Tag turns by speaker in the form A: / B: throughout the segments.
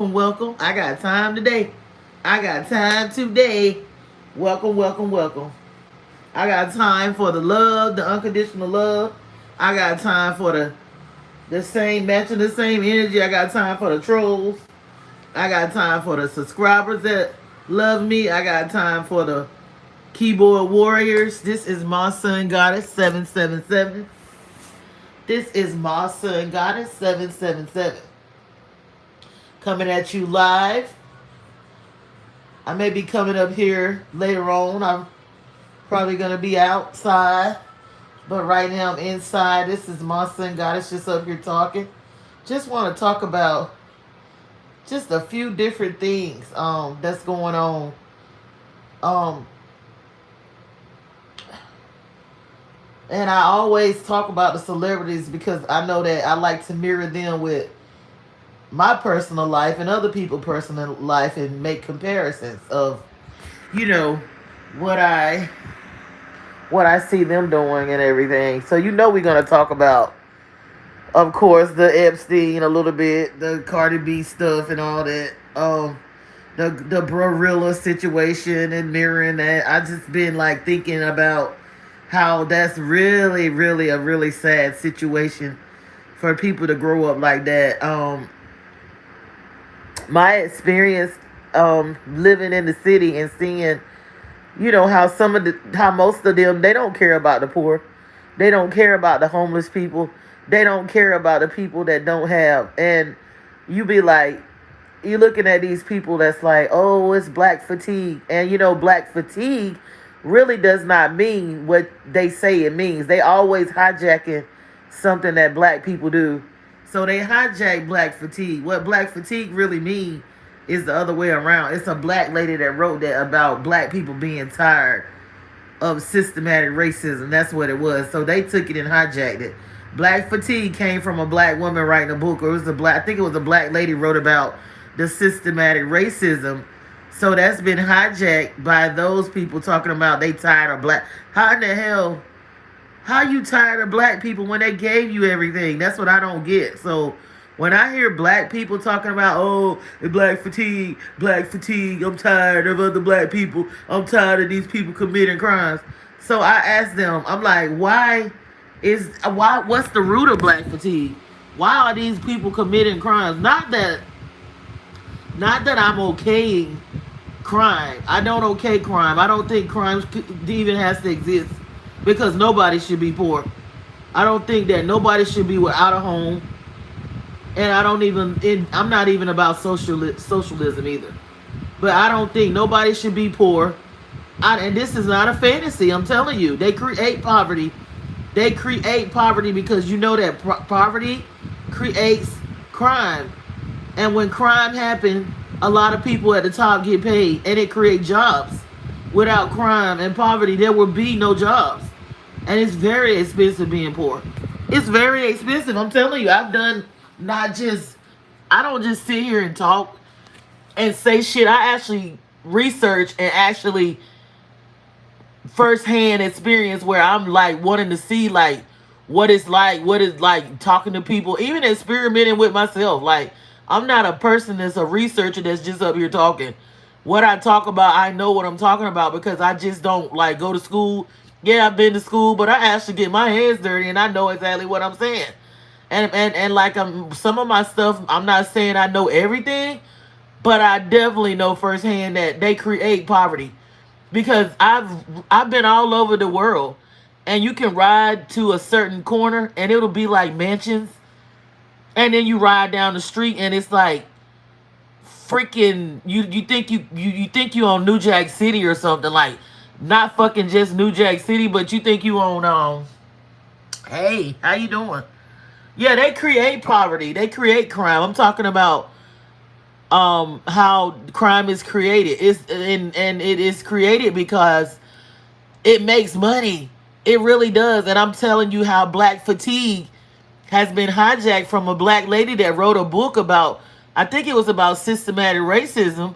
A: Welcome. I got time today. I got time today. Welcome, welcome, welcome. I got time for the love, the unconditional love. I got time for the same matching the same energy. I got time for the trolls. I got time for the subscribers that love me. I got time for the keyboard warriors. This is MaSunGoddess777. This is MaSunGoddess777. Coming at you live. I may be coming up here later on. I'm probably going to be outside. But right now I'm inside. This is MaSunGoddess just up here talking. Just want to talk about just a few different things that's going on. Um and I always talk about the celebrities because I know that I like to mirror them with my personal life and other people's personal life and make comparisons of, you know, what I see them doing and everything. So we're gonna talk about, of course, the Epstein a little bit, the Cardi B stuff and all that. The Brorilla situation and mirroring that. I just been like thinking about how that's really, really a really sad situation for people to grow up like that. My experience living in the city and seeing, how most of them, they don't care about the poor. They don't care about the homeless people. They don't care about the people that don't have. And you be like, you looking at these people that's like, oh, it's black fatigue. And black fatigue really does not mean what they say it means. They always hijacking something that black people do. So they hijack black fatigue. What black fatigue really mean is the other way around. It's a black lady that wrote that about black people being tired of systematic racism. That's what it was. So they took it and hijacked it. Black fatigue came from a black woman writing a book, or I think it was a black lady wrote about the systematic racism. So that's been hijacked by those people talking about they tired of black. How in the hell, how you tired of black people when they gave you everything? That's what I don't get. So when I hear black people talking about, oh, black fatigue, I'm tired of other black people. I'm tired of these people committing crimes. So I ask them, I'm like, what's the root of black fatigue? Why are these people committing crimes? Not that I'm okaying crime. I don't okay crime. I don't think crime even has to exist because nobody should be poor. I don't think that nobody should be without a home. And I'm not even about socialism either. But I don't think nobody should be poor. And this is not a fantasy. I'm telling you. They create poverty. They create poverty because that poverty creates crime. And when crime happens, a lot of people at the top get paid. And it creates jobs. Without crime and poverty, there will be no jobs. And it's very expensive being poor. It's very expensive. I'm telling you. I don't just sit here and talk and say shit. I actually research and actually firsthand experience where I'm like wanting to see like what it's like talking to people, even experimenting with myself. Like, I'm not a person that's a researcher that's just up here talking. What I talk about, I know what I'm talking about because I just don't like go to school. Yeah, I've been to school, but I actually get my hands dirty and I know exactly what I'm saying. And like some of my stuff, I'm not saying I know everything, but I definitely know firsthand that they create poverty because I've been all over the world, and you can ride to a certain corner and it'll be like mansions, and then you ride down the street and it's like freaking you think you on New Jack City or something, like not fucking just New Jack City, but you think you on hey, how you doing? Yeah, they create poverty. They create crime. I'm talking about how crime is created. And it is created because it makes money. It really does. And I'm telling you how black fatigue has been hijacked from a black lady that wrote a book about, I think it was about systematic racism,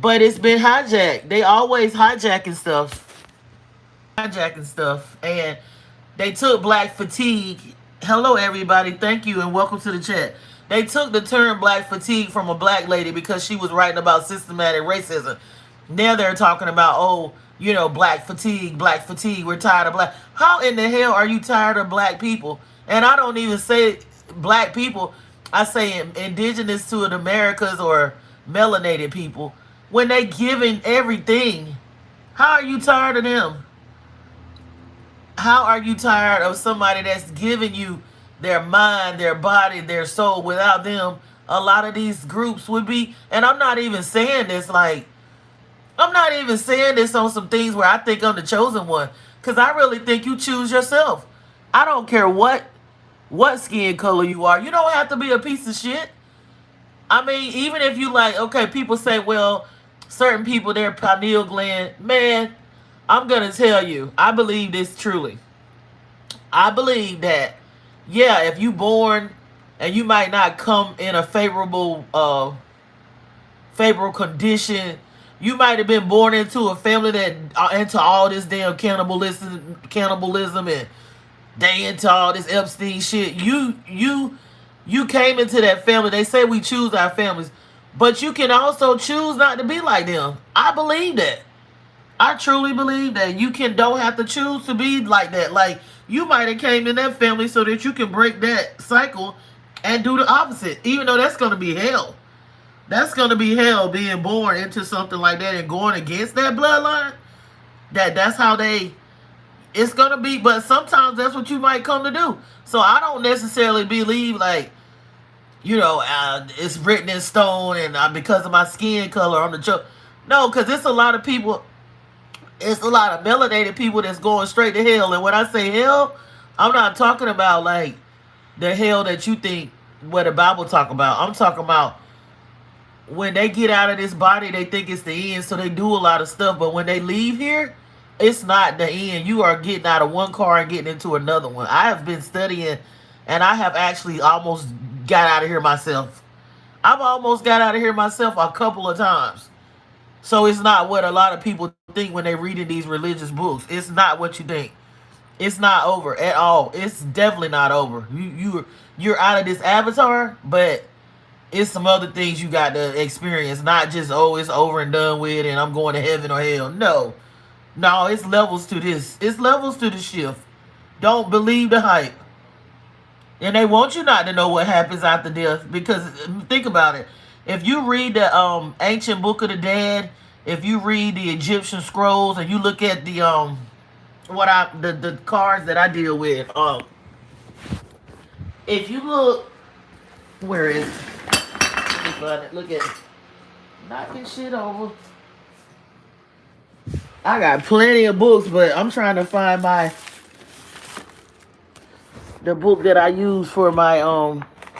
A: but it's been hijacked. They always hijacking stuff. And they took black fatigue. Hello, everybody. Thank you and welcome to the chat. They took the term black fatigue from a black lady because she was writing about systematic racism. Now they're talking about, oh, black fatigue, black fatigue. We're tired of black. How in the hell are you tired of black people? And I don't even say black people. I say indigenous to the Americas or melanated people. When they giving everything, how are you tired of them? How are you tired of somebody that's giving you their mind, their body, their soul? Without them, a lot of these groups would be, and I'm not even saying this like, I'm not even saying this on some things where I think I'm the chosen one. Because I really think you choose yourself. I don't care what skin color you are. You don't have to be a piece of shit. I mean, even if you like, okay, people say, well, certain people, their pineal gland, man, I'm going to tell you, I believe this truly. I believe that, yeah, if you born and you might not come in a favorable condition, you might have been born into a family that into all this damn cannibalism, and they into all this Epstein shit. You came into that family. They say we choose our families, but you can also choose not to be like them. I believe that. I truly believe that don't have to choose to be like that. Like, you might have came in that family so that you can break that cycle and do the opposite, even though that's going to be hell. That's going to be hell, being born into something like that and going against that bloodline. That's how it's going to be. But sometimes that's what you might come to do. So I don't necessarily believe like, it's written in stone and because of my skin color I'm the chosen. No, because it's a lot of people. It's a lot of melanated people that's going straight to hell. And when I say hell, I'm not talking about like the hell that you think what the Bible talk about. I'm talking about when they get out of this body, they think it's the end, so they do a lot of stuff. But when they leave here, it's not the end. You are getting out of one car and getting into another one. I have been studying, and I have actually almost got out of here myself. I've almost got out of here myself a couple of times. So it's not what a lot of people think when they're reading these religious books. It's not what you think. It's not over at all. It's definitely not over. You're out of this avatar, but it's some other things you got to experience. Not just, oh, it's over and done with and I'm going to heaven or hell. No. No, it's levels to this. It's levels to the shift. Don't believe the hype. And they want you not to know what happens after death. Because think about it. If you read the ancient book of the dead, if you read the Egyptian scrolls and you look at the the cards that I deal with, if you look, where is it? Let me find it. Look at it. Knocking shit over. I got plenty of books, but I'm trying to find the book that I use for my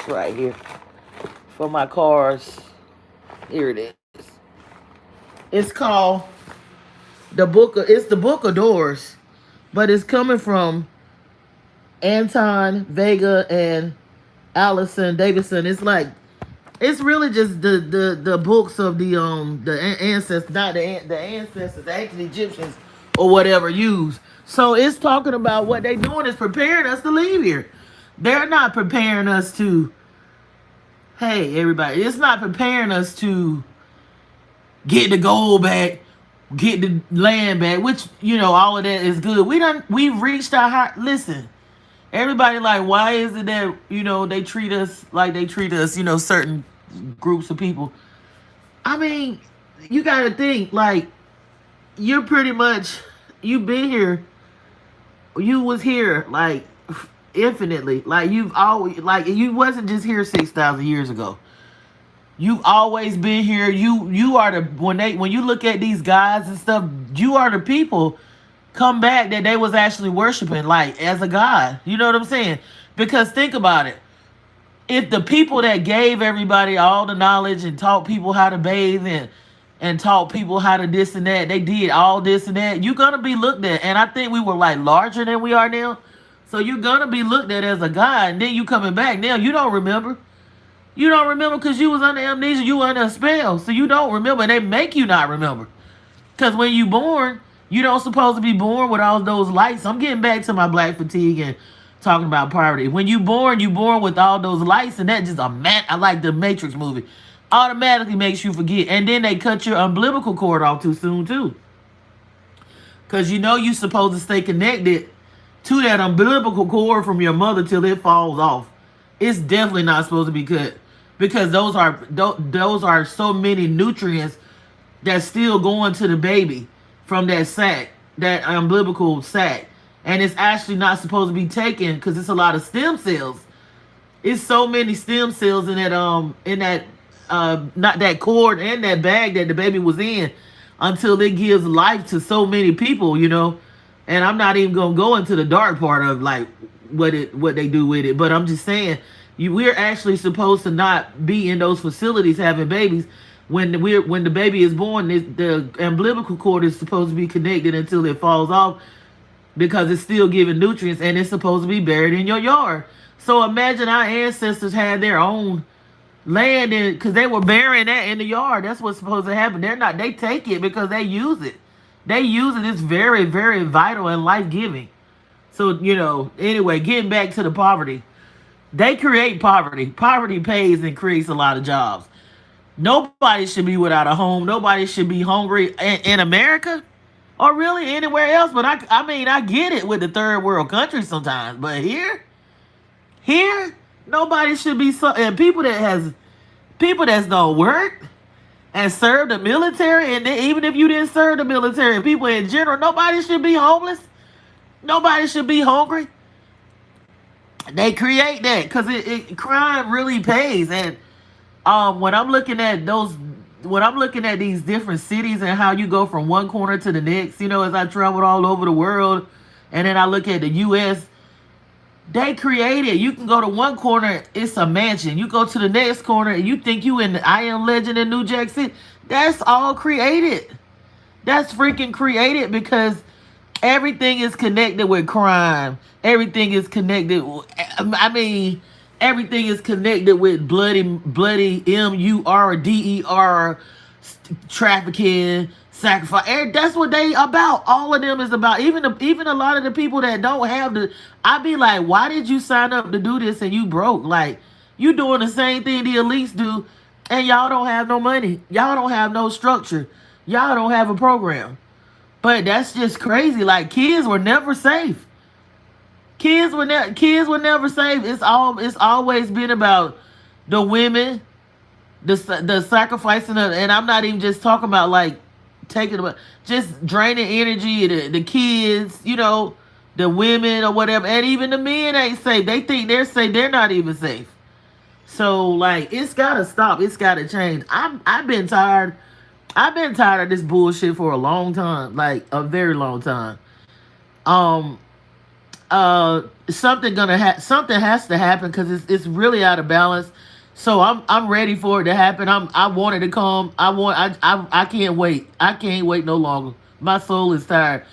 A: right here. For my cards. Here it is. It's called it's the Book of Doors. But it's coming from Anton Vega and Allison Davidson. It's like, it's really just the books of the ancestors, not the ancestors, the ancient Egyptians or whatever used. So it's talking about what they doing is preparing us to leave here. They're not preparing us to, hey, everybody, it's not preparing us to get the gold back, get the land back, which, all of that is good. We've reached our high. Listen, everybody like, why is it that, they treat us like they treat us, certain groups of people. I mean, you got to think, like, you're pretty much, you've been here, you was here, like, infinitely. Like, you've always, like, you wasn't just here 6,000 years ago. You've always been here. You are the, when you look at these gods and stuff, you are the people come back that they was actually worshiping, like, as a god. You know what I'm saying? Because think about it. If the people that gave everybody all the knowledge and taught people how to bathe and taught people how to this and that, they did all this and that, you're going to be looked at. And I think we were like larger than we are now. So you're going to be looked at as a god. And then you coming back now, you don't remember. You don't remember because you was under amnesia. You were under a spell. So you don't remember. And they make you not remember. Because when you born, you don't supposed to be born with all those lights. I'm getting back to my black fatigue and talking about poverty. When you born with all those lights, and that just a man. I like the Matrix movie. Automatically makes you forget, and then they cut your umbilical cord off too soon too, because you know you're supposed to stay connected to that umbilical cord from your mother till it falls off. It's definitely not supposed to be cut because those are so many nutrients that's still going to the baby from that sac, that umbilical sac, and it's actually not supposed to be taken because it's a lot of stem cells. It's so many stem cells in that not that cord and that bag that the baby was in until it gives life to so many people. And I'm not even gonna go into the dark part of like what they do with it, but I'm just saying we're actually supposed to not be in those facilities having babies. When the baby is born, the umbilical cord is supposed to be connected until it falls off because it's still giving nutrients and it's supposed to be buried in your yard. So imagine our ancestors had their own land because they were burying that in the yard. That's what's supposed to happen. They take it because they use it. They use it. It's very, very vital and life-giving. So, anyway, getting back to the poverty. They create poverty. Poverty pays and creates a lot of jobs. Nobody should be without a home. Nobody should be hungry in America or really anywhere else. But I mean, I get it with the third world countries sometimes. But here, nobody should be and people that's don't work and serve the military, and even if you didn't serve the military, people in general, nobody should be homeless. Nobody should be hungry. They create that because crime really pays. And when I'm looking at these different cities and how you go from one corner to the next, as I traveled all over the world, and then I look at the U.S., they created. You can go to one corner, it's a mansion. You go to the next corner, and you think you in the I Am Legend in New Jack City. That's all created. That's freaking created because everything is connected with crime. Everything is connected. I mean, everything is connected with bloody MURDER, trafficking, sacrifice. That's what they about. All of them is about. Even a lot of the people that don't have I be like, why did you sign up to do this and you broke? Like, you doing the same thing the elites do, and y'all don't have no money. Y'all don't have no structure. Y'all don't have a program. But that's just crazy. Like, kids were never safe. Kids were never safe. It's always been about the women, the sacrificing of, and I'm not even just talking about like taking about just draining energy, the kids, the women or whatever, and even the men ain't safe. They think they're safe. They're not even safe. So like, it's gotta stop. It's gotta change. I've been tired. I've been tired of this bullshit for a long time, like a very long time. Something has to happen because it's really out of balance. So I'm ready for it to happen. I want it to come. I can't wait. I can't wait no longer. My soul is tired.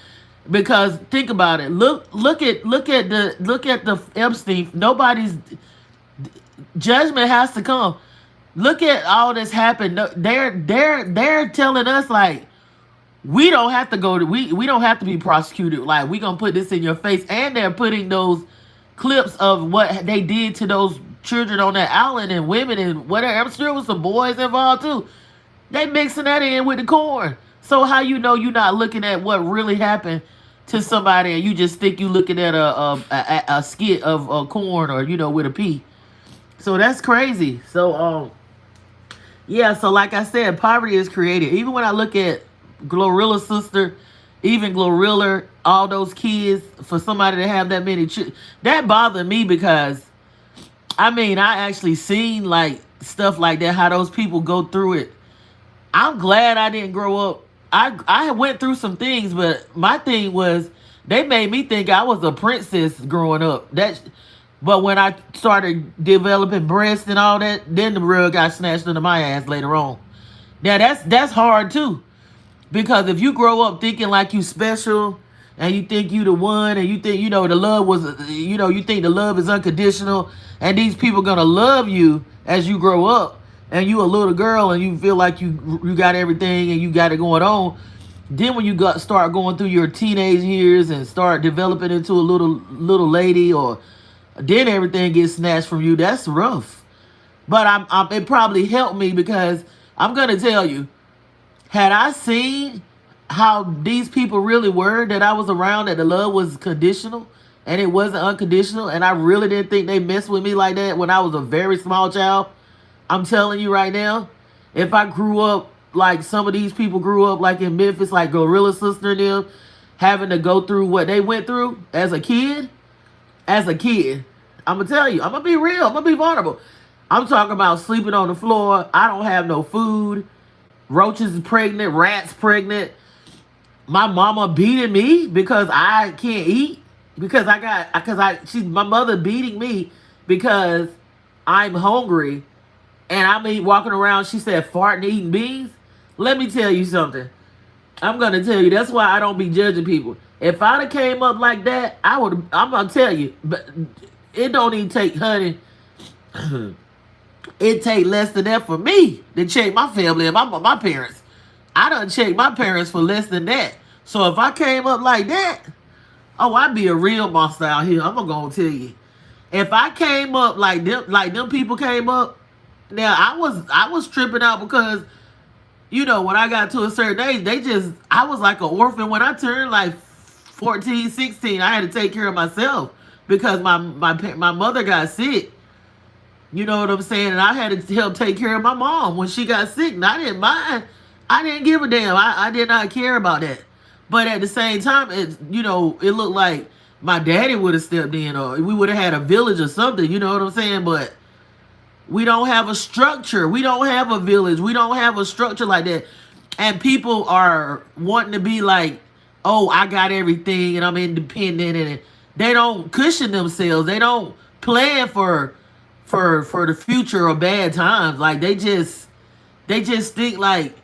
A: Because think about it. Look at the Epstein. Nobody's judgment has to come. Look at all this happened. They're telling us like we don't have to we don't have to be prosecuted. Like, we gonna put this in your face. And they're putting those clips of what they did to those children on that island and women and whatever. I'm sure there was some boys involved too. They mixing that in with the corn. So how you're not looking at what really happened to somebody, and you just think you looking at a skit of corn or with a pea. So that's crazy. So yeah. So like I said, poverty is created. Even when I look at Glorilla's sister, even Glorilla, all those kids, for somebody to have that many children, that bothered me because I actually seen like stuff like that, how those people go through it. I'm glad I didn't grow up. I went through some things, but my thing was they made me think I was a princess growing up. But when I started developing breasts and all that, then the rug got snatched under my ass later on. Now that's hard too. Because if you grow up thinking like you special and you think you the one and you think, the love was, you think the love is unconditional and these people gonna love you as you grow up and you a little girl and you feel like you got everything and you got it going on. Then when you start going through your teenage years and start developing into a little lady or Then everything gets snatched from you. That's rough. But it probably helped me because I'm gonna tell you, had I seen how these people really were that I was around, that the love was conditional and it wasn't unconditional, and I really didn't think they messed with me like that when I was a very small child. I'm telling you right now, if I grew up like some of these people grew up, like in Memphis, like Gorilla Sister and them, having to go through what they went through as a kid, I'm gonna tell you, I'm gonna be real, I'm gonna be vulnerable. I'm talking about sleeping on the floor. I don't have no food. Roaches is pregnant, rats pregnant. My mama beating me because I can't eat. She's my mother beating me because I'm hungry and I'm walking around, she said, farting, eating beans. Let me tell you something. I'm gonna tell you, that's why I don't be judging people. If I'd have came up like that, I'm gonna tell you, but it don't even take, honey. It take less than that for me to check my family and my parents. I done checked my parents for less than that. So if I came up like that, oh, I'd be a real monster out here. I'm gonna tell you. If I came up like them people came up, now I was tripping out because, when I got to a certain age, I was like an orphan. When I turned like 14, 16, I had to take care of myself because my mother got sick. You know what I'm saying? And I had to help take care of my mom when she got sick. And I didn't mind. I didn't give a damn. I did not care about that. But at the same time, it looked like my daddy would have stepped in, or we would have had a village or something. You know what I'm saying? But we don't have a structure. We don't have a village. We don't have a structure like that. And people are wanting to be like, oh, I got everything and I'm independent. And they don't cushion themselves. They don't plan for the future or bad times. Like they just think like,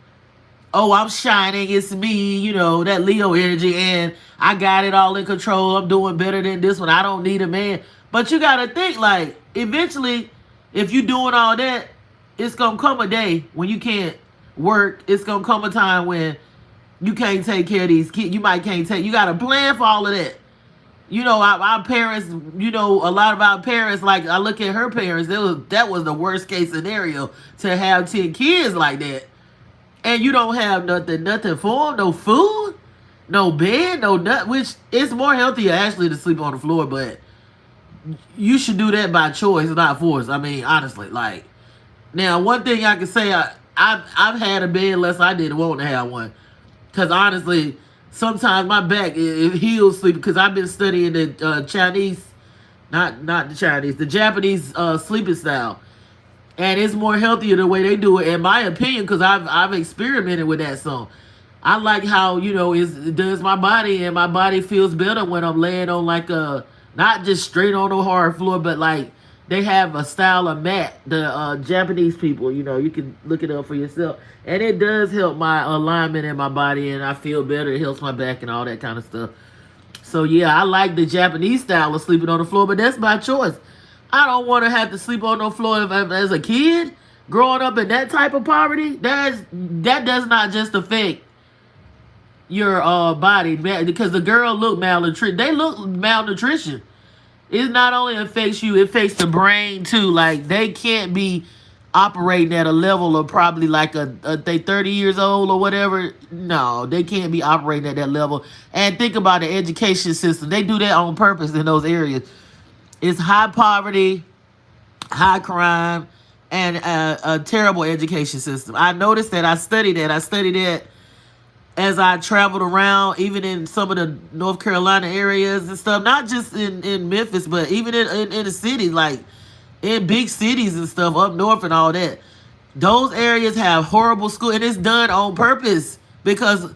A: oh, I'm shining, it's me, that Leo energy, and I got it all in control. I'm doing better than this one. I don't need a man. But you gotta think, like, eventually, if you doing all that, it's gonna come a day when you can't work. It's gonna come a time when you can't take care of these kids. You gotta plan for all of that. Our parents, a lot of our parents, like I look at her parents, that was the worst case scenario, to have 10 kids like that. And you don't have nothing for them, no food, no bed, no nut, which it's more healthier actually to sleep on the floor, but you should do that by choice, not force. I mean, honestly, like, now one thing I can say, I've had a bed less I didn't want to have one. Because honestly, sometimes my back, it heals sleep, because I've been studying the Chinese, not the Chinese, the Japanese sleeping style. And it's more healthier the way they do it, in my opinion, because I've experimented with that. So I like how, it does my body, and my body feels better when I'm laying on like not just straight on the hard floor, but like they have a style of mat, the Japanese people, you can look it up for yourself. And it does help my alignment in my body, and I feel better. It helps my back and all that kind of stuff. So yeah, I like the Japanese style of sleeping on the floor, but that's my choice. I don't want to have to sleep on no floor as a kid. Growing up in that type of poverty, that does not just affect your body, because the girl look malnutrition. They look malnutrition. It not only affects you, it affects the brain too. Like they can't be operating at a level of probably like they 30 years old or whatever. No, they can't be operating at that level. And think about the education system. They do that on purpose in those areas. It's high poverty, high crime, and a terrible education system. I noticed that. I studied that as I traveled around, even in some of the North Carolina areas and stuff. Not just in Memphis, but even in the cities, like in big cities and stuff, up north and all that. Those areas have horrible school, and it's done on purpose because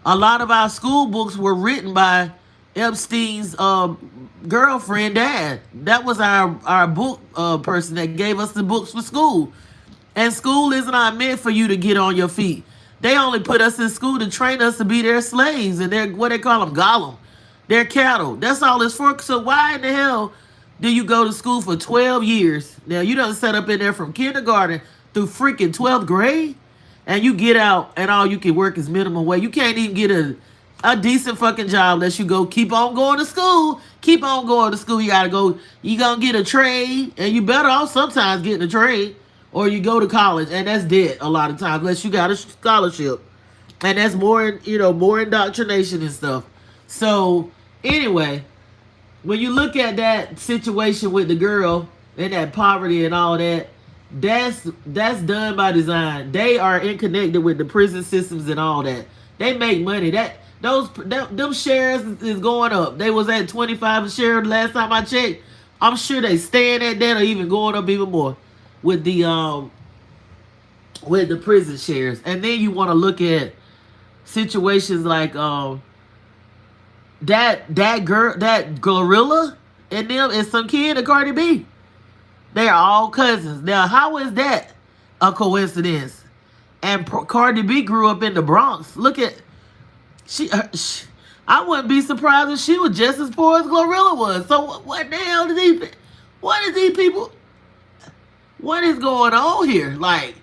A: a lot of our school books were written by Epstein's girlfriend, dad. That was our book person that gave us the books for school. And school is not meant for you to get on your feet. They only put us in school to train us to be their slaves, and they're, what they call them, Gollum. They're cattle. That's all it's for. So why in the hell do you go to school for 12 years? Now, you done set up in there from kindergarten through freaking 12th grade, and you get out, and all you can work is minimum wage. You can't even get a decent fucking job lets you go keep on going to school. Keep on going to school. You gotta go, you gonna get a trade, and you better off sometimes getting a trade, or you go to college, and that's dead a lot of times, unless you got a scholarship. And that's more, more indoctrination and stuff. So anyway, when you look at that situation with the girl and that poverty and all that, that's done by design. They are in connected with the prison systems and all that. They make money. Them shares is going up. They was at 25 a share the last time I checked. I'm sure they staying at that or even going up even more with the prison shares. And then you want to look at situations like that girl, that gorilla, and them is some kid of Cardi B. They are all cousins. Now, how is that a coincidence? And Cardi B grew up in the Bronx. Look at I wouldn't be surprised if she was just as poor as Glorilla was. So what the hell what is these people? What is going on here? Like,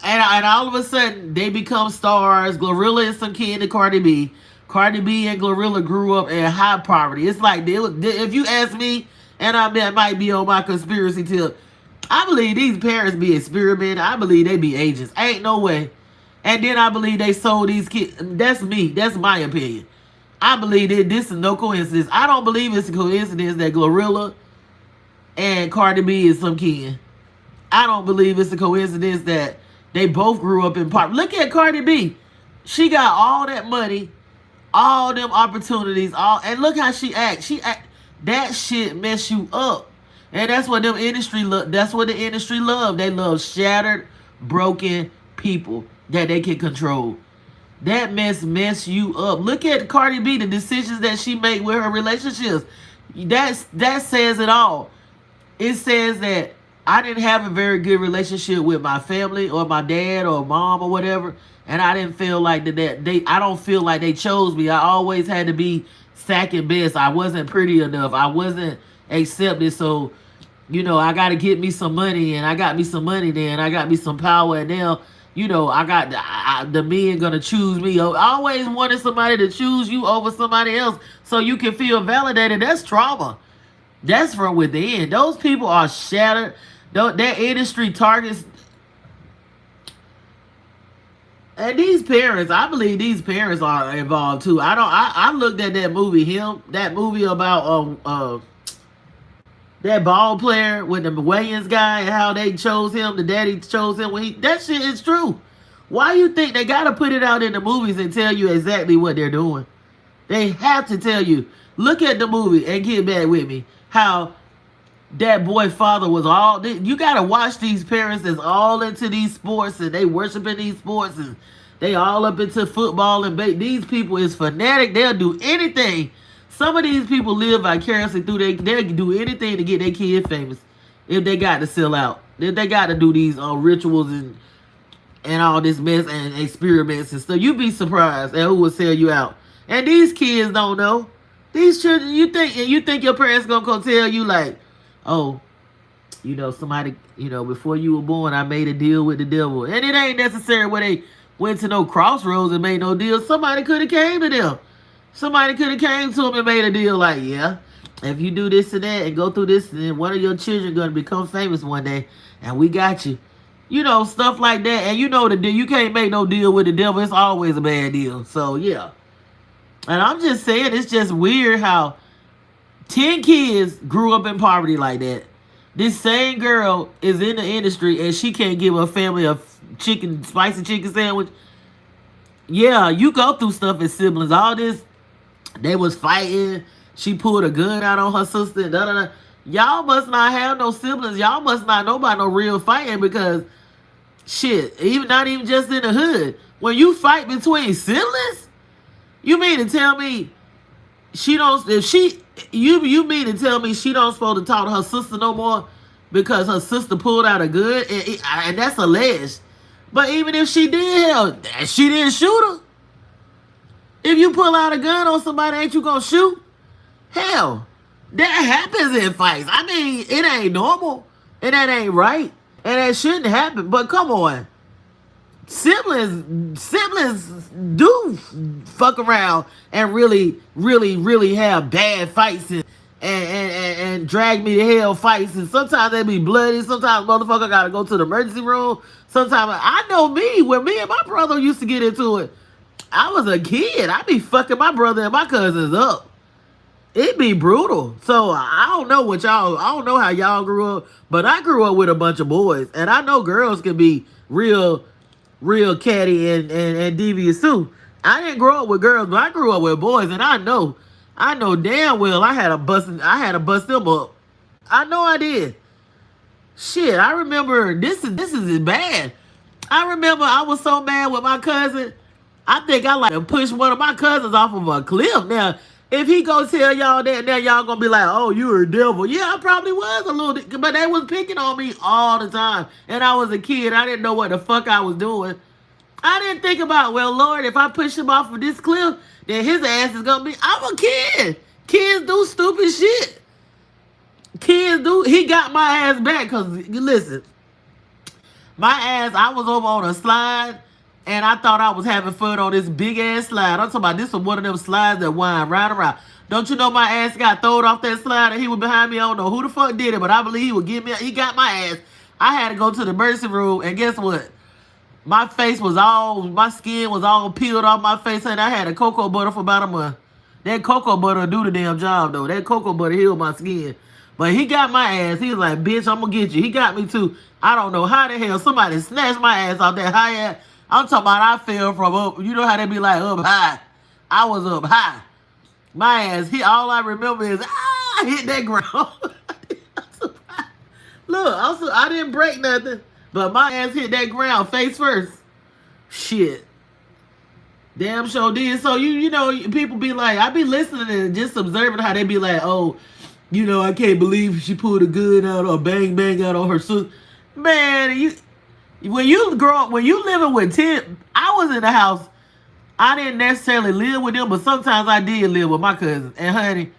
A: and all of a sudden they become stars. Glorilla is some kid to Cardi B. Cardi B and Glorilla grew up in high poverty. It's like, if you ask me, and I might be on my conspiracy tip, I believe these parents be experimenting. I believe they be agents. Ain't no way. And then I believe they sold these kids. That's me. That's my opinion. I believe that this is no coincidence. I don't believe it's a coincidence that Glorilla and Cardi B is some kid. I don't believe it's a coincidence that they both grew up in poverty. Look at Cardi B. She got all that money, all them opportunities, and look how she acts. That shit mess you up. And that's what them industry look. That's what the industry love. They love shattered, broken people that they can control. That mess you up. Look at Cardi B, the decisions that she made with her relationships. That says it all. It says that I didn't have a very good relationship with my family or my dad or mom or whatever, and I didn't feel like I don't feel like they chose me. I always had to be second best. I wasn't pretty enough. I wasn't accepted. So, I got to get me some money, and I got me some money then. I got me some power, and now, I got the men gonna choose me. I always wanted somebody to choose you over somebody else so you can feel validated. That's trauma. That's from within. Those people are shattered. Their industry targets. And these parents, I believe these parents are involved too. I looked at that movie, that movie about that ball player with the Wayans guy and how they chose him, the daddy chose him. That shit is true. Why you think they gotta put it out in the movies and tell you exactly what they're doing? They have to tell you. Look at the movie and get back with me. How that boy father was all. You gotta watch these parents that's all into these sports and they worshiping these sports and they all up into football and these people is fanatic. They'll do anything. Some of these people live vicariously through they'll do anything to get their kid famous. If they got to sell out. If they got to do these rituals and all this mess and experiments and stuff. You'd be surprised at who will sell you out. And these kids don't know. These children, you think your parents gonna go tell you like, oh, somebody, before you were born, I made a deal with the devil. And it ain't necessary where they went to no crossroads and made no deal. Somebody could have came to them. Somebody could have came to them and made a deal like, yeah, if you do this and that and go through this, then one of your children going to become famous one day, and we got you. Stuff like that. And the deal, you can't make no deal with the devil. It's always a bad deal. So, yeah. And I'm just saying, it's just weird how 10 kids grew up in poverty like that. This same girl is in the industry and she can't give her family a spicy chicken sandwich. Yeah, you go through stuff as siblings. All this, they was fighting. She pulled a gun out on her sister. Da, da, da. Y'all must not have no siblings. Y'all must not know about no real fighting because, shit, not even just in the hood. When you fight between siblings, you mean to tell me you mean to tell me she don't supposed to talk to her sister no more because her sister pulled out a gun? And that's alleged. But even if she did, she didn't shoot her. If you pull out a gun on somebody, ain't you gonna shoot? Hell, that happens in fights. I mean, it ain't normal. And that ain't right. And that shouldn't happen. But come on. siblings do fuck around and really have bad fights and drag me to hell fights, and sometimes they be bloody, sometimes motherfucker gotta go to the emergency room. Sometimes I know me, when me and my brother used to get into it, I was a kid, I be fucking my brother and my cousins up. It be brutal. So I don't know I don't know how y'all grew up, but I grew up with a bunch of boys, and I know girls can be real catty and devious too. I didn't grow up with girls, but I grew up with boys, and I know damn well I had to bust them up. I know I did. Shit, I remember this is bad. I remember I was so mad with my cousin. I think I like to push one of my cousins off of a cliff. Now, if he go tell y'all that, now y'all gonna be like, "Oh, you a devil." Yeah, I probably was a little, but they was picking on me all the time, and I was a kid. I didn't know what the fuck I was doing. I didn't think about, well, Lord, if I push him off of this cliff, then his ass is gonna be. I'm a kid. Kids do stupid shit. Kids do. He got my ass back because listen, my ass. I was over on a slide, and I thought I was having fun on this big ass slide. I'm talking about this was one of them slides that wind right around. Don't you know my ass got thrown off that slide and he was behind me? I don't know who the fuck did it, but I believe he would get me. He got my ass. I had to go to the emergency room, and guess what? My skin was all peeled off my face, and I had a cocoa butter for about a month. That cocoa butter do the damn job, though. That cocoa butter healed my skin. But he got my ass. He was like, bitch, I'm going to get you. He got me, too. I don't know how the hell somebody snatched my ass off that high ass. I'm talking about I fell from up. You know how they be like, up high. I was up high. My ass hit. All I remember is, I hit that ground. Look, I didn't break nothing. But my ass hit that ground face first. Shit. Damn sure did. So, you know, people be like, I be listening and just observing how they be like, oh, you know, I can't believe she pulled a gun out or bang out on her sister. Man, when you grow up, when you living with 10, I was in the house. I didn't necessarily live with them, but sometimes I did live with my cousins. And honey,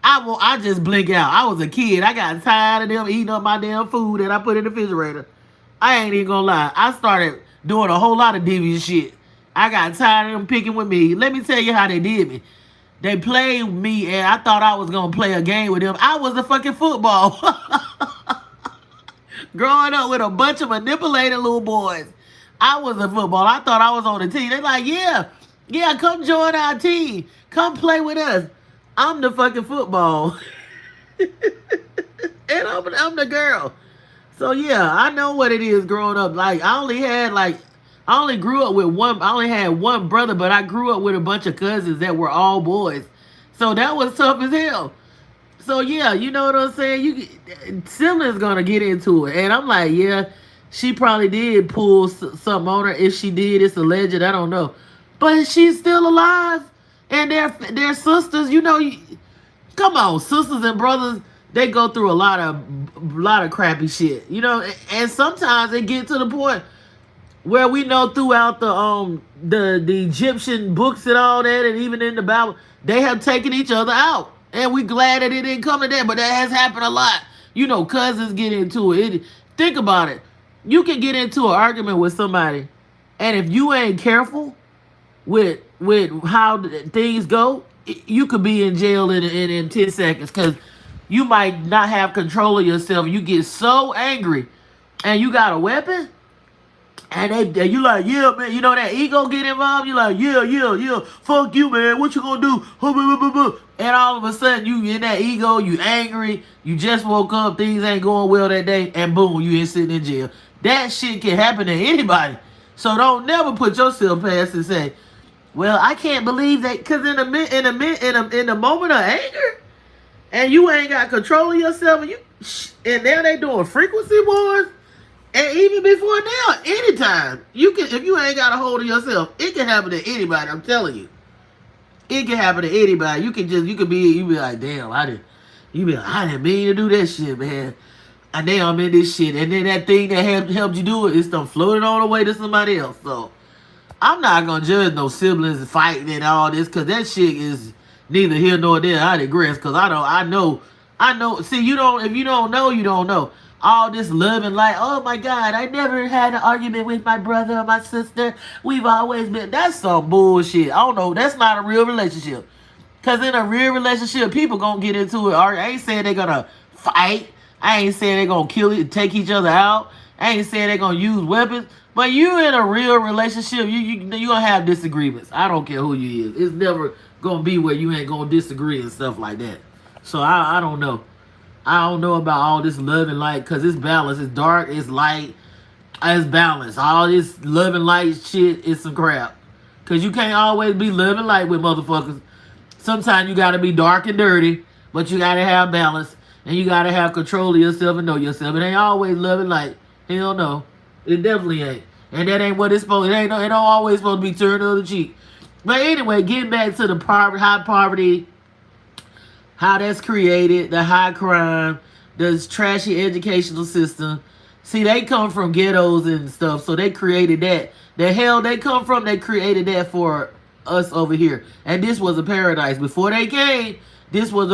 A: I just blink out. I was a kid. I got tired of them eating up my damn food that I put in the refrigerator. I ain't even gonna lie. I started doing a whole lot of devious shit. I got tired of them picking with me. Let me tell you how they did me. They played me, and I thought I was gonna play a game with them. I was a fucking football. Growing up with a bunch of manipulated little boys. I was a football. I thought I was on the team. They're like, yeah, come join our team. Come play with us. I'm the fucking football. And I'm the girl. So yeah, I know what it is growing up. Like I only grew up with one. I only had one brother, but I grew up with a bunch of cousins that were all boys. So that was tough as hell. So yeah, you know what I'm saying? Siblings gonna get into it, and I'm like, yeah, she probably did pull something on her. If she did, it's alleged. I don't know, but she's still alive, and they're sisters. You know, come on, sisters and brothers. They go through a lot of crappy shit. You know, and sometimes it get to the point where we know throughout the Egyptian books and all that, and even in the Bible, they have taken each other out. And we glad that it didn't come to that, but that has happened a lot. You know, cousins get into it. Think about it. You can get into an argument with somebody, and if you ain't careful with how things go, you could be in jail in 10 seconds because you might not have control of yourself. You get so angry, and you got a weapon, and you like, yeah, man, you know that ego get involved. You like, yeah, fuck you, man. What you gonna do? And all of a sudden, you in that ego, you angry. You just woke up, things ain't going well that day, and boom, you ain't sitting in jail. That shit can happen to anybody. So don't never put yourself past and say, well, I can't believe that, because in the moment of anger, and you ain't got control of yourself, and now they doing frequency wars. And even before now, anytime if you ain't got a hold of yourself, it can happen to anybody. I'm telling you, it can happen to anybody. You be like, damn, I didn't mean to do that shit, man. And now I'm in this shit, and then that thing that helped you do it's done floated on the way to somebody else. So I'm not gonna judge no siblings fighting and all this, cause that shit is neither here nor there. I digress, cause I know. See, if you don't know, you don't know. all this love and like, oh my God, I never had an argument with my brother or my sister. We've always been. That's some bullshit. I don't know. That's not a real relationship. Cause in a real relationship, people gonna get into it. I ain't saying they gonna fight. I ain't saying they gonna kill it, take each other out. I ain't saying they gonna use weapons. But you in a real relationship, you gonna have disagreements. I don't care who you is. It's never gonna be where you ain't gonna disagree and stuff like that. So I don't know. I don't know about all this love and light because it's balanced. It's dark, it's light, it's balanced. All this love and light shit is some crap. Because you can't always be love and light with motherfuckers. Sometimes you gotta be dark and dirty, but you gotta have balance. And you gotta have control of yourself and know yourself. It ain't always love and light. Hell no. It definitely ain't. And that ain't what it's supposed to. It don't always supposed to be turned the other cheek. But anyway, getting back to the high poverty, how that's created, the high crime, the trashy educational system. See, they come from ghettos and stuff, so they created that. The hell they come from, they created that for us over here. And this was a paradise. Before they came, this was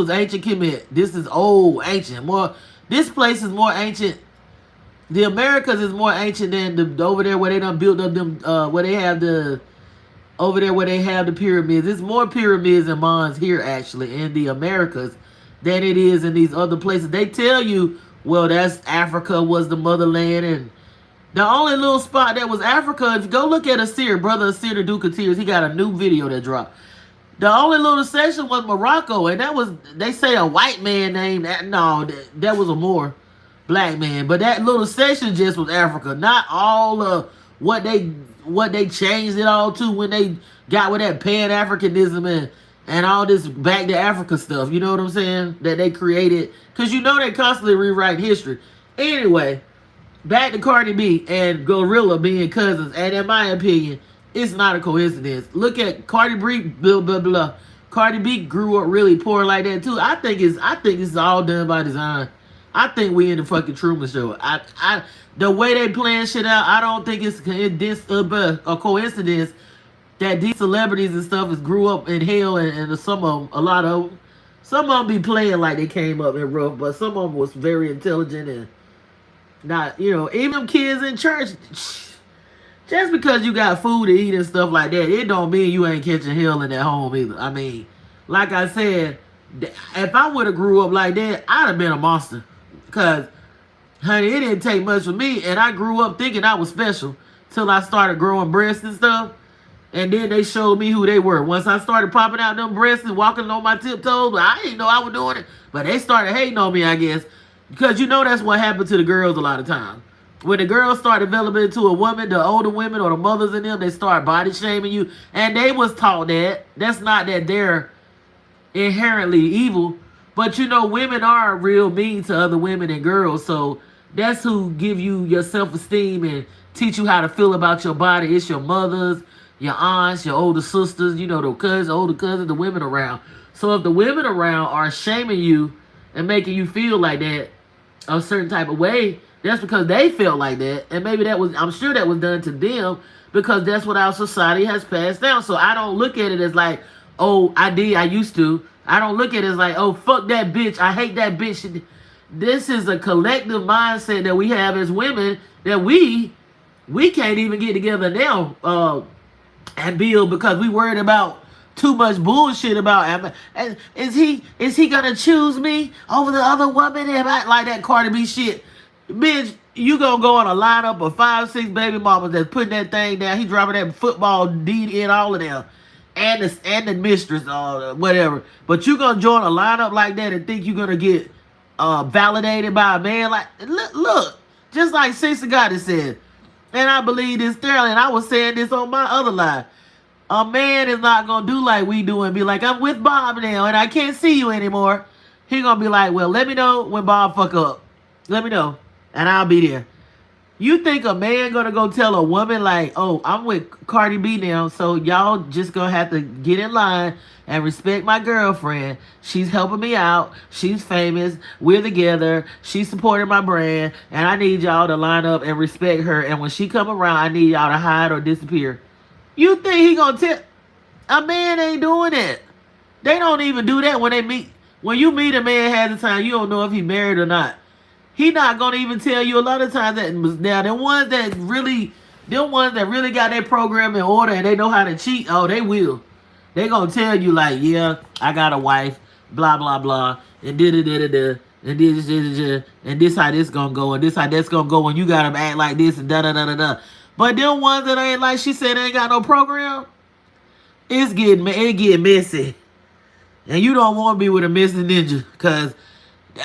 A: ancient Kemet. This is old, ancient. This place is more ancient. The Americas is more ancient than over there where they done built up them where they have the over there where they have the pyramids. There's more pyramids and monuments here actually in the Americas than it is in these other places. They tell you, well, that's Africa was the motherland, and the only little spot that was Africa, if you go look at Asir, brother Asir the Duke of Tears, he got a new video that dropped. The only little section was Morocco, and that was, they say a white man named that. No, that was a more black man. But that little section just was Africa. Not all of what they changed it all to when they got with that Pan-Africanism and all this back to Africa stuff. You know what I'm saying? That they created. Because you know they constantly rewrite history. Anyway, back to Cardi B and Gorilla being cousins. And in my opinion, it's not a coincidence. Look at Cardi B, blah, blah, blah. Cardi B grew up really poor like that too. I think it's all done by design. I think we in the fucking Truman Show. The way they plan shit out, I don't think it's a coincidence that these celebrities and stuff is grew up in hell, and some of them, a lot of them, some of them be playing like they came up in rough, but some of them was very intelligent and not, even them kids in church. Just because you got food to eat and stuff like that, it don't mean you ain't catching hell in that home either. I mean, like I said, if I would have grew up like that, I'd have been a monster. Because, honey, it didn't take much for me. And I grew up thinking I was special till I started growing breasts and stuff. And then they showed me who they were. Once I started popping out them breasts and walking on my tiptoes, I didn't know I was doing it. But they started hating on me, I guess. Because that's what happened to the girls a lot of times. When the girls start developing into a woman, the older women or the mothers in them, they start body shaming you. And they was taught that. That's not that they're inherently evil. But women are real mean to other women and girls. So that's who give you your self-esteem and teach you how to feel about your body. It's your mothers, your aunts, your older sisters, the cousins, older cousins, the women around. So if the women around are shaming you and making you feel like that a certain type of way, that's because they felt like that. And maybe I'm sure that was done to them because that's what our society has passed down. So I don't look at it as like, oh, I used to. I don't look at it as like, oh, fuck that bitch. I hate that bitch. This is a collective mindset that we have as women that we can't even get together now and build because we worried about too much bullshit about is he gonna choose me over the other woman? Like that Cardi B shit. Bitch, you gonna go on a lineup of 5, 6 baby mamas that's putting that thing down. He dropping that football deed in all of them. And the mistress or whatever. But you gonna join a lineup like that and think you're gonna get validated by a man? Like, look, just like MaSunGoddess said, and I believe this thoroughly, and I was saying this on my other line. A man is not gonna do like we do and be like, I'm with Bob now and I can't see you anymore. He gonna be like, well, let me know when Bob fuck up. Let me know, and I'll be there. You think a man gonna go tell a woman like, oh, I'm with Cardi B now, so y'all just gonna have to get in line and respect my girlfriend. She's helping me out. She's famous. We're together. She's supporting my brand, and I need y'all to line up and respect her. And when she come around, I need y'all to hide or disappear. You think he gonna tell? A man ain't doing that. They don't even do that when they meet. When you meet a man half the time, you don't know if he married or not. He not gonna even tell you a lot of times that now them ones that really got their program in order and they know how to cheat. Oh, they will. They gonna tell you like, yeah, I got a wife, blah blah blah, and da da da da, and this and this how this gonna go, and this how that's gonna go, and you gotta act like this and da da da da da. But them ones that ain't like she said ain't got no program, it get messy, and you don't want to be with a missing ninja, cause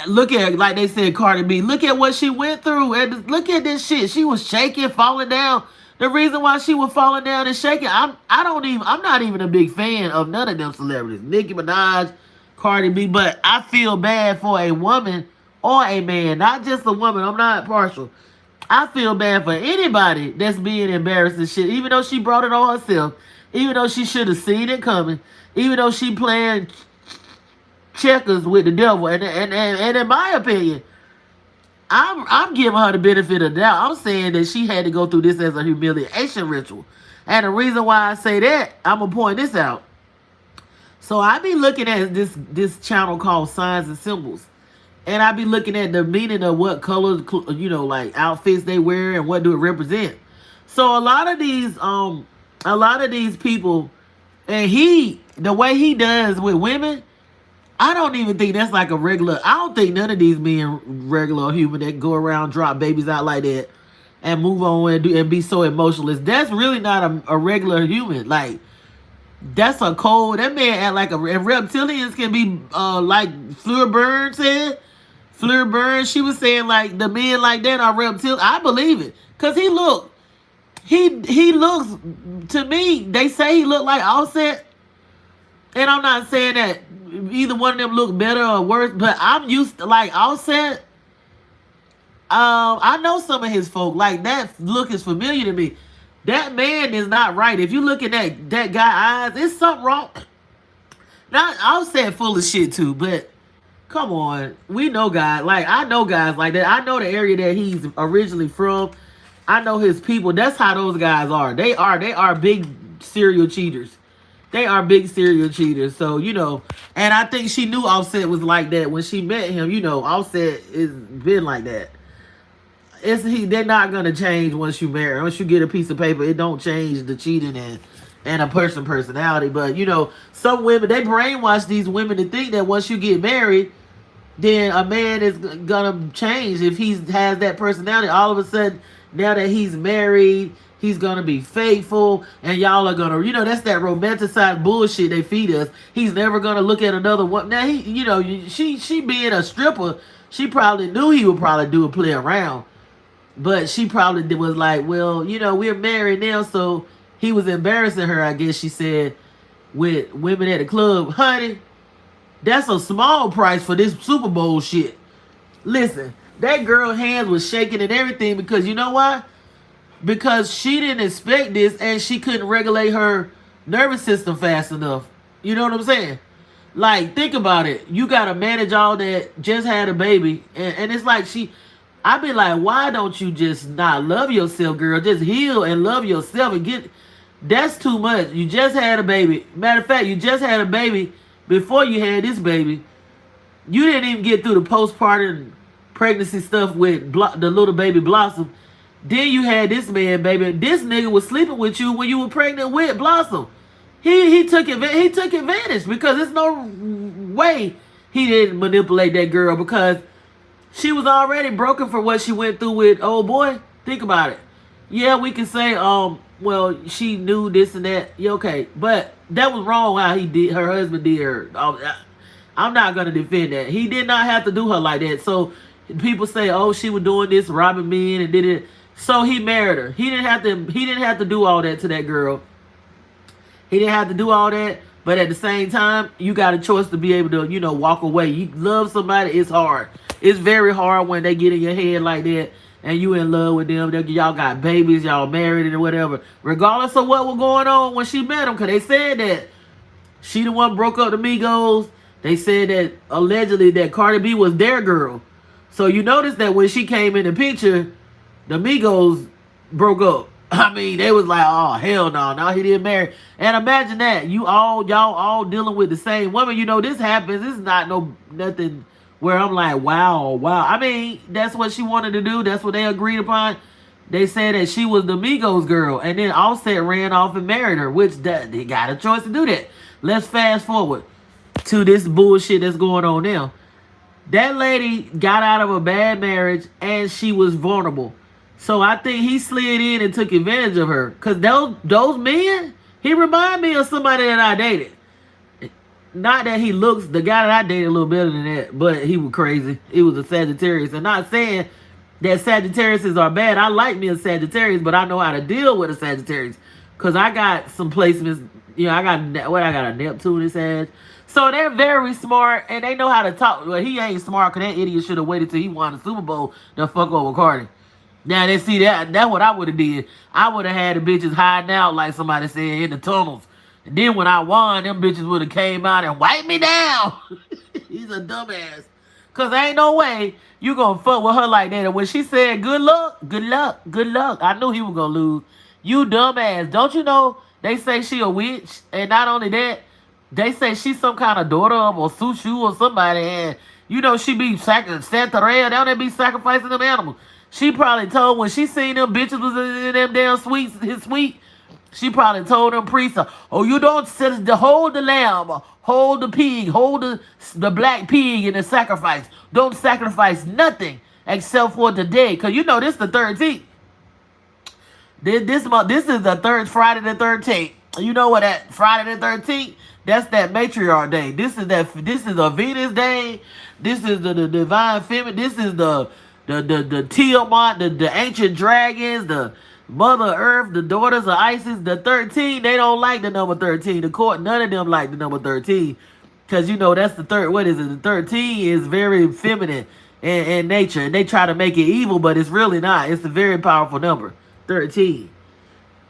A: look at, like they said, Cardi B. Look at what she went through, and look at this shit. She was shaking, falling down. The reason why she was falling down and shaking, I'm not even a big fan of none of them celebrities, Nicki Minaj, Cardi B. But I feel bad for a woman or a man, not just a woman. I'm not partial. I feel bad for anybody that's being embarrassed and shit, even though she brought it on herself, even though she should have seen it coming, even though she playing checkers with the devil. And in my opinion, I'm giving her the benefit of the doubt. I'm saying that she had to go through this as a humiliation ritual. And the reason why I say that, I'm gonna point this out. So I be looking at this channel called Signs and Symbols. And I be looking at the meaning of what colors, like outfits they wear and what do it represent. So a lot of these people, and the way he does with women, I don't even think that's like a regular. I don't think none of these men regular or human that go around drop babies out like that and move on and be so emotionless. That's really not a regular human. Like, that's a cold. That man act like and reptilians can be like Fleur Burns said. Fleur Burns, she was saying like the men like that are reptilian. I believe it, cause he looks to me. They say he looked like Offset, and I'm not saying that either one of them look better or worse, but I'm used to like Offset. I know some of his folk. Like, that look is familiar to me. That man is not right. If you look at that guy eyes, there's something wrong. Now Offset full of shit too, but come on, we know guys. Like, I know guys like that. I know the area that he's originally from. I know his people. That's how those guys are. They are big serial cheaters. They are big serial cheaters. So, and I think she knew Offset was like that when she met him. Offset is been like that. They're not gonna change once you marry. Once you get a piece of paper, it don't change the cheating and a personality. But some women, they brainwash these women to think that once you get married, then a man is gonna change. If he has that personality, all of a sudden, now that he's married, he's gonna be faithful, and y'all are gonna, that's that romanticized bullshit they feed us. He's never gonna look at another one. Now she being a stripper, she probably knew he would probably do a play around, but she probably was like, well, we're married now, so he was embarrassing her. I guess she said with women at the club, honey, that's a small price for this Super Bowl shit. Listen, that girl's hands was shaking and everything because you know why? Because she didn't expect this and she couldn't regulate her nervous system fast enough. You know what I'm saying? Like, think about it. You got to manage all that, just had a baby. And it's like I be like, why don't you just not love yourself, girl? Just heal and love yourself and that's too much. You just had a baby. Matter of fact, you just had a baby before you had this baby. You didn't even get through the postpartum pregnancy stuff with the little baby Blossom. Then you had this man, baby. This nigga was sleeping with you when you were pregnant with Blossom. He took advantage because there's no way he didn't manipulate that girl because she was already broken for what she went through with old boy. Think about it. Yeah, we can say, well, she knew this and that. Yeah, okay, but that was wrong how her husband did her. I'm not gonna defend that. He did not have to do her like that. So people say, oh, she was doing this, robbing men, and did it. So he married her. He didn't have to do all that to that girl. He didn't have to do all that. But at the same time, you got a choice to be able to, walk away. You love somebody, it's hard. It's very hard when they get in your head like that and you in love with them. Y'all got babies, y'all married and whatever. Regardless of what was going on when she met him, because they said that she the one broke up the Migos. They said that allegedly that Cardi B was their girl. So you notice that when she came in the picture, the Migos broke up. I mean, they was like, oh, hell no, he didn't marry. And imagine that. Y'all all dealing with the same woman. This happens. This is not nothing where I'm like, wow, wow. I mean, that's what she wanted to do. That's what they agreed upon. They said that she was the Migos girl, and then Offset ran off and married her, which they got a choice to do that. Let's fast forward to this bullshit that's going on now. That lady got out of a bad marriage, and she was vulnerable. So I think he slid in and took advantage of her. Cause those men, he remind me of somebody that I dated. Not that he looks, the guy that I dated a little better than that, but he was crazy. He was a Sagittarius. And not saying that Sagittariuses are bad. I like me a Sagittarius, but I know how to deal with a Sagittarius. Because I got some placements, I got a Neptune in Sag. So they're very smart, and they know how to talk. Well, he ain't smart, because that idiot should have waited till he won the Super Bowl to fuck over Cardi. Now, they see that's what I would have did. I would have had the bitches hiding out, like somebody said, in the tunnels. And then when I won, them bitches would have came out and wiped me down. He's a dumbass. Because ain't no way you going to fuck with her like that. And when she said, good luck, good luck, good luck, I knew he was going to lose. You dumbass. Don't you know they say she a witch? And not only that, they say she's some kind of daughter of a Sushu or somebody. And, she be Santeria. Down there be sacrificing them animals. She probably told when she seen them bitches was in them damn his suite, she probably told them priests, oh, you don't hold the lamb, hold the pig, hold the black pig in the sacrifice. Don't sacrifice nothing except for the day. Because this the 13th. This month, this is the third Friday the 13th. You know what that Friday the 13th? That's that matriarch day. This is a Venus day. This is the divine feminine. This is the Tiamat, the ancient dragons, the Mother Earth, the daughters of Isis. The 13, they don't like the number 13. The court, none of them like the number 13. Because, that's the third. What is it? The 13 is very feminine in nature. And they try to make it evil, but it's really not. It's a very powerful number. 13.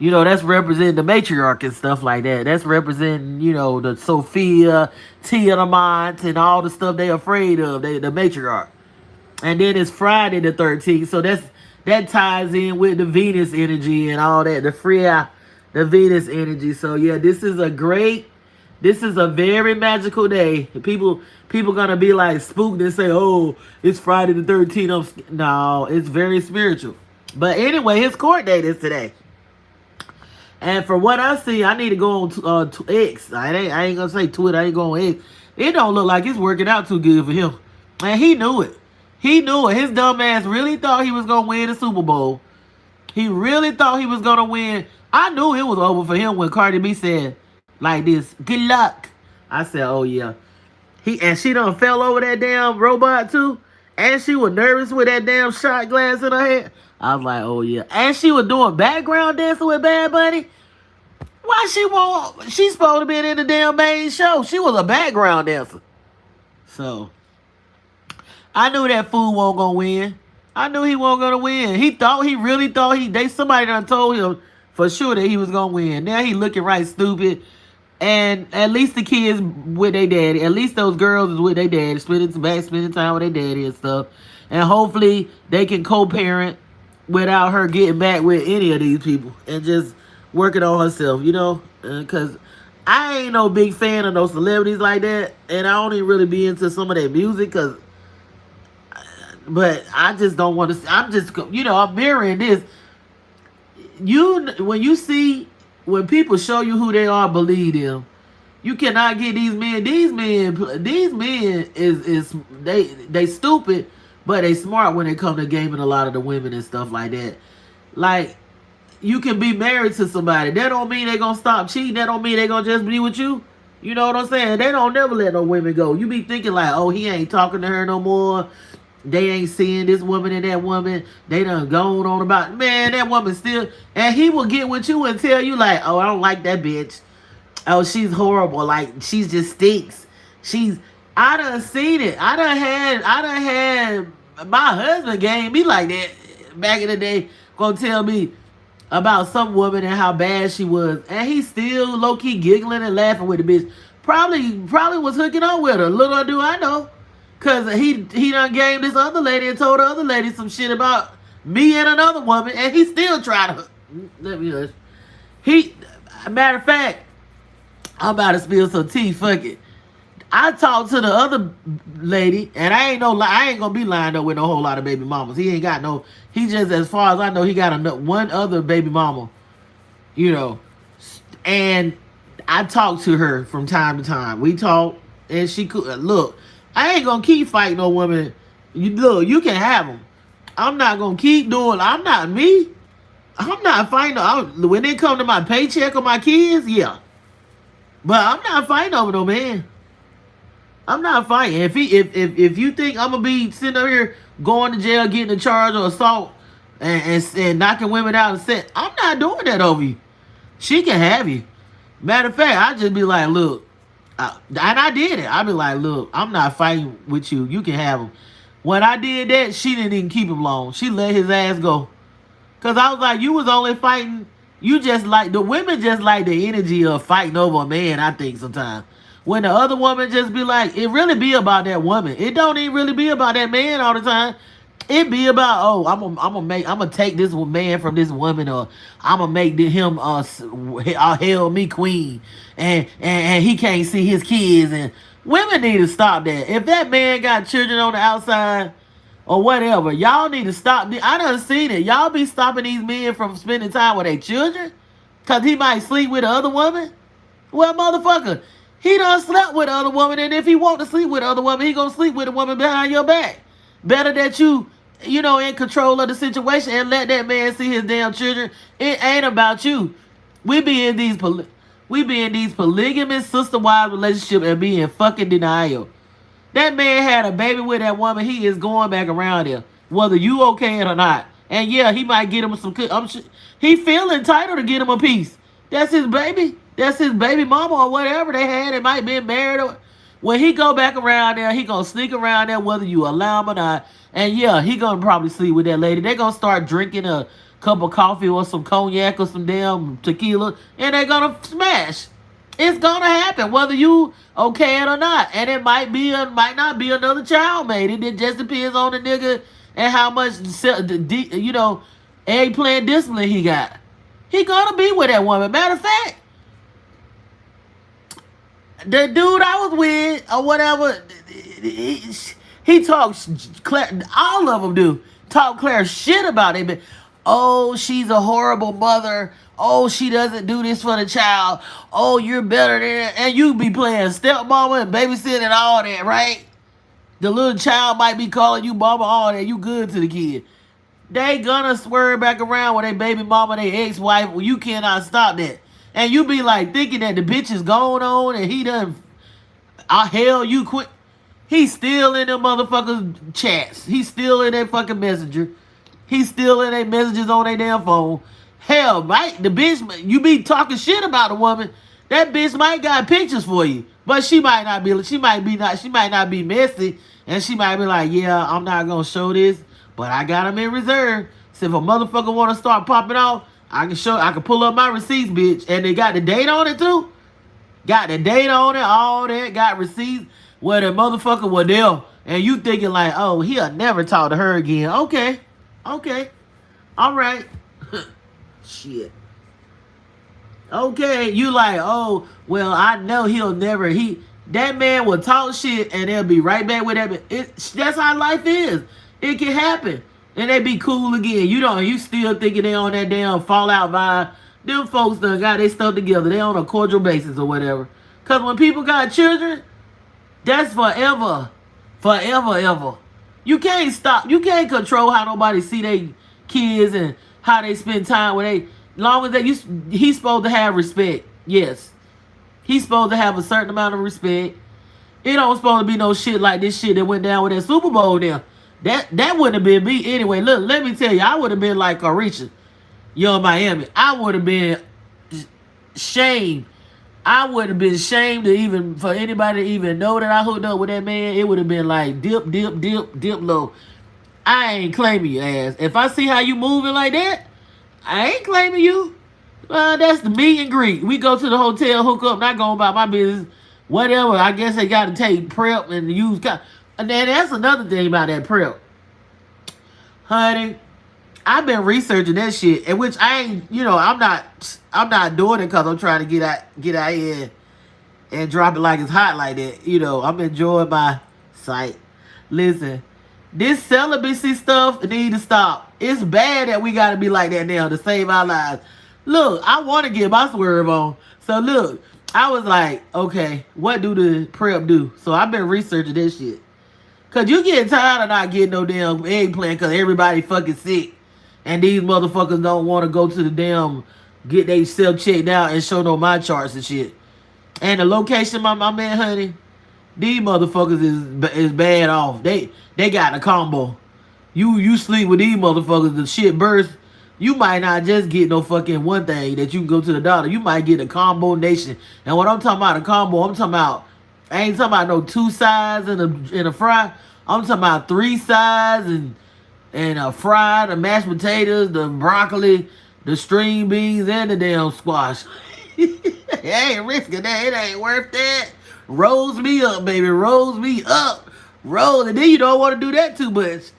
A: That's representing the matriarch and stuff like that. That's representing, the Sophia, Tiamat, and all the stuff they afraid of. The matriarch. And then it's Friday the 13th. So that ties in with the Venus energy and all that. The Freya, the Venus energy. So yeah, this is a very magical day. People gonna be like spooked and say, oh, it's Friday the 13th. No, it's very spiritual. But anyway, his court date is today. And for what I see, I need to go on X. I ain't gonna say Twitter. I ain't going X. It don't look like it's working out too good for him. And he knew it. He knew it. His dumb ass really thought he was going to win the Super Bowl. He really thought he was going to win. I knew it was over for him when Cardi B said like this, good luck. I said, oh, yeah. And she done fell over that damn robot, too. And she was nervous with that damn shot glass in her head. I was like, oh, yeah. And she was doing background dancing with Bad Bunny. Why she won't? She's supposed to be in the damn main show. She was a background dancer. So I knew that fool wasn't gonna win. I knew he wasn't gonna win. He really thought somebody done told him for sure that he was gonna win. Now he looking right stupid. And at least the kids with their daddy. At least those girls is with their daddy, spending time with their daddy and stuff. And hopefully they can co-parent without her getting back with any of these people and just working on herself, because I ain't no big fan of those celebrities like that, and I don't even really be into some of their music, but I just don't want to. I'm just, I'm mirroring this. When people show you who they are, believe them. You cannot get these men. These men is they stupid, but they smart when it come to gaming a lot of the women and stuff like that. Like, you can be married to somebody. That don't mean they gonna stop cheating. That don't mean they gonna just be with you. You know what I'm saying? They don't never let no women go. You be thinking like, oh, he ain't talking to her no more. They ain't seeing this woman and that woman. They done gone on about, man, that woman still. And he will get with you and tell you like, oh, I don't like that bitch. Oh, she's horrible. Like, she just stinks. I done seen it. I done had my husband game me like that back in the day. Gonna tell me about some woman and how bad she was, and he still low-key giggling and laughing with the bitch. Probably was hooking up with her. Little do I know, cause he done gave this other lady and told the other lady some shit about me and another woman, and he still tried to. Let me hush. Matter of fact, I'm about to spill some tea. Fuck it. I talked to the other lady, and I ain't gonna be lined up with no whole lot of baby mamas. He ain't got no. He just, as far as I know, he got one other baby mama, you know. And I talk to her from time to time. We talk, and she could look. I ain't gonna keep fighting no woman. Look, you can have them. I'm not gonna keep doing. I'm not me. I'm not fighting. When it come to my paycheck or my kids, yeah. But I'm not fighting over no man. I'm not fighting. If you think I'm gonna be sitting up here going to jail, getting a charge of assault, and knocking women out and set, I'm not doing that over you. She can have you. Matter of fact, I just be like, look, and I did it. I be like, look, I'm not fighting with you. You can have him. When I did that, she didn't even keep him long. She let his ass go. Cause I was like, you was only fighting. You just like the women just like the energy of fighting over a man. I think sometimes when the other woman just be like, it really be about that woman. It don't even really be about that man all the time. It be about, oh, I'm gonna take this man from this woman, or I'm gonna make him hail me queen, and he can't see his kids. And women need to stop that. If that man got children on the outside or whatever, y'all need to stop. I done seen it. Y'all be stopping these men from spending time with their children because he might sleep with the other woman. Well, motherfucker, he done slept with the other woman, and if he want to sleep with the other woman, he gonna sleep with the woman behind your back. Better that you know, in control of the situation and let that man see his damn children. It ain't about you. We be in these polygamous sister-wives relationship and be in fucking denial. That man had a baby with that woman. He is going back around there, whether you okay it or not. And yeah, he might get him some. He feel entitled to get him a piece. That's his baby. That's his baby mama or whatever they had. They might be married. Or when he go back around there, he gonna sneak around there whether you allow him or not. And yeah, he gonna probably sleep with that lady. They gonna start drinking a cup of coffee or some cognac or some damn tequila, and they gonna smash. It's gonna happen whether you okay it or not, and it might not be another child made. It just depends on the nigga and how much eggplant discipline he got. He gonna be with that woman. Matter of fact, the dude I was with or whatever, he talks. All of them do talk clear shit about it. But oh, she's a horrible mother. Oh, she doesn't do this for the child. Oh, you're better than, and you be playing stepmama and babysitting and all that, right? The little child might be calling you mama, all that. You good to the kid. They gonna swerve back around with their baby mama, their ex-wife. Well, you cannot stop that. And you be like thinking that the bitch is going on and he done, hell, you quit. He's still in them motherfuckers chats. He's still in that fucking messenger. He's still in their messages on their damn phone. Hell, right? The bitch, you be talking shit about a woman. That bitch might got pictures for you, but she might not be messy, and she might be like, yeah, I'm not gonna show this, but I got them in reserve. So if a motherfucker want to start popping off, I can pull up my receipts, bitch, and they got the date on it too. Got the date on it, all that. Got receipts where the motherfucker was there, and you thinking like, oh, he'll never talk to her again. Okay, all right. Shit. Okay, you like, oh, well, I know he'll never, that man will talk shit and they'll be right back with that. That's how life is. It can happen. And they be cool again. You still thinking they on that damn Fallout vibe. Them folks done got their stuff together. They on a cordial basis or whatever. Because when people got children, that's forever. Forever, ever. You can't stop. You can't control how nobody see their kids and how they spend time with they. Long as he's supposed to have respect. Yes. He's supposed to have a certain amount of respect. It don't supposed to be no shit like this shit that went down with that Super Bowl there. That wouldn't have been me anyway. Look, let me tell you, I would have been like Carisha, Young Miami. I would have been shamed. I would have been shamed for anybody to even know that I hooked up with that man. It would have been like dip low. I ain't claiming your ass. If I see how you moving like that, I ain't claiming you. That's the meet and greet. We go to the hotel, hook up, not going about my business. Whatever. I guess they got to take prep and use. And then that's another thing about that prep. Honey, I've been researching that shit, and which I ain't, I'm not doing it because I'm trying to get out here and drop it like it's hot like that. You know, I'm enjoying my sight. Listen, this celibacy stuff need to stop. It's bad that we gotta be like that now to save our lives. Look, I want to get my swerve on. So look, I was like, okay, what do the prep do? So I've been researching this shit. Cause you get tired of not getting no damn eggplant cause everybody fucking sick. And these motherfuckers don't want to go to the damn, get they self checked out and show no my charts and shit. And the location, my man, honey, these motherfuckers is bad off. They got a combo. You sleep with these motherfuckers, the shit burst. You might not just get no fucking one thing that you can go to the doctor. You might get a combo nation. And what I'm talking about, a combo, I'm talking about, I ain't talking about no 2 sides in a fry. I'm talking about 3 sides and a fry, the mashed potatoes, the broccoli, the string beans, and the damn squash. It ain't risking that. It ain't worth that. Rolls me up, baby. Rolls me up. Roll. And then you don't want to do that too much.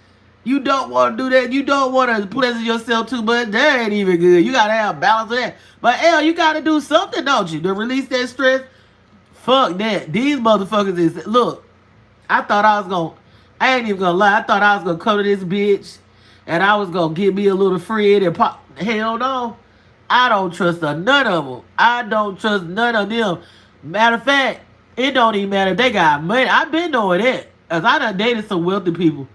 A: You don't want to do that. You don't want to pleasure yourself too much. That ain't even good. You got to have balance of that. But, hell, you got to do something, don't you? To release that stress. Fuck that. These motherfuckers is... Look, I thought I was going to... I ain't even going to lie. I thought I was going to come to this bitch and I was going to get me a little Fred and pop... Hell no. I don't trust none of them. I don't trust none of them. Matter of fact, it don't even matter if they got money. I've been knowing that. Because I done dated some wealthy people.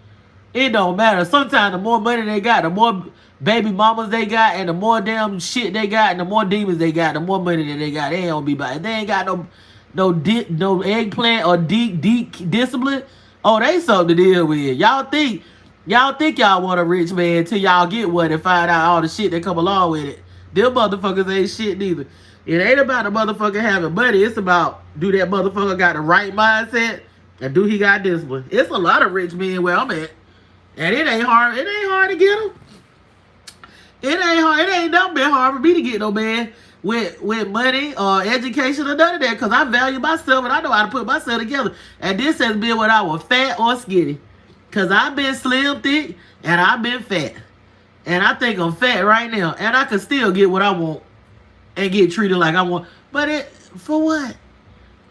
A: It don't matter. Sometimes the more money they got, the more baby mamas they got, and the more damn shit they got, and the more demons they got, the more money that they got. They don't be buying. They ain't got no eggplant or deep discipline. Oh, they something to deal with. Y'all think y'all want a rich man till y'all get one and find out all the shit that come along with it. Them motherfuckers ain't shit neither. It ain't about the motherfucker having money. It's about, do that motherfucker got the right mindset and do he got discipline. It's a lot of rich men where I'm at. And it ain't hard. It ain't hard to get them. It ain't hard. It ain't never been hard for me to get no man with money or education or none of that. Because I value myself and I know how to put myself together. And this has been when I was fat or skinny. Because I've been slim, thick, and I've been fat. And I think I'm fat right now. And I can still get what I want. And get treated like I want. But for what?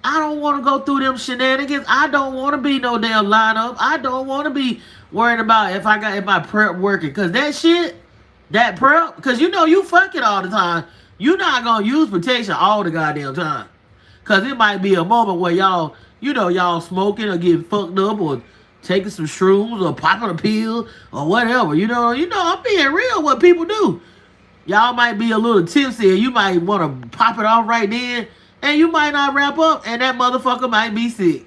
A: I don't want to go through them shenanigans. I don't want to be no damn lineup. I don't want to be worried about if my prep working. Because that prep, because you know you fucking all the time. You're not going to use protection all the goddamn time. Because it might be a moment where y'all smoking or getting fucked up or taking some shrooms or popping a pill or whatever. You know, I'm being real what people do. Y'all might be a little tipsy and you might want to pop it off right then. And you might not wrap up and that motherfucker might be sick.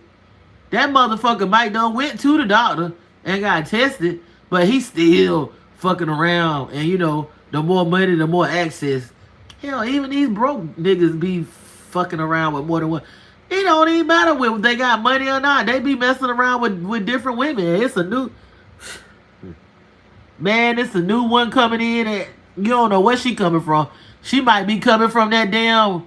A: That motherfucker might done went to the doctor and got tested, but he still fucking around. And the more money, the more access. Hell, even these broke niggas be fucking around with more than one. It don't even matter whether they got money or not. They be messing around with different women. It's a new one coming in and you don't know where she coming from. She might be coming from that damn...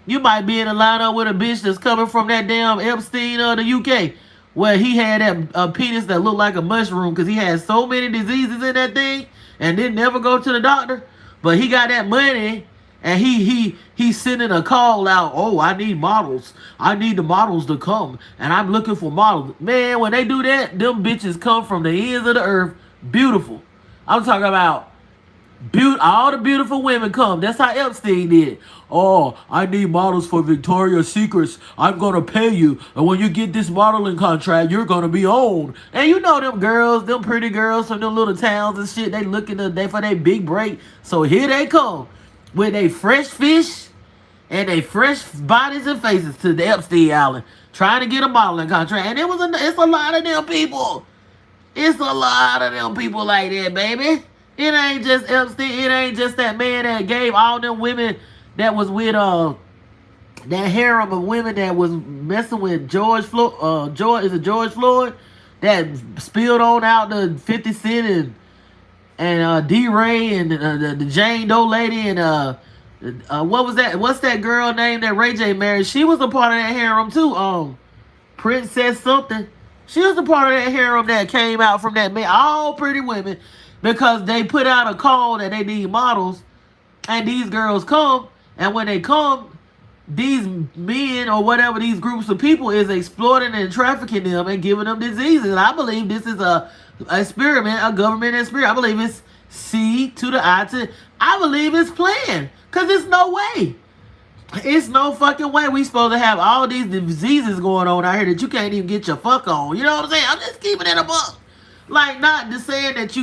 A: You might be in a lineup with a bitch that's coming from that damn Epstein of the UK, where he had that penis that looked like a mushroom because he had so many diseases in that thing and didn't never go to the doctor. But he got that money and he's sending a call out. Oh, I need models. I need the models to come and I'm looking for models. Man, when they do that, them bitches come from the ends of the earth. Beautiful. I'm talking about all the beautiful women come. That's how Epstein did. Oh, I need models for Victoria's Secrets. I'm going to pay you. And when you get this modeling contract, you're going to be owned. And you know them girls, them pretty girls from them little towns and shit, they looking for their big break. So here they come with a fresh fish and they fresh bodies and faces to the Epstein Island trying to get a modeling contract. And it's a lot of them people. It's a lot of them people like that, baby. It ain't just Epstein. It ain't just that man that gave all them women that was with that harem of women that was messing with George Floyd. George Floyd that spilled on out the 50 Cent and D-Ray and the Jane Doe lady and what was that? What's that girl name that Ray J married? She was a part of that harem too. Princess something. She was a part of that harem that came out from that man. All pretty women. Because they put out a call that they need models. And these girls come. And when they come, these men or whatever, these groups of people is exploiting and trafficking them and giving them diseases. And I believe this is a experiment, a government experiment. I believe it's C to the I to. I believe it's planned. Because it's no way. It's no fucking way we supposed to have all these diseases going on out here that you can't even get your fuck on. You know what I'm saying? I'm just keeping it a buck. Like, not saying that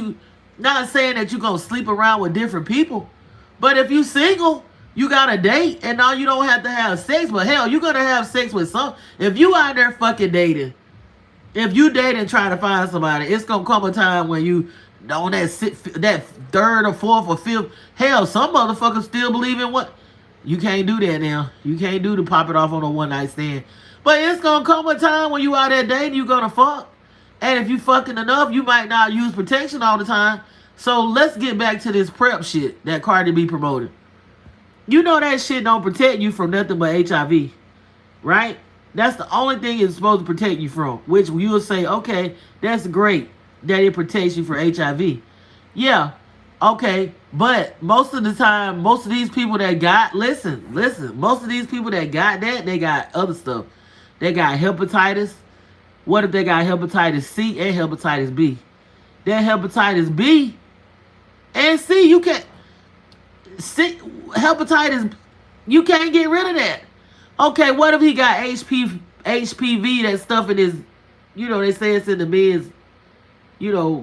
A: you gonna sleep around with different people. But if you single, you got a date, and now you don't have to have sex. But hell, you're gonna have sex with some. If you out there fucking dating, if you dating trying to find somebody, it's gonna come a time when you on that third or fourth or fifth. Hell, some motherfuckers still believe in what. You can't do that now. You can't do the pop it off on a one night stand. But it's gonna come a time when you out there dating, you gonna fuck. And if you fucking enough, you might not use protection all the time. So let's get back to this PrEP shit that Cardi B promoted. You know that shit don't protect you from nothing but HIV, right? That's the only thing it's supposed to protect you from. Which you will say, okay, that's great that it protects you from HIV. Yeah, okay, but most of the time, most of these people that got, listen, most of these people that got that, they got other stuff. They got hepatitis. What if they got hepatitis C and hepatitis B? That hepatitis B and C, you can't, hepatitis, you can't get rid of that. Okay, what if he got HPV, that stuff in his, they say it's in the men's,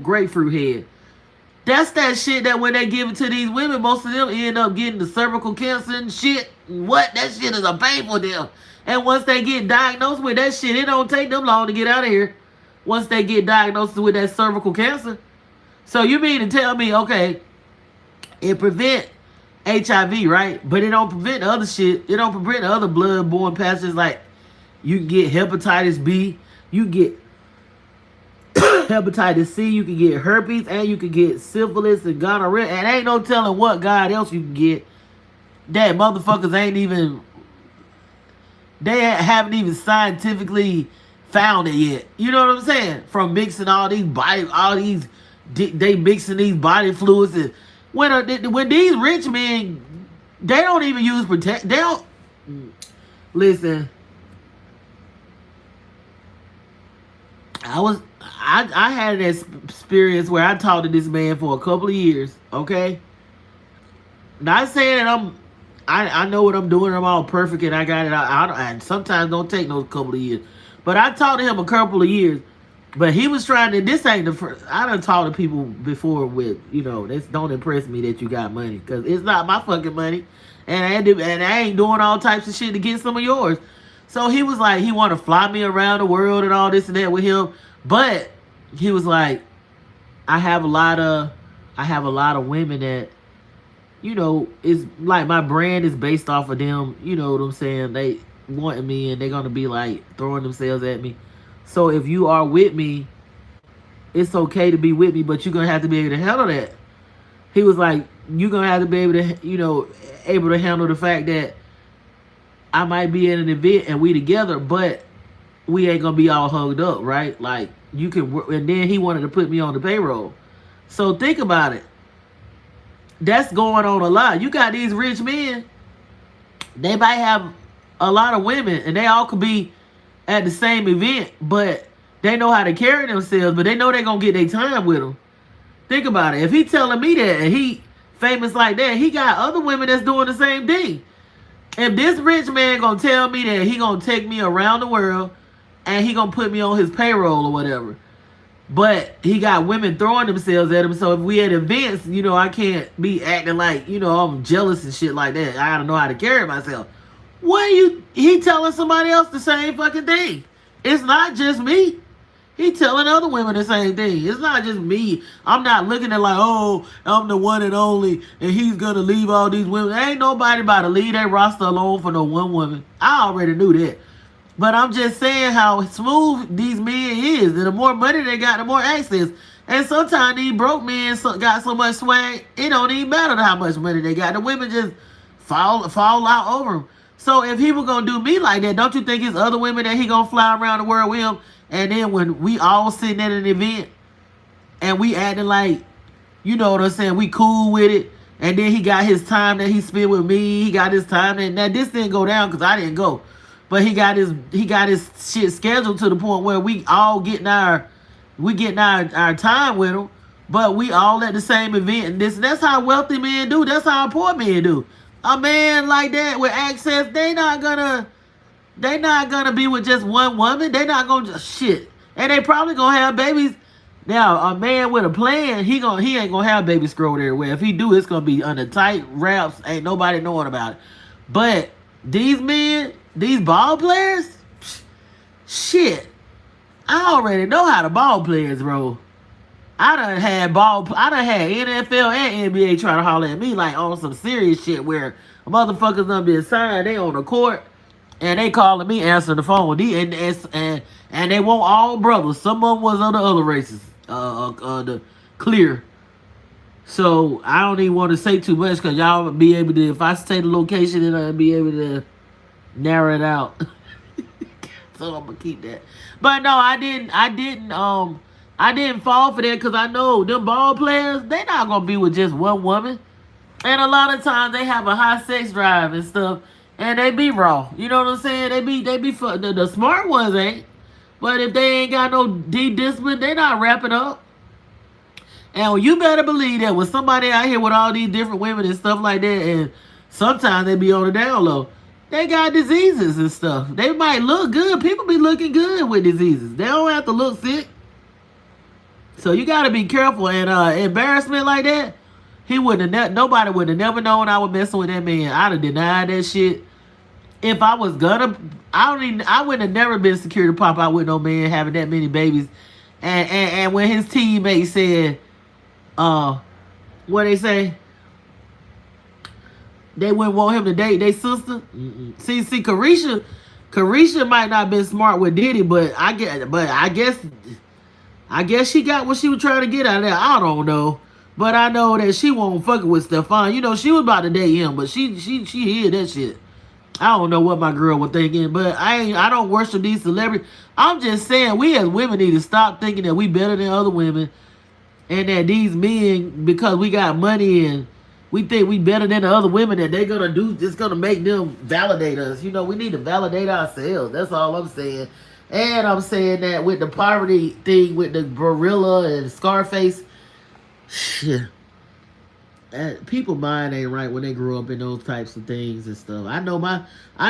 A: grapefruit head. That's that shit that when they give it to these women, most of them end up getting the cervical cancer and shit. What? That shit is a pain for them. And once they get diagnosed with that shit, it don't take them long to get out of here. Once they get diagnosed with that cervical cancer. So you mean to tell me, okay, it prevent HIV, right? But it don't prevent other shit. It don't prevent other blood-borne pathogens like you can get hepatitis B, you get hepatitis C, you can get herpes, and you can get syphilis and gonorrhea. And ain't no telling what God else you can get. That motherfuckers ain't even, they haven't even scientifically found it yet. You know what I'm saying? From mixing they mixing these body fluids. And when these rich men, they don't even use protect. They don't, listen. I had an experience where I talked to this man for a couple of years, okay? Not saying that I know what I'm doing, I'm all perfect and I got it out. I sometimes don't take no couple of years. But I talked to him a couple of years. But he was trying to, this ain't the first, I done talked to people before with, this don't impress me that you got money. Because it's not my fucking money. And I ain't doing all types of shit to get some of yours. So he was like, he want to fly me around the world and all this and that with him. But he was like, I have a lot of women that, is like my brand is based off of them. You know what I'm saying? They wanting me and they're going to be like throwing themselves at me. So if you are with me, it's okay to be with me, but you're going to have to be able to handle that. He was like, you're going to have to be able to, able to handle the fact that I might be at an event and we together, but we ain't gonna be all hugged up, right? Like you can work. And then he wanted to put me on the payroll. So think about it. That's going on a lot. You got these rich men, they might have a lot of women and they all could be at the same event, but they know how to carry themselves, but they know they're gonna get their time with them. Think about it. If he telling me that and he famous like that, he got other women that's doing the same thing. If this rich man gonna tell me that he gonna take me around the world and he gonna put me on his payroll or whatever, but he got women throwing themselves at him, so if we at events, I can't be acting like, I'm jealous and shit like that. I gotta know how to carry myself. He telling somebody else the same fucking thing. It's not just me. He telling other women the same thing. It's not just me. I'm not looking at like, oh, I'm the one and only, and he's gonna leave all these women. Ain't nobody about to leave that roster alone for no one woman. I already knew that. But I'm just saying how smooth these men is. And the more money they got, the more access. And sometimes these broke men got so much swag, it don't even matter how much money they got. The women just fall out over them. So if he was gonna do me like that, don't you think it's other women that he gonna fly around the world with him? And then when we all sitting at an event and we acting like, you know what I'm saying, we cool with it, And then he got his time that he spent with me. He got his time, and now this didn't go down because I didn't go. But he got his shit scheduled to the point where we getting our time with him. But we all at the same event, and that's how wealthy men do. That's how poor men do. A man like that with access, they not gonna be with just one woman. They not gonna just shit, and they probably gonna have babies. Now, a man with a plan, he ain't gonna have babies scrolled everywhere. If he do, it's gonna be under tight wraps. Ain't nobody knowing about it. But these men, these ball players, shit, I already know how the ball players roll. I done had NFL and NBA trying to holler at me like on some serious shit where motherfuckers done been signed, they on the court, and they calling me answering the phone. And they want all brothers. Some of them was on the other races, the clear. So I don't even want to say too much because y'all be able to, if I say the location, then I'll be able to narrow it out. So I'm gonna keep that. But no, I didn't fall for that because I know them ball players, they not gonna be with just one woman. And a lot of times they have a high sex drive and stuff, and they be raw. You know what I'm saying? They be the smart ones ain't. But if they ain't got no deep discipline, they not wrapping up. And you better believe that when somebody out here with all these different women and stuff like that, and sometimes they be on the down low, they got diseases and stuff. They might look good. People be looking good with diseases. They don't have to look sick. So you got to be careful. And embarrassment like that, nobody would have never known I was messing with that man. I'd have denied that shit. If I was gonna, I wouldn't have never been secure to pop out with no man having that many babies. And when his teammate said, what they say, they wouldn't want him to date their sister. Mm-mm. See, Carisha might not have been smart with Diddy, but I guess she got what she was trying to get out of there. I don't know. But I know that she won't fucking with Stefan. You know, she was about to date him, but she hid that shit. I don't know what my girl was thinking, but I don't worship these celebrities. I'm just saying we as women need to stop thinking that we better than other women and that these men, because we got money and we think we better than the other women, that they're gonna do, it's gonna make them validate us. You know, we need to validate ourselves. That's all I'm saying. And I'm saying that with the poverty thing, with the gorilla and Scareface, shit, people mind ain't right when they grow up in those types of things and stuff. I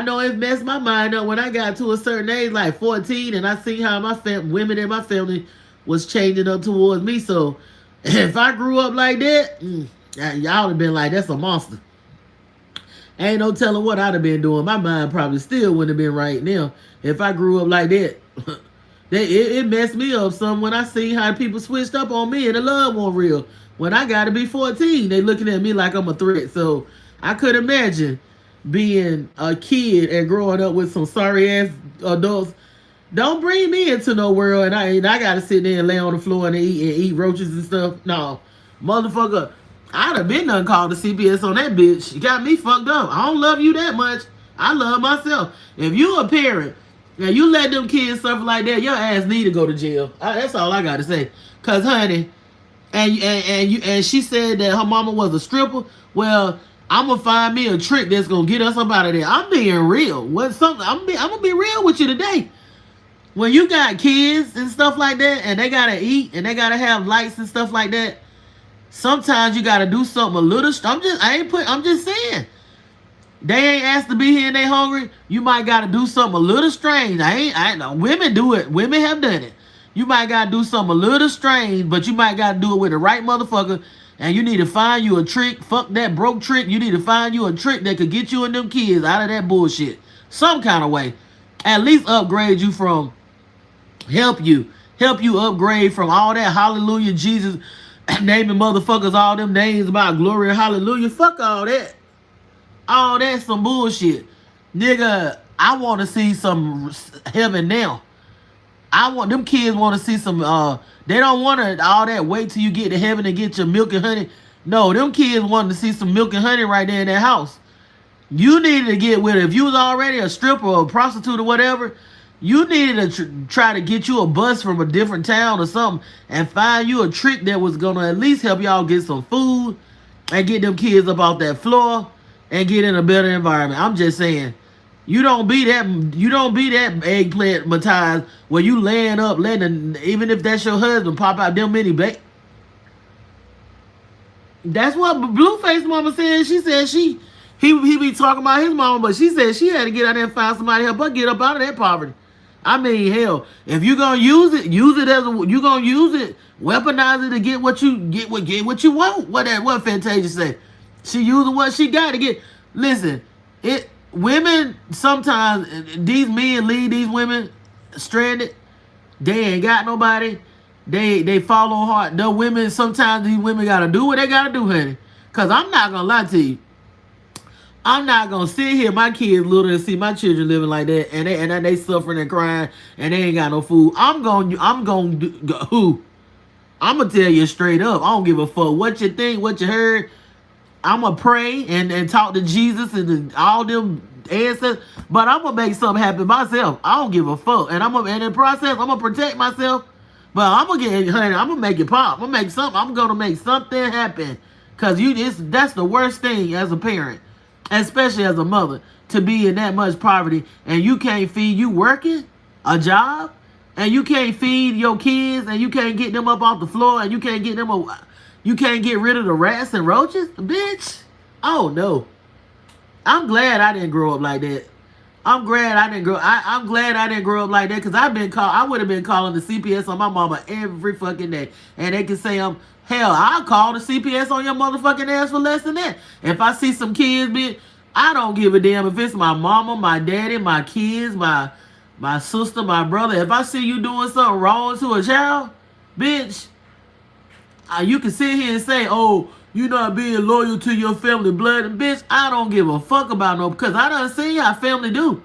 A: know it messed my mind up when I got to a certain age, like 14, and I seen how my women in my family was changing up towards me. So if I grew up like that, y'all have been like, that's a monster. Ain't no telling what I'd have been doing. My mind probably still wouldn't have been right now if I grew up like that. It messed me up some when I seen how people switched up on me and the love wasn't real. When I got to be 14, they looking at me like I'm a threat. So I could imagine being a kid and growing up with some sorry ass adults. Don't bring me into no world and I got to sit there and lay on the floor and eat roaches and stuff. No, motherfucker. I'd have been done called the CPS on that bitch. You got me fucked up. I don't love you that much. I love myself. If you a parent and you let them kids suffer like that, your ass need to go to jail. That's all I got to say. Cause honey, and she said that her mama was a stripper. Well, I'm gonna find me a trick that's gonna get us up out of there. I'm being real. I'm gonna be real with you today. When you got kids and stuff like that, and they gotta eat and they gotta have lights and stuff like that, sometimes you gotta do something a little. I'm just saying. They ain't asked to be here and they hungry. You might gotta do something a little strange. Women do it. Women have done it. You might gotta do something a little strange, but you might gotta do it with the right motherfucker. And you need to find you a trick. Fuck that broke trick. You need to find you a trick that could get you and them kids out of that bullshit. Some kind of way. At least upgrade you from, help you upgrade from all that hallelujah Jesus naming motherfuckers all them names about glory and hallelujah. Fuck all that. All that's some bullshit. Nigga, I want to see some heaven now. Them kids want to see some, they don't want to all that wait till you get to heaven and get your milk and honey. No, them kids want to see some milk and honey right there in that house. You needed to get with it. If you was already a stripper or a prostitute or whatever, you needed to try to get you a bus from a different town or something and find you a trick that was going to at least help y'all get some food and get them kids up off that floor and get in a better environment. I'm just saying. You don't be that eggplant Matthias where you laying up letting, even if that's your husband, pop out them many That's what Blueface mama said. She said he be talking about his mama, but she said she had to get out there and find somebody to help her get up out of that poverty. I mean, hell, if you gonna use it as you gonna use it, weaponize it to get what you want. What Fantasia said. She using what she got to get. Listen, women sometimes these men leave these women stranded. They ain't got nobody. They fall on hard. The women, sometimes these women gotta do what they gotta do, honey. Cause I'm not gonna lie to you. I'm not gonna sit here, my kids little, and see my children living like that, and they suffering and crying, and they ain't got no food. I'm gonna tell you straight up. I don't give a fuck what you think, what you heard. I'm gonna pray and talk to Jesus and all them answers, but I'm gonna make something happen myself. I don't give a fuck, and in the process, I'm gonna protect myself. But I'm gonna make it pop. I'm gonna make something happen, cause that's the worst thing as a parent, especially as a mother, to be in that much poverty and you can't feed. You working a job and you can't feed your kids and you can't get them up off the floor and you can't get rid of the rats and roaches, bitch. Oh no. I'm glad I didn't grow up like that. I'm glad I didn't grow up like that, because I would have been calling the CPS on my mama every fucking day. And they can say I'll call the CPS on your motherfucking ass for less than that. If I see some kids I don't give a damn if it's my mama, my daddy, my kids, my sister, my brother. If I see you doing something wrong to a child, bitch, you can sit here and say, oh, you not being loyal to your family blood. And bitch, I don't give a fuck about no, because I done seen how family do.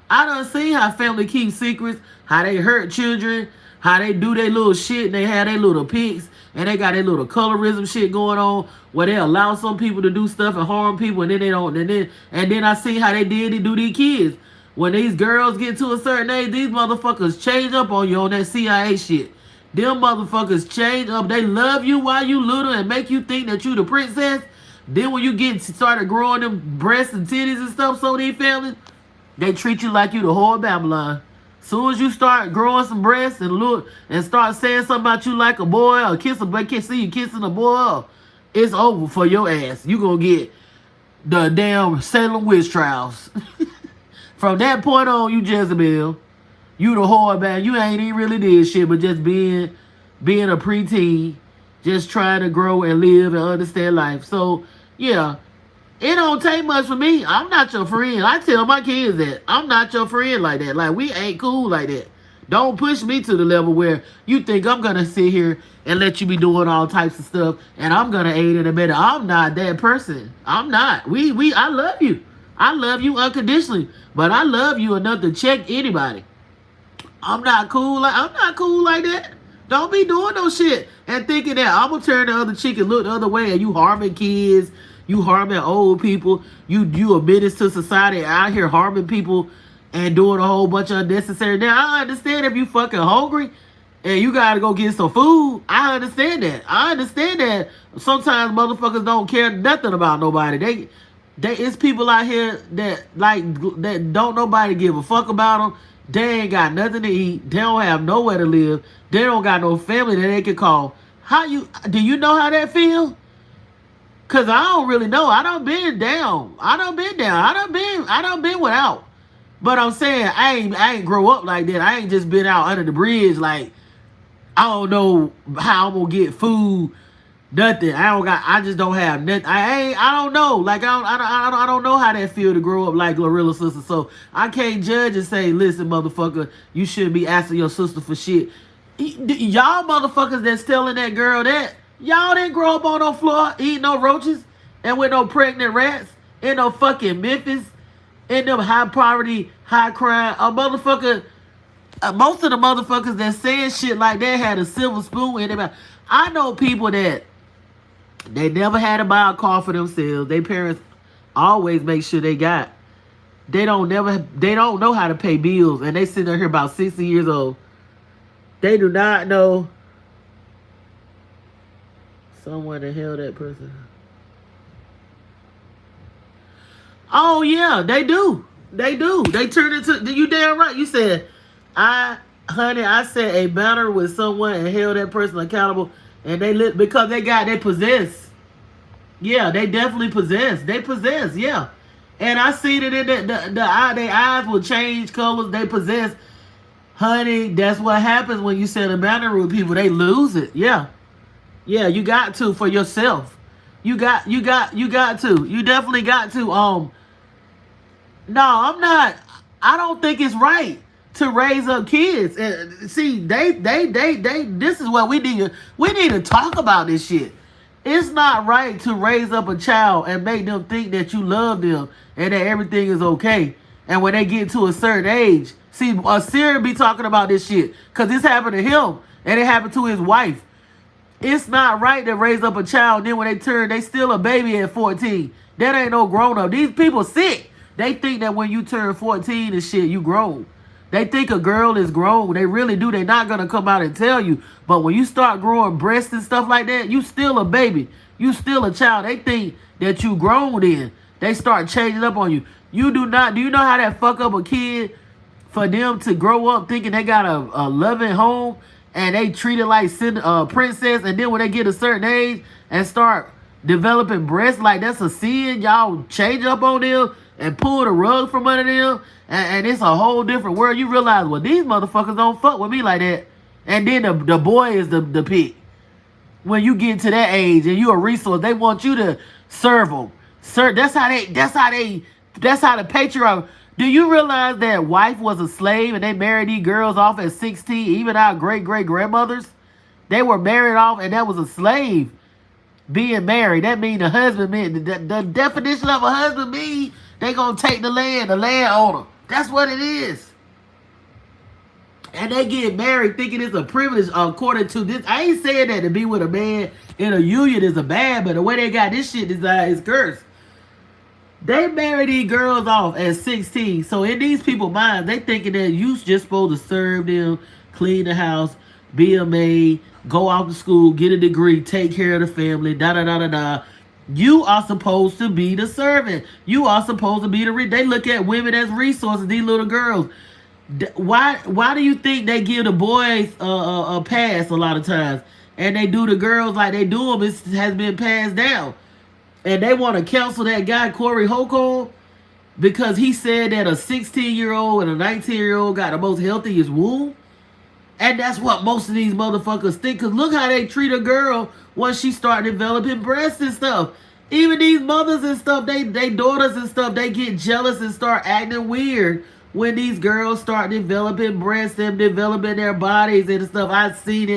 A: I done seen how family keep secrets, how they hurt children, how they do their little shit, and they have their little pics, and they got their little colorism shit going on, where they allow some people to do stuff and harm people, and then they don't, and then I see how they do these kids. When these girls get to a certain age, these motherfuckers change up on you on that CIA shit. Them motherfuckers change up. They love you while you little and make you think that you the princess. Then when you started growing them breasts and titties and stuff, so these families, they treat you like you the whole Babylon. Soon as you start growing some breasts and start saying something about you like a boy, or see you kissing a boy, it's over for your ass. You gonna get the damn Salem witch trials. From that point on, you Jezebel. You the whore, man. You ain't even really did shit, but just being a preteen, just trying to grow and live and understand life. So, yeah, it don't take much for me. I'm not your friend. I tell my kids that. I'm not your friend like that. Like, we ain't cool like that. Don't push me to the level where you think I'm going to sit here and let you be doing all types of stuff and I'm going to aid and abet it. I'm not that person. I'm not. I love you. I love you unconditionally, but I love you enough to check anybody. I'm not cool like that. Don't be doing no shit and thinking that I'm gonna turn the other cheek and look the other way and you harming kids, you harming old people, you a menace to society out here harming people and doing a whole bunch of unnecessary. Now I understand if you fucking hungry and you gotta go get some food. I understand that. Sometimes motherfuckers don't care nothing about nobody. It's people out here that don't nobody give a fuck about them. They ain't got nothing to eat. They don't have nowhere to live. They don't got no family that they can call. Do you know how that feel? Cause I don't really know. I done been down. I done been without. But I'm saying I ain't grow up like that. I ain't just been out under the bridge. Like, I don't know how I'm gonna get food. Nothing. I just don't have nothing. I don't know. Like, I don't know how that feel to grow up like Glorilla's sister. So I can't judge and say, listen, motherfucker, you shouldn't be asking your sister for shit. Y'all motherfuckers that's telling that girl that, y'all didn't grow up on no floor eating no roaches and with no pregnant rats in no fucking Memphis, in them high poverty, high crime. Most of the motherfuckers that saying shit like that had a silver spoon in their mouth. I know people that they never had to buy a car for themselves. Their parents always make sure they got. They don't know how to pay bills, and they sitting here about 60 years old. They do not know. Someone to hell that person. Oh yeah, they do. They do. They turn into you damn right. You said I honey, I said a matter with someone and held that person accountable and they lit because they possess. Yeah, they definitely possess. They possess, yeah. And I see that in the eye, their eyes will change colors. They possess. Honey, that's what happens when you set a boundary with people. They lose it. Yeah. Yeah, you got to for yourself. You got to. You definitely got to. No, I'm not. I don't think it's right to raise up kids. And see, they. This is what we need. We need to talk about this shit. It's not right to raise up a child and make them think that you love them and that everything is okay. And when they get to a certain age, see, Siri be talking about this shit because this happened to him and it happened to his wife. It's not right to raise up a child and then when they turn, they still a baby at 14. That ain't no grown up. These people sick. They think that when you turn 14 and shit, you grown. They think a girl is grown. They really do. They're not gonna come out and tell you. But when you start growing breasts and stuff like that, you still a baby. You still a child. They think that you grown then. They start changing up on you. You do not. Do you know how that fuck up a kid for them to grow up thinking they got a loving home and they treat it like princess, and then when they get a certain age and start developing breasts like that's a sin, y'all change up on them and pull the rug from under them, and it's a whole different world. You realize, well, these motherfuckers don't fuck with me like that, and then the boy is the pick. When you get to that age and you a resource, they want you to serve them. Sir, that's how the patriarch. Do you realize that wife was a slave and they married these girls off at 16? Even our great grandmothers, they were married off and that was a slave being married. That means the husband meant the definition of a husband means they gonna take the landowner. That's what it is. And they get married thinking it's a privilege according to this. I ain't saying that to be with a man in a union is a bad, but the way they got this shit is cursed. They marry these girls off at 16. So in these people's minds, they thinking that you just supposed to serve them, clean the house, be a maid, go out to school, get a degree, take care of the family, da da da da da. You are supposed to be the servant. You are supposed to be the they look at women as resources, these little girls. Why do you think they give the boys a pass a lot of times? And they do the girls like they do them, it has been passed down. And they want to cancel that guy, Corey Holcomb, because he said that a 16-year-old and a 19-year-old got the most healthiest womb. And that's what most of these motherfuckers think. Because look how they treat a girl once she start developing breasts and stuff. Even these mothers and stuff, they daughters and stuff, they get jealous and start acting weird when these girls start developing breasts and developing their bodies and stuff. I've seen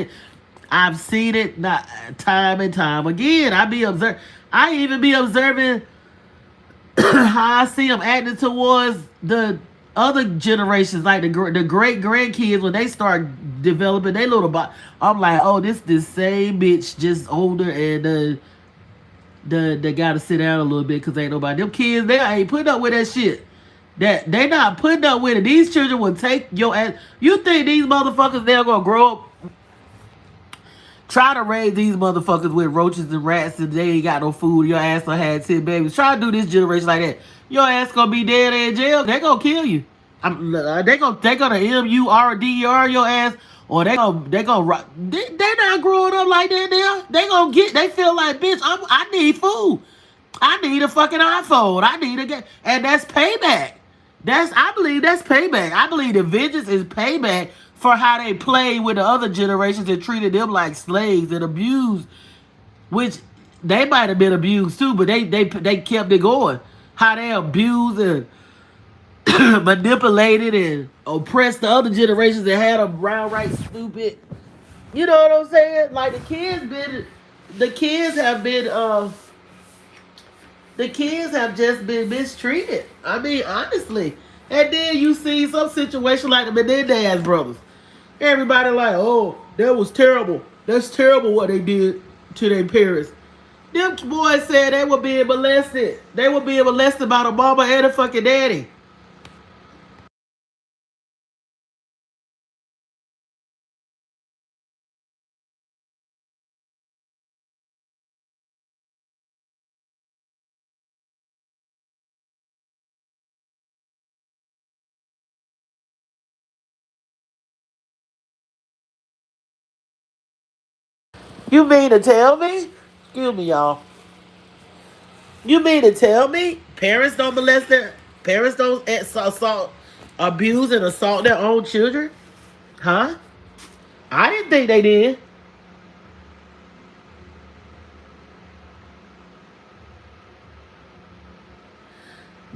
A: it not time and time again. I even be observing how I see them acting towards the other generations, like the great grandkids when they start developing their little body. I'm like, oh, this same bitch, just older, and they gotta sit down a little bit because ain't nobody. Them kids, they ain't putting up with that shit. That they not putting up with it. These children will take your ass. You think these motherfuckers they're gonna grow up? Try to raise these motherfuckers with roaches and rats and they ain't got no food. Your ass done had 10 babies. Try to do this generation like that. Your ass gonna be dead in jail. They gonna kill you. They gonna MURDER your ass, or they're not growing up like that. They feel like, bitch, I need food. I need a fucking iPhone. I need and that's payback. I believe that's payback. I believe the vengeance is payback for how they played with the other generations and treated them like slaves and abused, which they might have been abused too, but they kept it going. How they abused and manipulated and oppressed the other generations that had them round right stupid. You know what I'm saying? Like the kids have just been mistreated. I mean, honestly. And then you see some situation like the Menendez brothers. Everybody like, oh, that was terrible. That's terrible what they did to their parents. Them boys said they were being molested. They were being molested by the mama and the fucking daddy. You mean to tell me? Excuse me, y'all. You mean to tell me parents don't molest their parents don't assault, abuse, and assault their own children? Huh? I didn't think they did.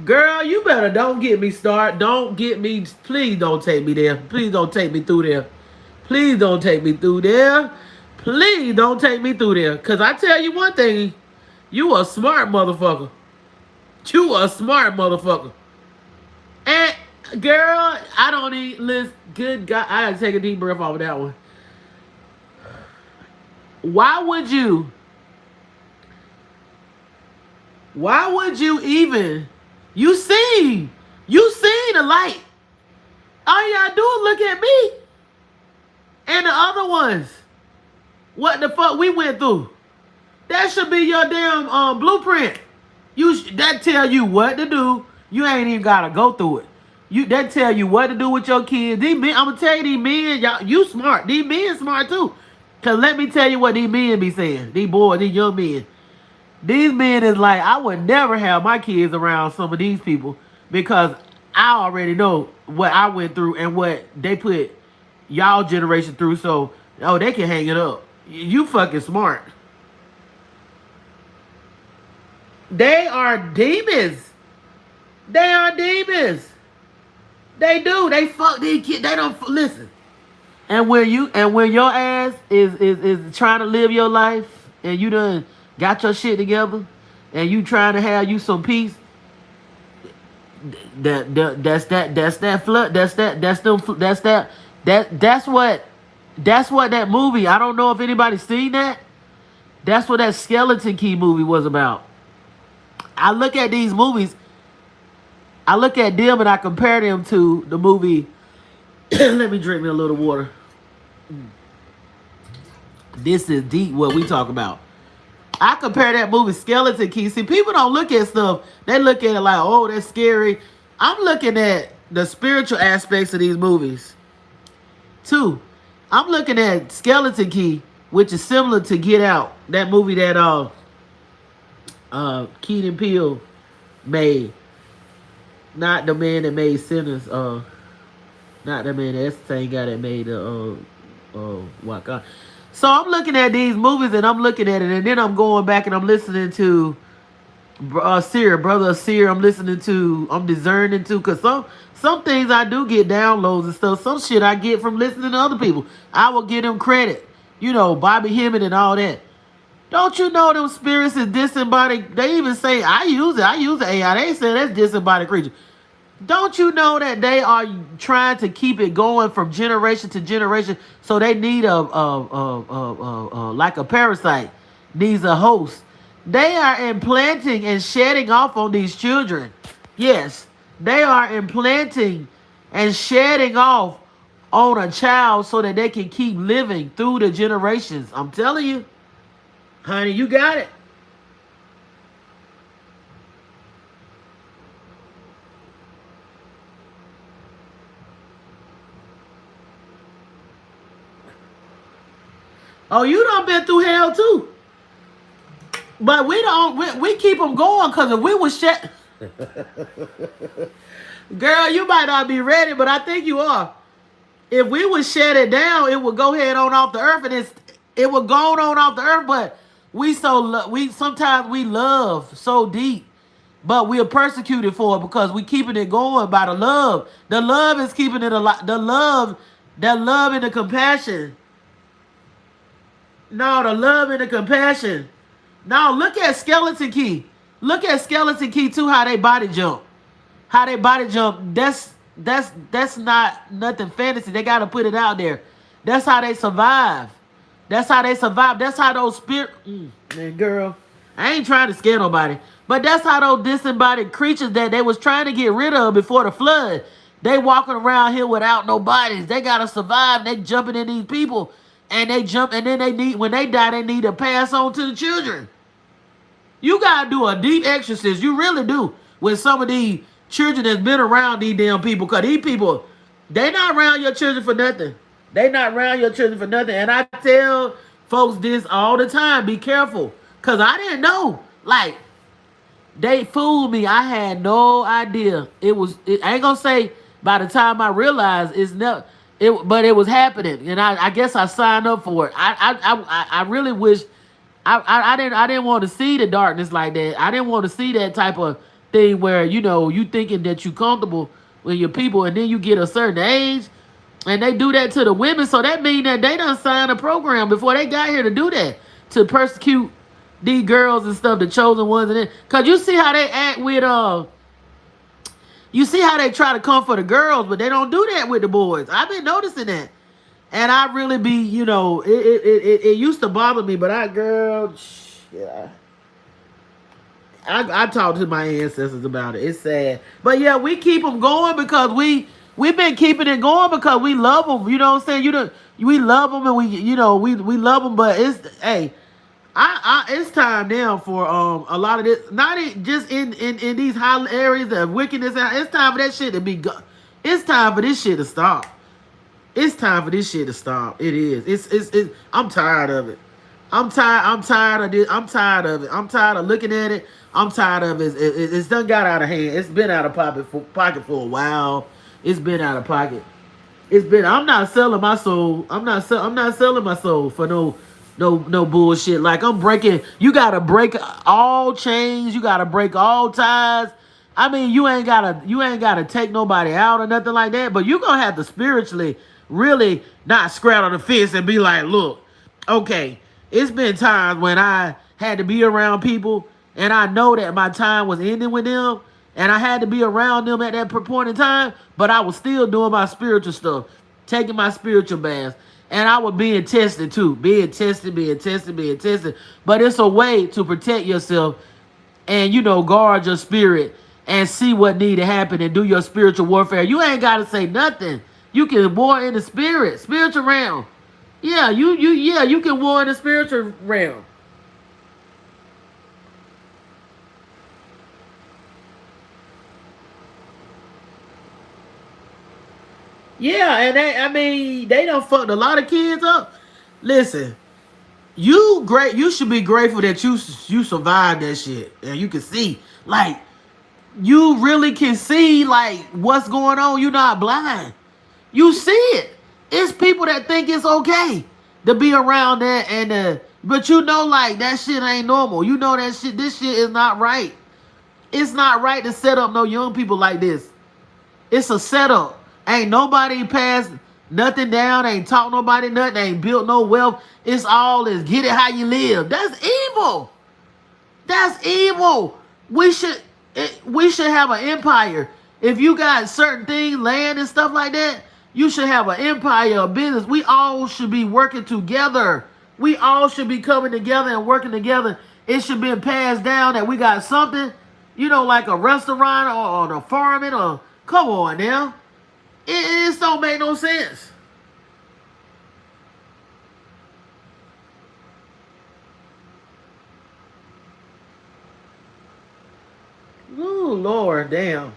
A: Girl, you better don't get me started. Don't get me. Please don't take me there. Please don't take me through there. Please don't take me through there. Please don't take me through there. Cause I tell you one thing, you a smart motherfucker. You a smart motherfucker. And girl, I don't even listen. Good God, I gotta take a deep breath off of that one. Why would you? Why would you even? You seen? You seen the light? All y'all do is look at me and the other ones. What the fuck we went through? That should be your damn blueprint. That tell you what to do. You ain't even gotta go through it. That tell you what to do with your kids. These men, I'm gonna tell you, these men, y'all, you smart. These men smart too. Cause let me tell you what these men be saying. These boys, these young men. These men is like, I would never have my kids around some of these people because I already know what I went through and what they put y'all generation through. So, they can hang it up. You fucking smart. They are demons. They are demons. They do. They fuck these kids. They don't listen. And when your ass is trying to live your life and you done got your shit together and you trying to have you some peace, that's what that movie. I don't know if anybody's seen that. That's what that Skeleton Key movie was about. I look at these movies, I look at them and I compare them to the movie. Let me drink me a little water. This is deep what we talk about. I compare that movie Skeleton Key. See, people don't look at stuff. They look at it like, oh, that's scary. I'm looking at the spiritual aspects of these movies, too. I'm looking at Skeleton Key, which is similar to Get Out, that movie that Keenan Peele made. Not the man that made Sinners. Not the man, that's the same guy that made Waka. So I'm looking at these movies and I'm looking at it, and then I'm going back and I'm listening to Brother Seer. I'm discerning to, because some things I do get downloads and stuff. Some shit I get from listening to other people. I will give them credit. Bobby Hemmett and all that. Don't you know them spirits is disembodied? They even say, I use the AI. They say that's disembodied creature. Don't you know that they are trying to keep it going from generation to generation? So they need like a parasite needs a host. They are implanting and shedding off on these children. Yes, they are implanting and shedding off on a child so that they can keep living through the generations. I'm telling you, honey, you got it. Oh, you done been through hell too. But we keep them going, because if we was shut... Girl, you might not be ready, but I think you are. If we would shut it down, it would go head on off the earth, and it would go on off the earth, but we sometimes we love so deep, but we are persecuted for it because we keeping it going by the love. The love is keeping it alive. The love and the compassion. No, the love and the compassion. Now look at Skeleton Key. Look at Skeleton Key too. How they body jump. How they body jump. That's not nothing fantasy. They gotta put it out there. That's how they survive. That's how they survive. That's how those spirit. Man, girl, I ain't trying to scare nobody, but that's how those disembodied creatures that they was trying to get rid of before the flood. They walking around here without no bodies. They gotta survive. They jumping in these people. And they jump, and then when they die, they need to pass on to the children. You gotta do a deep exorcist. You really do. With some of these children that's been around these damn people. Because these people, they not around your children for nothing. They not around your children for nothing. And I tell Folks this all the time. Be careful. Cause I didn't know. Like, they fooled me. I had no idea. I ain't gonna say by the time I realized it's never but it was happening. And I guess I signed up for it. I really wish I didn't want to see the darkness like that. I didn't want to see that type of thing where, you thinking that you comfortable with your people and then you get a certain age and they do that to the women. So that means that they done signed a program before they got here to do that, to persecute these girls and stuff, the chosen ones. And then, cause you see how they act with you see how they try to come for the girls, but they don't do that with the boys. I've been noticing that. And I really be, it used to bother me, but yeah. I talked to my ancestors about it. It's sad. But yeah, we keep them going because we've been keeping it going because we love them. You know what I'm saying? We love them and we love them, but hey, it's time now for a lot of this, not just in these high areas of wickedness. It's time for that shit to be it's time for this shit to stop. It's time for this shit to stop. It is. It's I'm tired of it. I'm tired of this. I'm tired of it. I'm tired of looking at it. I'm tired of it. It's done got out of hand. It's been out of pocket for a while. It's been out of pocket. I'm not selling my soul. I'm not selling my soul for no bullshit. Like, I'm breaking. You gotta break all chains. You gotta break all ties. I mean, you ain't gotta take nobody out or nothing like that. But you gonna have to spiritually really not scrattle the fist and be like, look, okay, it's been times when I had to be around people and I know that my time was ending with them and I had to be around them at that point in time, but I was still doing my spiritual stuff, taking my spiritual baths. And I was being tested too, being tested. But it's a way to protect yourself and, guard your spirit and see what need to happen and do your spiritual warfare. You ain't got to say nothing. You can war in the spiritual realm. Yeah, you can war in the spiritual realm. Yeah, and they done fucked a lot of kids up. Listen, you should be grateful that you survived that shit. And you can see, like, you really can see, like, what's going on. You're not blind. You see it. It's people that think it's okay to be around that but like, that shit ain't normal. This shit is not right. It's not right to set up no young people like this. It's a setup. Ain't nobody passed nothing down. Ain't taught nobody nothing. Ain't built no wealth. It's all is get it how you live. That's evil. That's evil. We should have an empire. If you got certain things, land and stuff like that, you should have an empire, a business. We all should be working together. We all should be coming together and working together. It should be passed down that we got something, like a restaurant or a farming or, come on now. It just don't make no sense. Ooh, Lord, damn.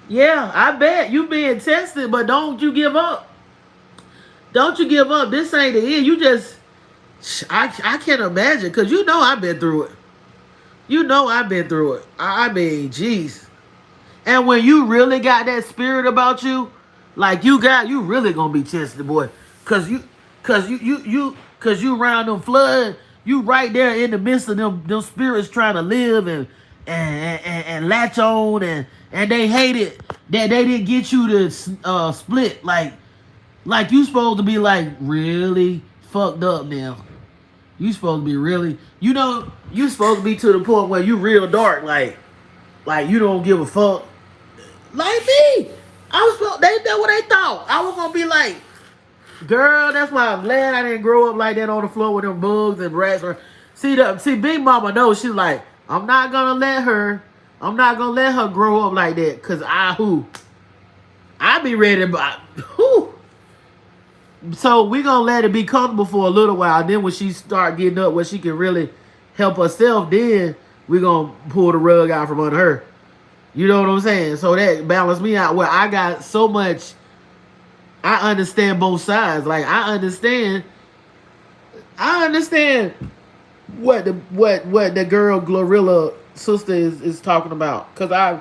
A: Yeah, I bet you being tested, but don't you give up. Don't you give up. This ain't the end. I can't imagine, because I've been through it. I've been through it. I mean, jeez. And when you really got that spirit about you, like you really gonna be tested, boy. Cause you around them flood, you right there in the midst of them spirits trying to live and latch on and they hate it that they didn't get you to split. Like you supposed to be like really fucked up now. You supposed to be really, you supposed to be to the point where you real dark, like you don't give a fuck. Like me. That's what they thought. I was gonna be like, girl, that's why I'm glad I didn't grow up like that on the floor with them bugs and rats. See, Big Mama knows, she's like, I'm not gonna let her grow up like that. Cause I be ready to who. So we gonna let it be comfortable for a little while. Then when she start getting up where she can really help herself, then we gonna pull the rug out from under her. You know what I'm saying? So that balanced me out where I got so much. I understand both sides. Like I understand what the girl Glorilla sister is talking about. Cause I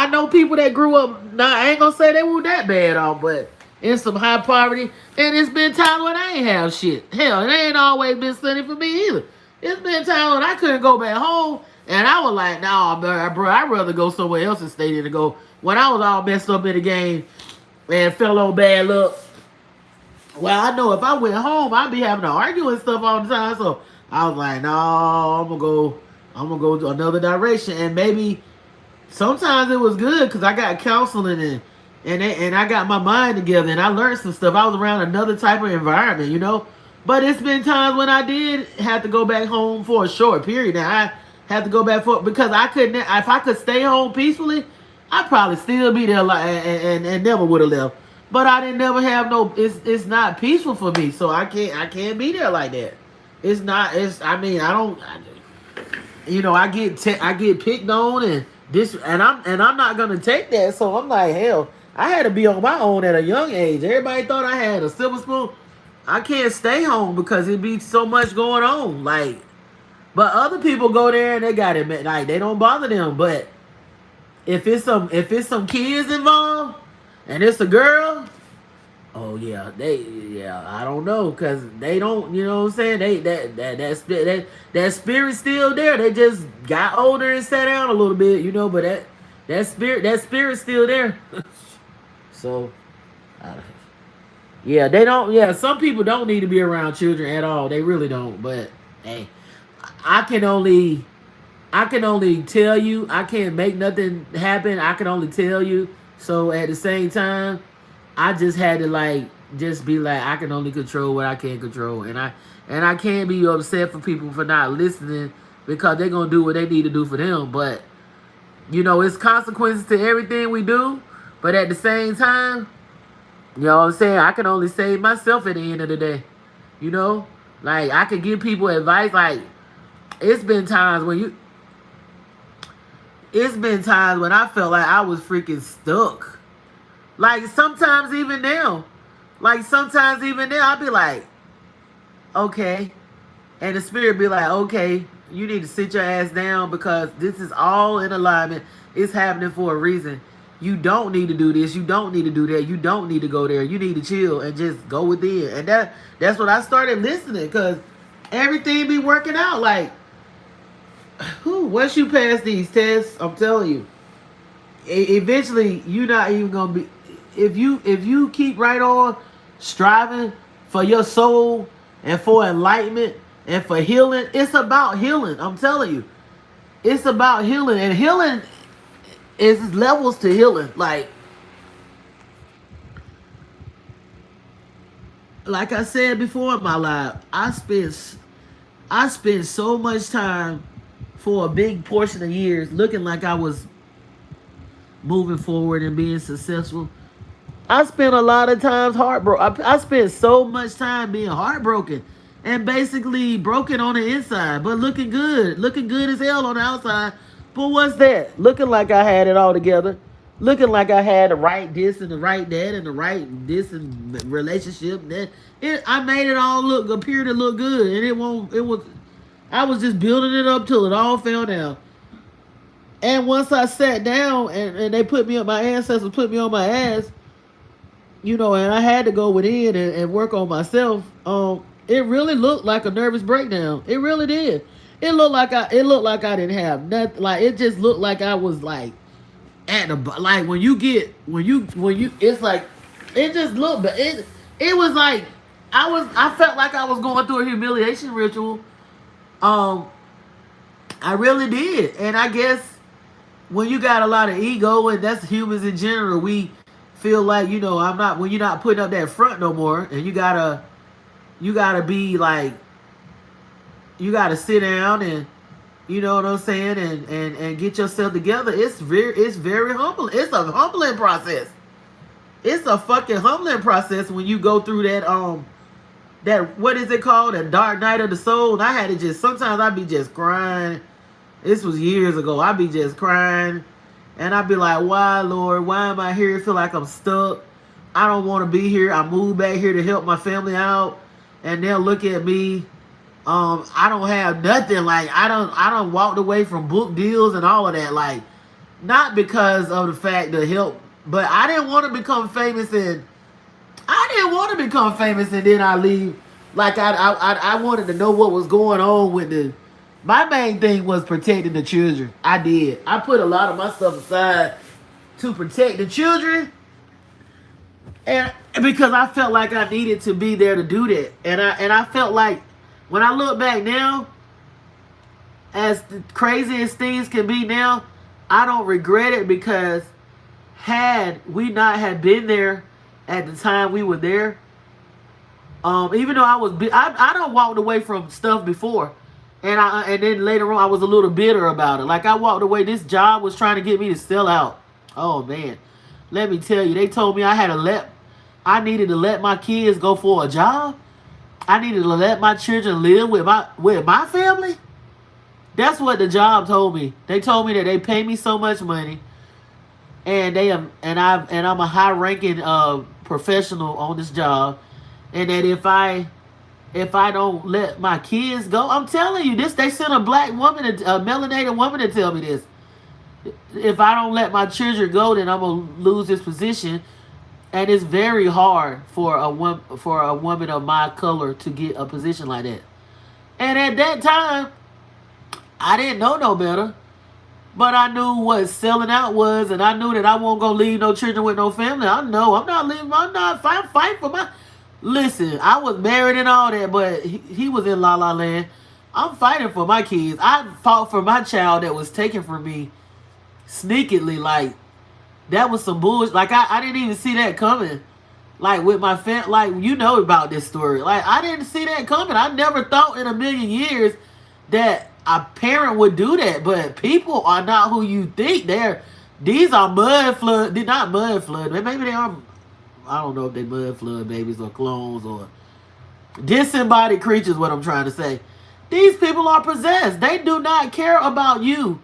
A: know people that grew up. Now I ain't gonna say they were that bad off, but in some high poverty. And it's been times when I ain't have shit. Hell, it ain't always been sunny for me either. It's been times when I couldn't go back home, and I was like, nah, bro, I'd rather go somewhere else and stay there to go. When I was all messed up in the game and fell on bad luck, well, I know if I went home, I'd be having to argue and stuff all the time. So I was like, no, I'm gonna go to another direction, and maybe sometimes it was good because I got counseling and I got my mind together and I learned some stuff. I was around another type of environment, you know. But it's been times when I did have to go back home for a short period. Now I had to go back for because I couldn't. If I could stay home peacefully, I'd probably still be there like and never would have left. But I didn't never have no. It's not peaceful for me, so I can't be there like that. It's not. It's I mean I don't. I get picked on and this and I'm not gonna take that. So I'm like, hell, I had to be on my own at a young age. Everybody thought I had a silver spoon. I can't stay home because it be so much going on. Like, but other people go there and they got it, like they don't bother them. But if it's some kids involved and it's a girl, oh yeah, I don't know, cause they don't, you know what I'm saying? They that spirit's still there. They just got older and sat down a little bit, you know. But that spirit's still there. So, uh, yeah, they don't. Yeah, some people don't need to be around children at all. They really don't. But hey, I can only tell you. I can't make nothing happen. I can only tell you. So at the same time, I just had to just be like, I can only control what I can control, and I can't be upset for people for not listening because they're gonna do what they need to do for them. But it's consequences to everything we do. But at the same time, you know what I'm saying, I can only save myself at the end of the day. Like I can give people advice. Like it's been times when I felt like I was freaking stuck. Like sometimes even now, I'll be like, okay. And the spirit be like, okay, you need to sit your ass down because this is all in alignment. It's happening for a reason. You don't need to do this. You don't need to do that. You don't need to go there. You need to chill and just go within. And that's when I started listening because everything be working out. Like, once you pass these tests, I'm telling you, eventually you're not even gonna be. If you keep right on striving for your soul and for enlightenment and for healing, it's about healing. I'm telling you, it's about healing, and healing is levels to healing. Like I said before in my life, I spent so much time for a big portion of years looking like I was moving forward and being successful. I spent a lot of times heartbroken. I spent so much time being heartbroken and basically broken on the inside, but looking good as hell on the outside. But what's that? Looking like I had it all together, looking like I had the right this and the right that and the right this and relationship. I made it all appear to look good, and it won't. It was. I was just building it up till it all fell down. And once I sat down and they put me up, my ancestors put me on my ass, and I had to go within and work on myself. It really looked like a nervous breakdown. It really did. It looked like I didn't have nothing. Like it just looked like I was like at the like when you it's like it just looked, but it was like I felt like I was going through a humiliation ritual. I really did, and I guess when you got a lot of ego, and that's humans in general, we feel like I'm not when you're not putting up that front no more, and you gotta be like you gotta sit down and you know what I'm saying and get yourself together. It's very humbling. It's a humbling process. It's a fucking humbling process when you go through that what is it called, a dark night of the soul. And I had to sometimes I'd be just crying This was years ago. I'd be just crying. And I'd be like, why, Lord? Why am I here? I feel like I'm stuck. I don't want to be here. I moved back here to help my family out. And they'll look at me. I don't have nothing. Like, I don't walked away from book deals and all of that. Like, not because of the fact to help, but I didn't want to become famous, and I didn't want to become famous and then I leave. Like, I wanted to know what was going on with the. My main thing was protecting the children. I did. I put a lot of my stuff aside to protect the children, and because I felt like I needed to be there to do that, and I felt like when I look back now, as crazy as things can be now, I don't regret it, because had we not had been there at the time we were there, even though I don't walked away from stuff before, and then later on I was a little bitter about it. Like, I walked away. This job was trying to get me to sell out. Oh man, let me tell you, they told me I needed to let my kids go for a job. I needed to let my children live with my family. That's what the job told me. They told me that they pay me so much money, and I'm a high ranking professional on this job, and that if I don't let my kids go, I'm telling you this. They sent a black woman, a melanated woman, to tell me this. If I don't let my children go, then I'm gonna lose this position, and it's very hard for a woman of my color to get a position like that. And at that time, I didn't know no better. But I knew what selling out was, and I knew that I wasn't gonna leave no children with no family. I know I'm not leaving. I'm fighting for my. Listen, I was married and all that, but he was in La La Land. I'm fighting for my kids. I fought for my child that was taken from me sneakily. Like, that was some bullshit. Like, I didn't even see that coming. Like, with my family, like, you know about this story. Like, I didn't see that coming. I never thought in a million years that a parent would do that. But people are not who you think. These are mud flood. They're not mud flood. Maybe they are. I don't know if they mud flood babies or clones or disembodied creatures. What I'm trying to say. These people are possessed. They do not care about you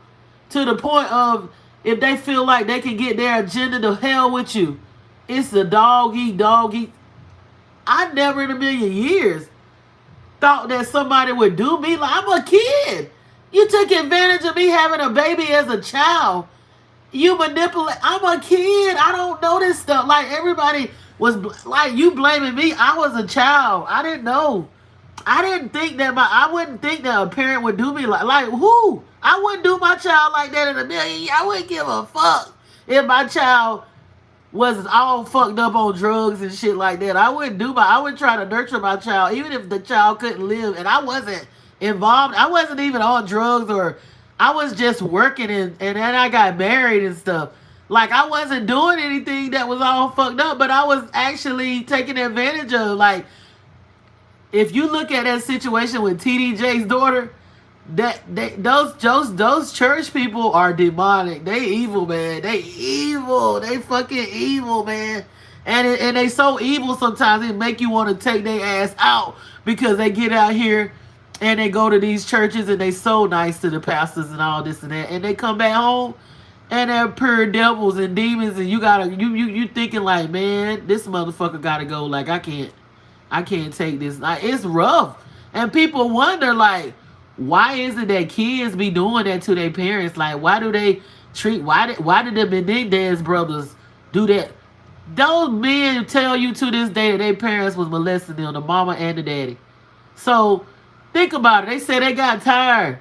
A: to the point of, if they feel like they can get their agenda, to hell with you. It's the dog eat, dog eat. I never in a million years thought that somebody would do me. Like, I'm a kid. You took advantage of me having a baby as a child. You manipulate. I'm a kid. I don't know this stuff. Like, everybody was like, you blaming me. I was a child. I didn't know. I wouldn't think that a parent would do me like who? I wouldn't do my child like that in a million. I wouldn't give a fuck if my child was all fucked up on drugs and shit like that. I would try to nurture my child, even if the child couldn't live and I wasn't involved. I wasn't even on drugs, or I was just working, and then I got married and stuff. Like, I wasn't doing anything that was all fucked up, but I was actually taking advantage of. Like, if you look at that situation with TDJ's daughter, those church people are demonic. They evil, man. They evil. They fucking evil, man. And they so evil sometimes it make you want to take their ass out, because they get out here and they go to these churches and they so nice to the pastors and all this and that, and they come back home and they're pure devils and demons, and you thinking like, man, this motherfucker gotta go. Like, I can't take this. Like, it's rough. And people wonder, like, why is it that kids be doing that to their parents? Like, why did the Menendez brothers do that? Those men tell you to this day that their parents was molesting them, the mama and the daddy. So think about it. They say they got tired.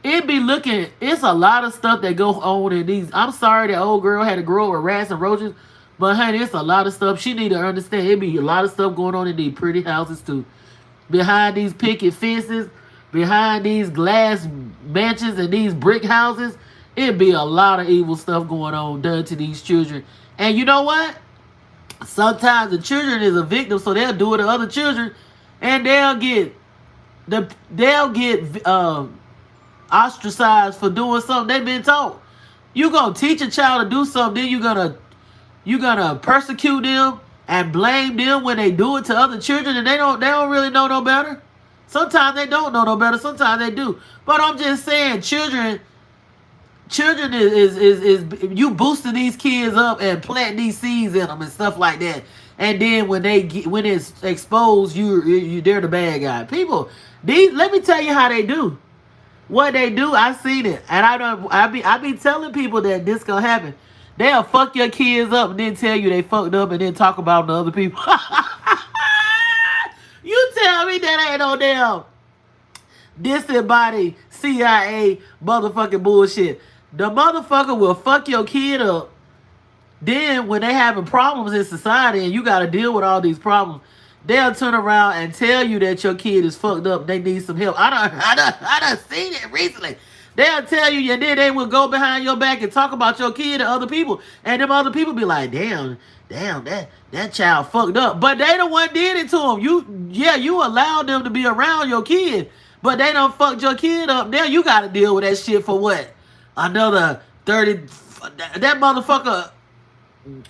A: It's a lot of stuff that go on in these. I'm sorry that old girl had to grow up with rats and roaches, but honey, it's a lot of stuff. She need to understand it be a lot of stuff going on in these pretty houses too. Behind these picket fences, behind these glass mansions and these brick houses, it be a lot of evil stuff going on done to these children. And you know what? Sometimes the children is a victim, so they'll do it to other children, and they'll get ostracized for doing something they've been taught. You gonna teach a child to do something, then you gonna persecute them and blame them when they do it to other children, and they don't really know no better. Sometimes they don't know no better. Sometimes they do. But I'm just saying, children is you boosting these kids up and planting these seeds in them and stuff like that. And then when it's exposed, you they're the bad guy. People, these, let me tell you how they do. What they do, I seen it, and I be telling people that this gonna happen. They'll fuck your kids up and then tell you they fucked up and then talk about the other people. You tell me that ain't no damn disembodied CIA motherfucking bullshit. The motherfucker will fuck your kid up. Then when they having problems in society and you got to deal with all these problems, they'll turn around and tell you that your kid is fucked up. They need some help. I done seen it recently. They'll tell you, and then they will go behind your back and talk about your kid to other people. And them other people be like, damn, that child fucked up. But they the one did it to them. You allowed them to be around your kid, but they done fucked your kid up. Now you got to deal with that shit for what? Another 30, that motherfucker,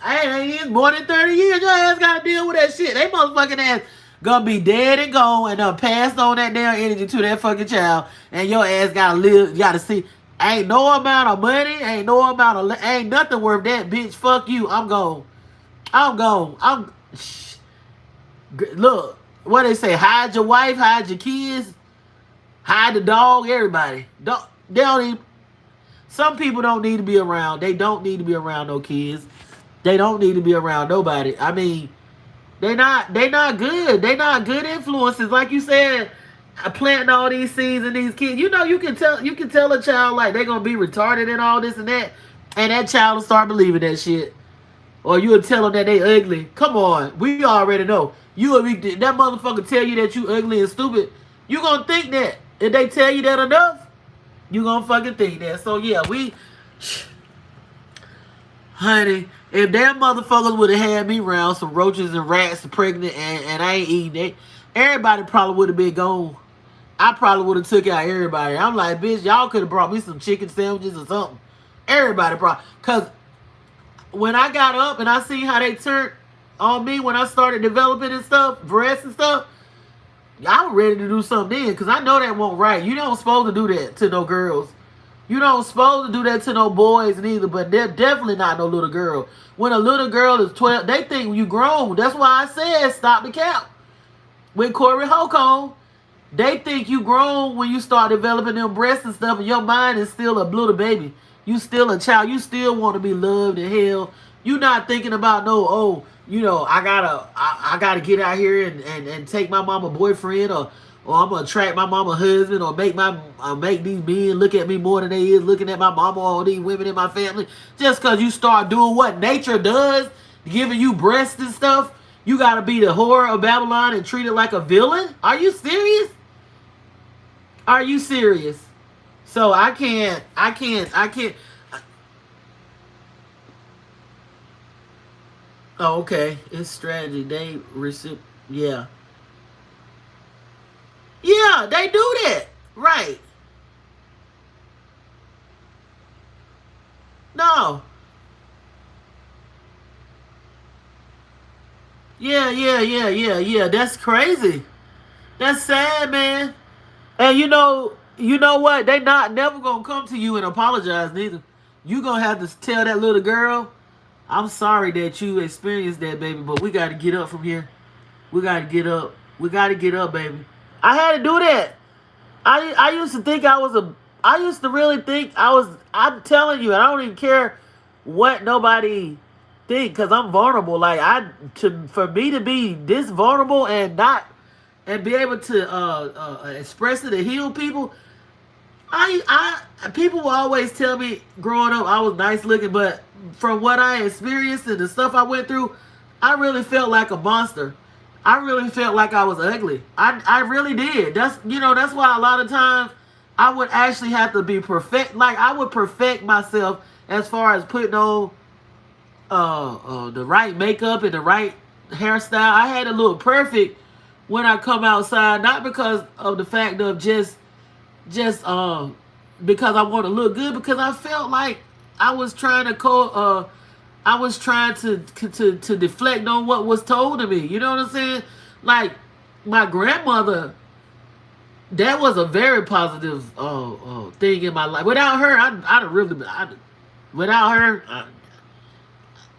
A: ain't more than 30 years. Your ass got to deal with that shit. They motherfucking ass gonna be dead and gone and done passed on that damn energy to that fucking child. And your ass gotta live, you gotta see. Ain't no amount of money, ain't nothing worth that, bitch. Fuck you. I'm gone. Look, what they say, hide your wife, hide your kids, hide the dog, everybody. They don't even, some people don't need to be around. They don't need to be around no kids. They don't need to be around nobody. I mean, they not good. They not good influences. Like you said, planting all these seeds in these kids. You know, you can tell a child like they're gonna be retarded and all this and that child will start believing that shit. Or you'll tell them that they ugly. Come on, we already know. That motherfucker tell you that you ugly and stupid. You gonna think that. If they tell you that enough, you gonna fucking think that. So yeah, honey, if them motherfuckers would have had me around some roaches and rats pregnant and I ain't eating it, everybody probably would have been gone. I probably would have took out everybody. I'm like, bitch, y'all could have brought me some chicken sandwiches or something. Everybody probably. Because when I got up and I seen how they turned on me when I started developing and stuff, breasts and stuff, I was ready to do something then because I know that won't right. You don't supposed to do that to no girls. You don't supposed to do that to no boys neither, but they're definitely not no little girl. When a little girl is 12, they think you grown. That's why I said stop the cap. With Corey Holcomb, they think you grown when you start developing them breasts and stuff, and your mind is still a little baby. You still a child. You still want to be loved and held. You not thinking about I gotta get out here and take my mama boyfriend or I'm gonna attract my mama husband or make these men look at me more than they is looking at my mama or all these women in my family. Just cause you start doing what nature does, giving you breasts and stuff, you gotta be the whore of Babylon and treat it like a villain? Are you serious? Are you serious? So I can't. Oh, okay. It's strategy. They receive. Yeah. Yeah, they do that. Right. No. Yeah. That's crazy. That's sad, man. And you know what? They never gonna come to you and apologize neither. You gonna have to tell that little girl, I'm sorry that you experienced that, baby, but we gotta get up from here. We gotta get up. We gotta get up, baby. I had to do that. I used to think I used to really think I'm telling you, I don't even care what nobody think, because I'm vulnerable. Like for me to be this vulnerable and be able to express it and heal people. People will always tell me growing up I was nice looking, but from what I experienced and the stuff I went through, I really felt like a monster. I really felt like I was ugly. I really did. That's why a lot of times I would actually have to be perfect. Like I would perfect myself as far as putting on the right makeup and the right hairstyle. I had to look perfect when I come outside, not because of the fact of just because I want to look good, because I felt like I was trying to to deflect on what was told to me. You know what I'm saying? Like my grandmother that was a very positive thing in my life. Without her, I'd have really been. Without her,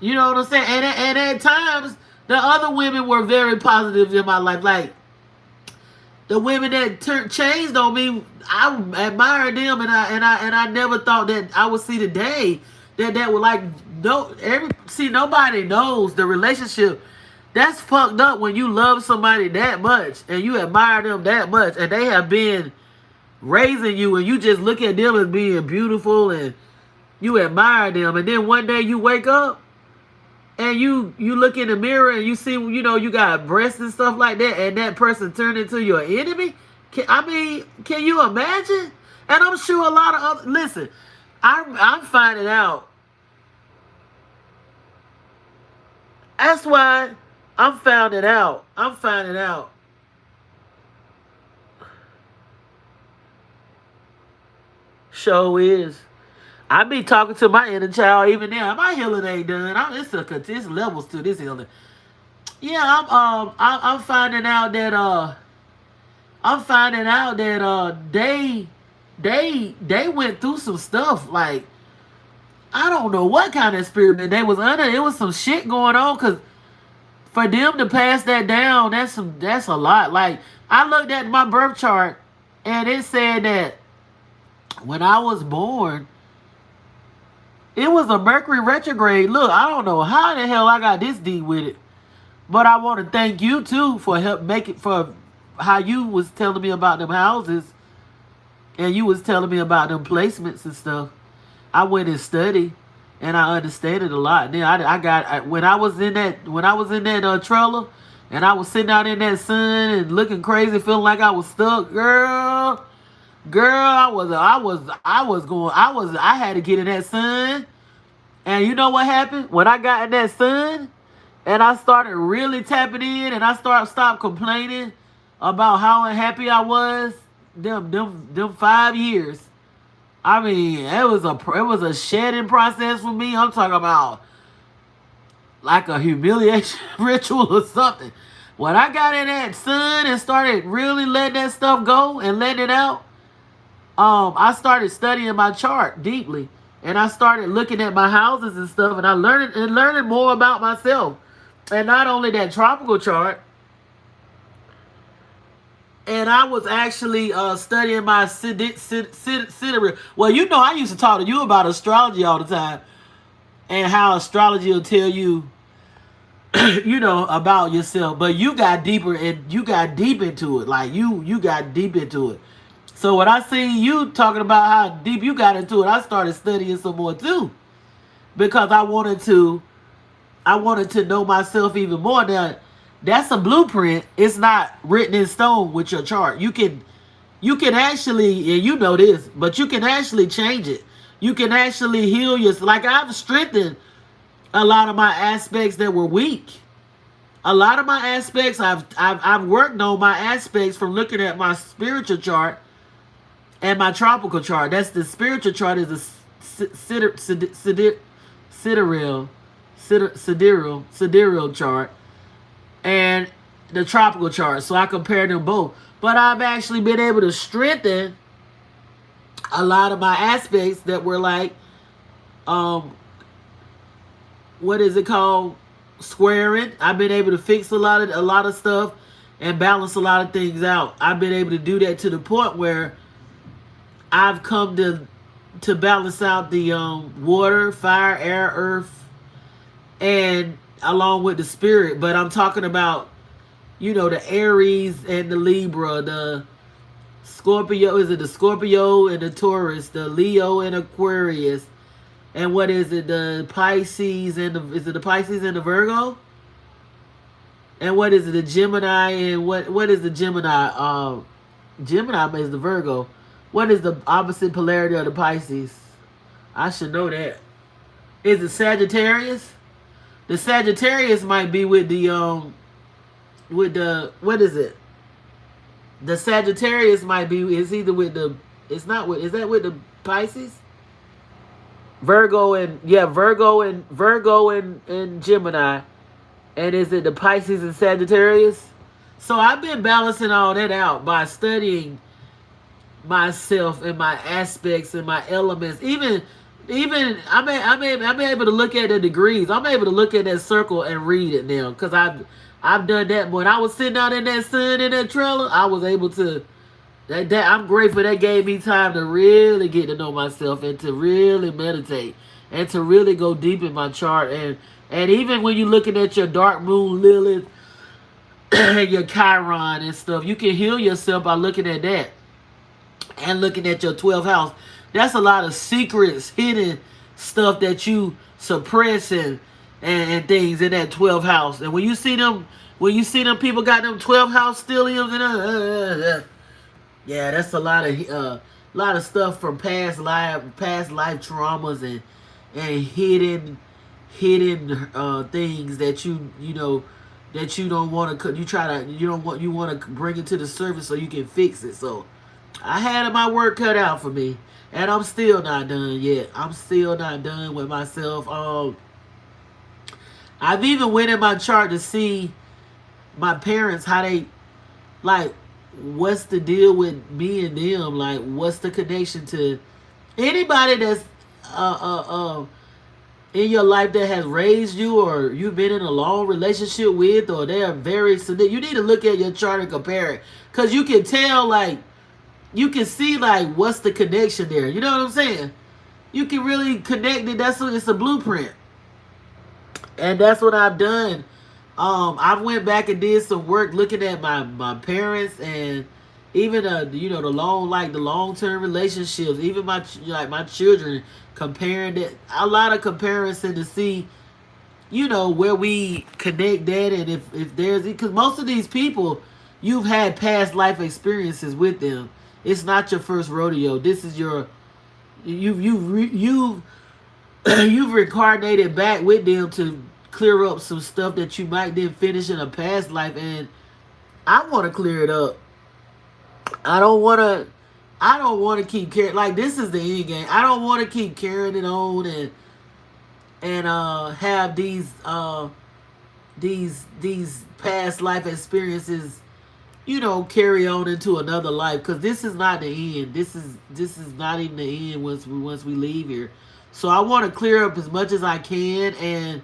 A: you know what I'm saying. And at times, the other women were very positive in my life. Like the women that changed on me, I admired them, and I never thought that I would see the day that would like nobody knows the relationship. That's fucked up when you love somebody that much and you admire them that much, and they have been raising you, and you just look at them as being beautiful and you admire them, and then one day you wake up and you look in the mirror and you see, you got breasts and stuff like that, and that person turned into your enemy. Can you imagine? And I'm sure a lot of other, listen, I'm finding out. That's why I'm finding out. Show is. I be talking to my inner child even now. My healing ain't done. It's levels to this healing. Yeah, I'm finding out that they went through some stuff. Like, I don't know what kind of experiment they was under. It was some shit going on, cause for them to pass that down, that's a lot. Like, I looked at my birth chart and it said that when I was born, it was a Mercury retrograde. Look, I don't know how the hell I got this deep with it, but I want to thank you too for for how you was telling me about them houses, and you was telling me about them placements and stuff. I went and studied, and I understand it a lot. Then when I was in that trailer, and I was sitting out in that sun and looking crazy, feeling like I was stuck, girl. I had to get in that sun. And you know what happened? When I got in that sun and I started really tapping in and I stopped complaining about how unhappy I was, them 5 years. I mean, it was a shedding process for me. I'm talking about like a humiliation ritual or something. When I got in that sun and started really letting that stuff go and letting it out, I started studying my chart deeply, and I started looking at my houses and stuff, and I learning more about myself. And not only that tropical chart, and I was actually studying my sidereal. Well, I used to talk to you about astrology all the time, and how astrology will tell you, about yourself. But you got deeper, and you got deep into it. Like you got deep into it. So when I see you talking about how deep you got into it, I started studying some more too, because I wanted to know myself even more. Now, that's a blueprint. It's not written in stone with your chart. You can actually, and you know this, but you can actually change it. You can actually heal yourself. Like, I've strengthened a lot of my aspects that were weak. A lot of my aspects, I've worked on my aspects from looking at my spiritual chart and my tropical chart. That's the spiritual chart is a sidereal chart, and the tropical chart. So I compare them both. But I've actually been able to strengthen a lot of my aspects that were like, what is it called? Squaring. I've been able to fix a lot of stuff and balance a lot of things out. I've been able to do that to the point where I've come to balance out the water, fire, air, earth, and along with the spirit. But I'm talking about, the Aries and the Libra, the Scorpio. Is it the Scorpio and the Taurus, the Leo and Aquarius, and what is it? The Pisces and is it the Pisces and the Virgo? And what is it? The Gemini and what is the Gemini? Gemini is the Virgo. What is the opposite polarity of the Pisces? I should know that. Is it Sagittarius? The Sagittarius might be with the what is it? The Sagittarius might be is either with the is that with the Pisces? Virgo and Gemini. And is it the Pisces and Sagittarius? So I've been balancing all that out by studying myself and my aspects and my elements. Even I'm able to look at the degrees. I'm able to look at that circle and read it now because I've done that. When I was sitting out in that sun in that trailer, I was able to. That I'm grateful that gave me time to really get to know myself and to really meditate and to really go deep in my chart and even when you're looking at your dark moon Lilith and your Chiron and stuff, you can heal yourself by looking at that and looking at your 12th house. That's a lot of secrets, hidden stuff that you suppress and things in that 12th house. And when you see them people got them 12th house stelliums and yeah, that's a lot of stuff from past life traumas and hidden things that you know that you don't want to you want to bring it to the surface so you can fix it. So I had my work cut out for me, and I'm still not done yet. I'm still not done with myself. I've even went in my chart to see my parents how they like what's the deal with me and them, like what's the connection to anybody that's uh, uh, in your life that has raised you or you've been in a long relationship with or they are very significant. You need to look at your chart and compare it because you can tell, like you can see like what's the connection there. You know what I'm saying? You can really connect it. It's a blueprint, and that's what I've done. I went back and did some work looking at my parents and even the long term relationships, even my children, comparing that, a lot of comparison to see where we connect that, and if there's, because most of these people you've had past life experiences with them. It's not your first rodeo. This is your you've you've reincarnated back with them to clear up some stuff that you might didn't finish in a past life, and I want to clear it up. I don't want to. I don't want to keep carrying. Like, this is the end game. I don't want to keep carrying it on and have these past life experiences, carry on into another life, because this is not the end. This is not even the end once we leave here. So I want to clear up as much as I can and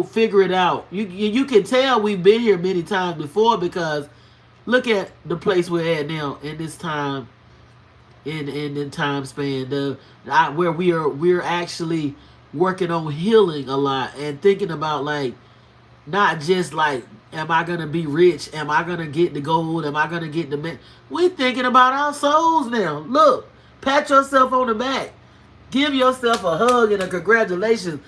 A: figure it out. You can tell we've been here many times before, because look at the place we're at now in this time, in the time span, where we're actually working on healing a lot and thinking about, like, not just like, am I gonna be rich? Am I gonna get the gold? Am I gonna get the man? We thinking about our souls now. Look, pat yourself on the back. Give yourself a hug and a congratulations.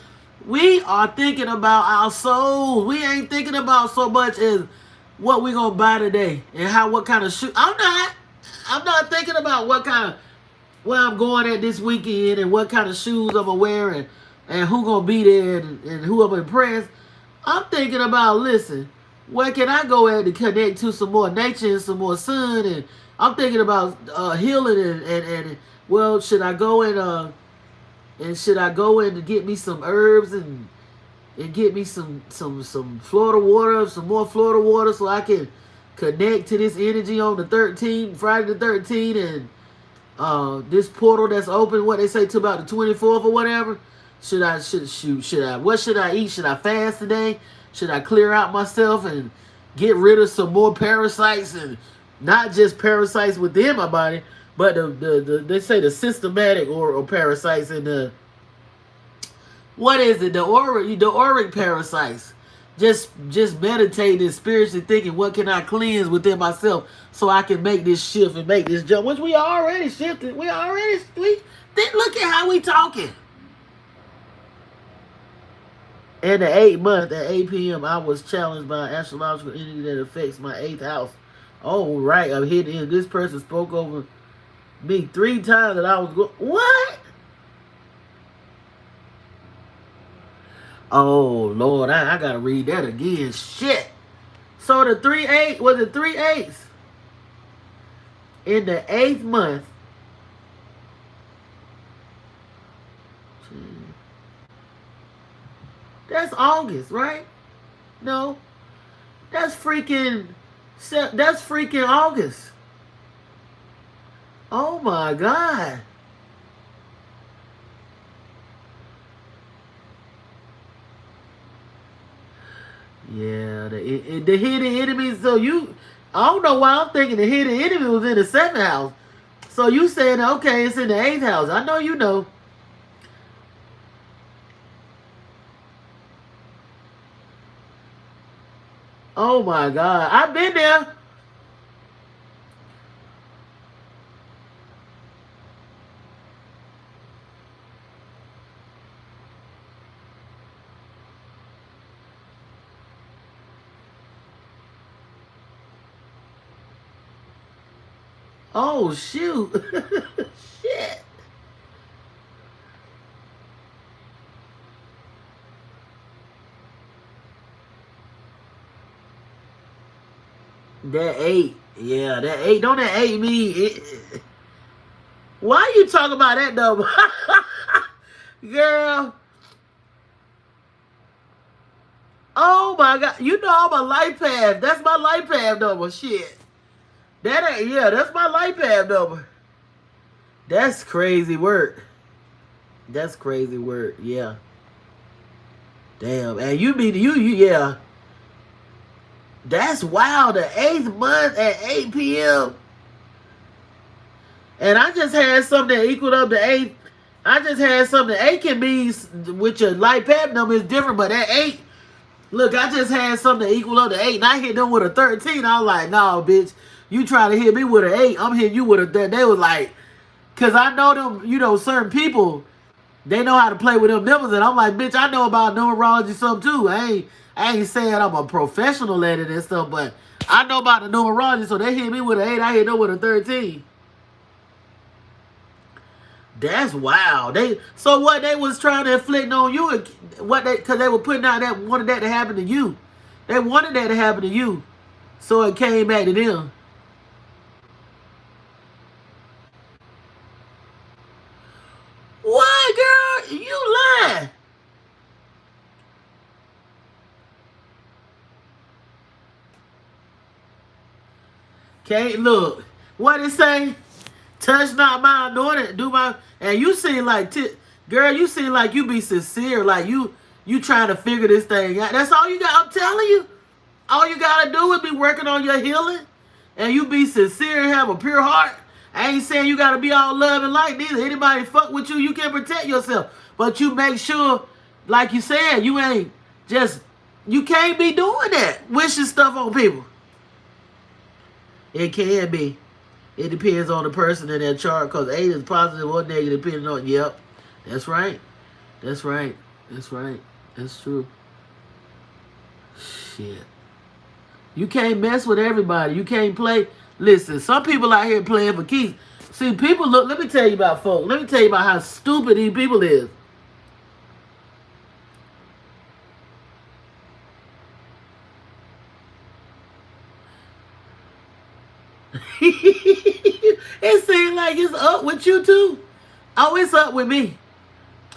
A: We are thinking about our souls. We ain't thinking about so much as what we gonna buy today and what kind of shoe. I'm not thinking about where I'm going at this weekend and what kind of shoes I'm gonna wear and who gonna be there and who I'm impressed. I'm thinking about, listen, where can I go at to connect to some more nature and some more sun? And I'm thinking about healing and well, should I go and get me some herbs and get me some Florida water, some more Florida water, so I can connect to this energy on the 13th, Friday the 13th, and this portal that's open, what they say, to about the 24th or whatever. Should I what should I eat? Should I fast today? Should I clear out myself and get rid of some more parasites, and not just parasites within my body, but they say the systematic or parasites and the, what is it? The auric parasites. Just meditating and spiritually thinking, what can I cleanse within myself so I can make this shift and make this jump, which we already shifted. We look at how we talking. In the 8th month at 8 p.m., I was challenged by an astrological energy that affects my 8th house. Oh, right. I'm hitting. This person spoke over me 3 times that I was going. What? Oh, Lord. I got to read that again. Shit. So the 3/8, was it 3/8? In the 8th month. That's August, right? No. That's freaking August. Oh my God. Yeah, the hidden enemy. So you, I don't know why I'm thinking the hidden enemy was in the seventh house. So you saying okay, it's in the eighth house. I know you know. Oh my God, I've been there. Oh shoot, shit. That eight, yeah, that eight. Don't that eight mean? Why you talking about that number, girl? Oh my God, you know I'm a life path. That's my life path number. Shit, that ain't yeah. That's my life path number. That's crazy work. That's crazy work. Yeah. Damn. And you be yeah. That's wild. The eighth month at 8 p.m. And I just had something that equaled up to eight. I just had something. Eight can be with your light path number is different, but that eight. Look, I just had something that equal up to eight, and I hit them with a 13. I was like, no, bitch, you try to hit me with an eight. I'm hitting you with a. They was like, cause I know them. You know, certain people. They know how to play with them numbers, and I'm like, bitch, I know about numerology some too. I ain't saying I'm a professional at it and stuff, but I know about the numerology. So they hit me with an 8, I hit them with a 13. That's wild. They so what they was trying to inflict on you, what they because they were putting out that wanted that to happen to you. They wanted that to happen to you, so it came back to them. What, girl? You lying? Okay, look. What it say? Touch not my anointed, do my and you seem like girl, you seem like you be sincere, like you trying to figure this thing out. That's all you got. I'm telling you. All you gotta do is be working on your healing and you be sincere and have a pure heart. I ain't saying you gotta be all love and light neither. Anybody fuck with you, you can protect yourself. But you make sure, like you said, you ain't just you can't be doing that, wishing stuff on people. It can be. It depends on the person in that chart because 8 is positive or negative depending on yep. That's right. That's right. That's right. That's true. Shit. You can't mess with everybody. You can't play. Listen, some people out here playing for keeps. See, people look, let me tell you about folk. Let me tell you about how stupid these people is. It seems like it's up with you too. Oh, it's up with me.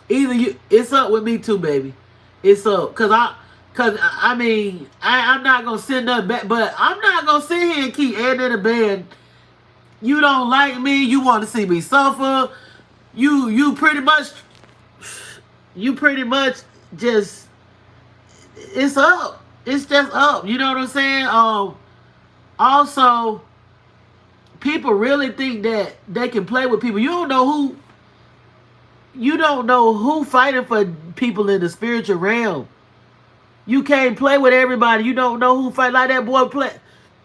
A: Either you, it's up with me too, baby. It's up, cause I mean, I'm not gonna send nothing back, but I'm not gonna sit here and keep adding to the band. You don't like me. You want to see me suffer. You pretty much just it's up. It's just up. You know what I'm saying? Also, people really think that they can play with people. You don't know who fighting for people in the spiritual realm. You can't play with everybody. You don't know who fight like that boy play.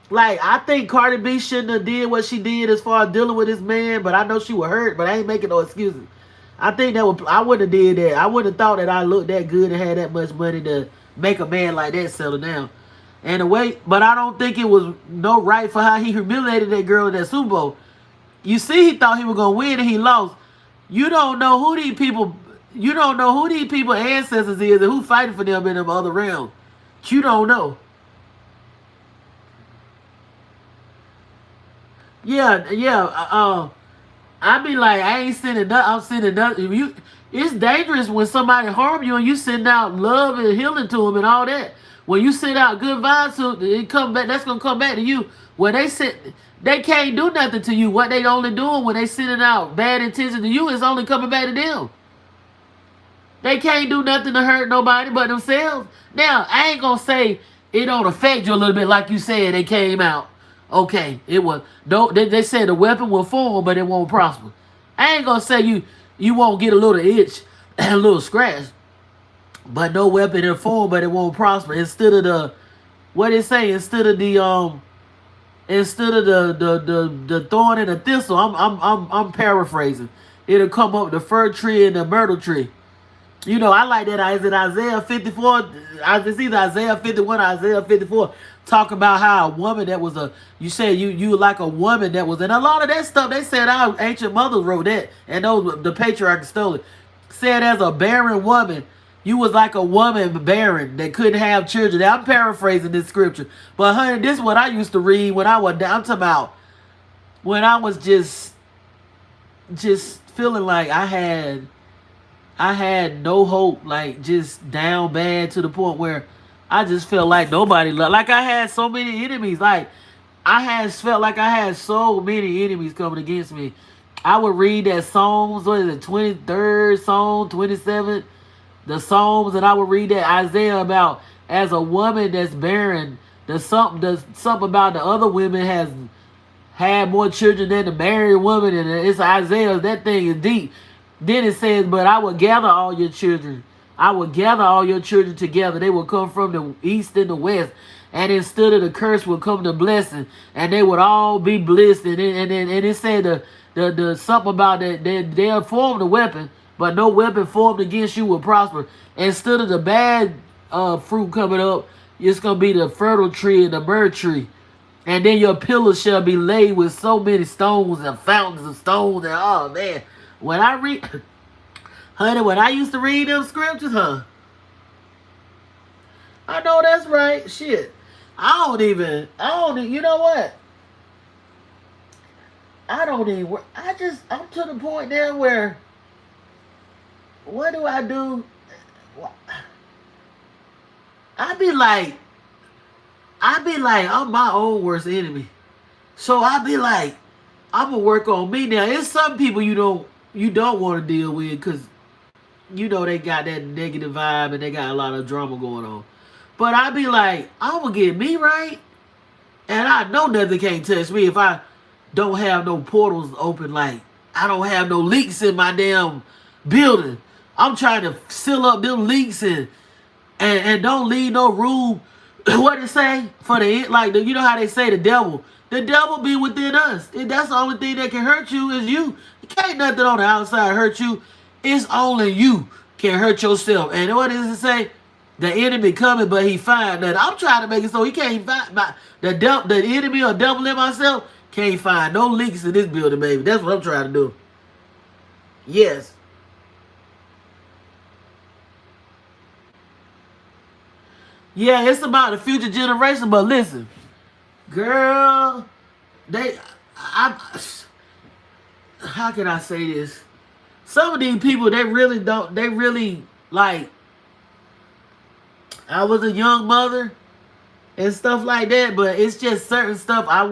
A: Like I think Cardi B shouldn't have did what she did as far as dealing with this man, but I know she was hurt. But I ain't making no excuses. I think I wouldn't have did that. I wouldn't have thought that I looked that good and had that much money to make a man like that settle down. And the way, but I don't think it was no right for how he humiliated that girl in that Super Bowl. You see, he thought he was gonna win and he lost. You don't know who these people. You don't know who these people ancestors is and who fighting for them in them other realms. You don't know. Yeah, yeah. I be like, I ain't sending nothing. I'm sending nothing. It's dangerous when somebody harm you and you send out love and healing to them and all that. When you send out good vibes to it come back, that's gonna come back to you. When they send, They can't do nothing to you. What they only doing when they sending out bad intentions to you is only coming back to them. They can't do nothing to hurt nobody but themselves. Now, I ain't gonna say it don't affect you a little bit like you said they came out. Okay, it was they said the weapon will form, but it won't prosper. I ain't gonna say you won't get a little itch and a little scratch, but no weapon in form, but it won't prosper. Instead of the what it say, instead of the thorn and the thistle, I'm paraphrasing. It'll come up the fir tree and the myrtle tree. You know, I like that. Is it Isaiah 54? It's either Isaiah 51 or Isaiah 54. Talk about how a woman that was you said you like a woman that was, and a lot of that stuff, they said our ancient mothers wrote that, and the patriarchs stole it. Said as a barren woman, you was like a woman barren that couldn't have children. Now, I'm paraphrasing this scripture. But honey, this is what I used to read when I was down. I'm talking about when I was just feeling like I had no hope, like just down bad to the point where I just felt like nobody loved. Like I had so many enemies. Like felt like I had so many enemies coming against me. I would read that Psalms, what is it, 23rd Psalm, 27th, the Psalms, and I would read that Isaiah about as a woman that's barren. There's something about the other women has had more children than the married woman, and it's Isaiah. That thing is deep. Then it says, but I will gather all your children. I will gather all your children together. They will come from the east and the west. And instead of the curse will come the blessing. And they would all be blessed. And it said the something about that they'll form the weapon, but no weapon formed against you will prosper. Instead of the bad fruit coming up, it's going to be the fertile tree and the myrtle tree. And then your pillars shall be laid with so many stones and fountains of stones. And oh man. When I read, honey, when I used to read them scriptures, I know that's right. Shit. I don't even, you know what? I'm to the point now where, what do? I be like, I'm my own worst enemy. So I be like, I'm gonna work on me now. There's some people you don't want to deal with because you know they got that negative vibe and they got a lot of drama going on. But I be like, I'm gonna get me right, and I know nothing can't touch me if I don't have no portals open. Like I don't have no leaks in my damn building. I'm trying to seal up them leaks and don't leave no room. What it say for you know how they say the devil. The devil be within us. That's the only thing that can hurt you is you. Can't nothing on the outside hurt you. It's only you can hurt yourself. And what does it say? The enemy coming, but he find that. I'm trying to make it so he can't find the enemy or devil in myself can't find no leaks in this building, baby. That's what I'm trying to do. Yes. Yeah, it's about the future generation, but listen. Girl, how can I say this? Some of these people, they really like, I was a young mother and stuff like that, but it's just certain stuff I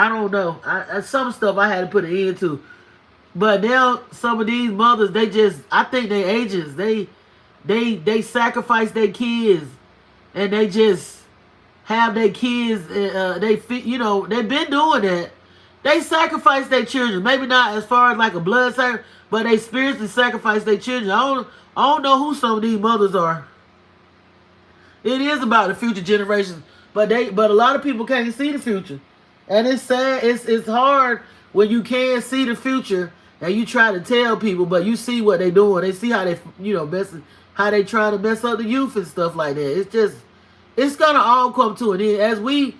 A: don't know. Some stuff I had to put an end to. But now, some of these mothers, I think they agents, they sacrifice their kids and they just have their kids, they've been doing that. They sacrifice their children. Maybe not as far as like a blood sacrifice, but they spiritually sacrifice their children. I don't know who some of these mothers are. It is about the future generations, but a lot of people can't see the future. And it's sad, it's hard when you can't see the future and you try to tell people, but you see what they're doing. They see how they, how they try to mess up the youth and stuff like that. It's gonna all come to an end.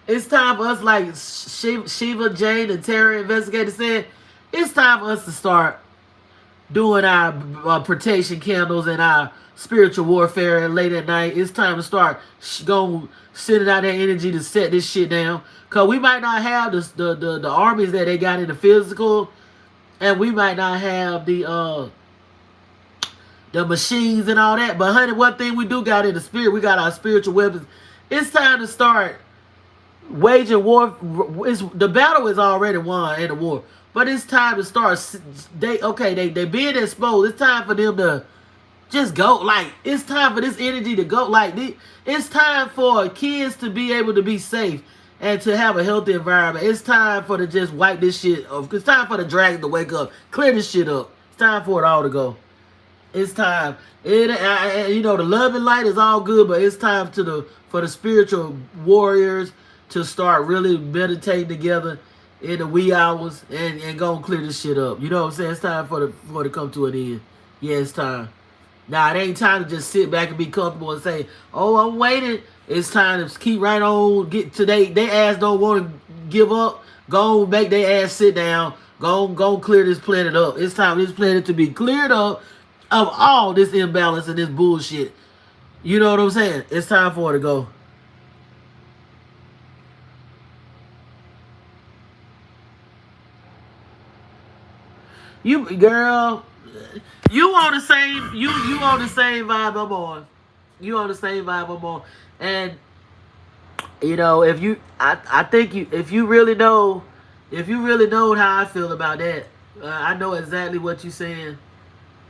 A: It's time for us, like Shiva, Jane, and Terra investigator said, it's time for us to start doing our protection candles and our spiritual warfare late at night. It's time to start sending out that energy to set this shit down. Because we might not have the armies that they got in the physical, and we might not have the machines and all that. But honey, one thing we do got in the spirit, we got our spiritual weapons. It's time to start waging war. The battle is already won in the war, but it's time to start. They being exposed. It's time for them to just go. Like, it's time for this energy to go. Like, it's time for kids to be able to be safe and to have a healthy environment. It's time for to just wipe this shit off. It's time for the dragon to wake up, clear this shit up. It's time for it all to go. It's time. The love and light is all good, but it's time for the spiritual warriors to start really meditating together in the wee hours and go and clear this shit up. You know what I'm saying? It's time for it to come to an end. Yeah, it's time. Now, it ain't time to just sit back and be comfortable and say, oh, I'm waiting. It's time to keep right on, get to they ass don't want to give up. Go make their ass sit down. Go clear this planet up. It's time for this planet to be cleared up of all this imbalance and this bullshit. You know what I'm saying? It's time for it to go. You girl, you on the same you on the same vibe I'm on. You on the same vibe I'm on. And if you I think if you really know how I feel about that, I know exactly what you're saying.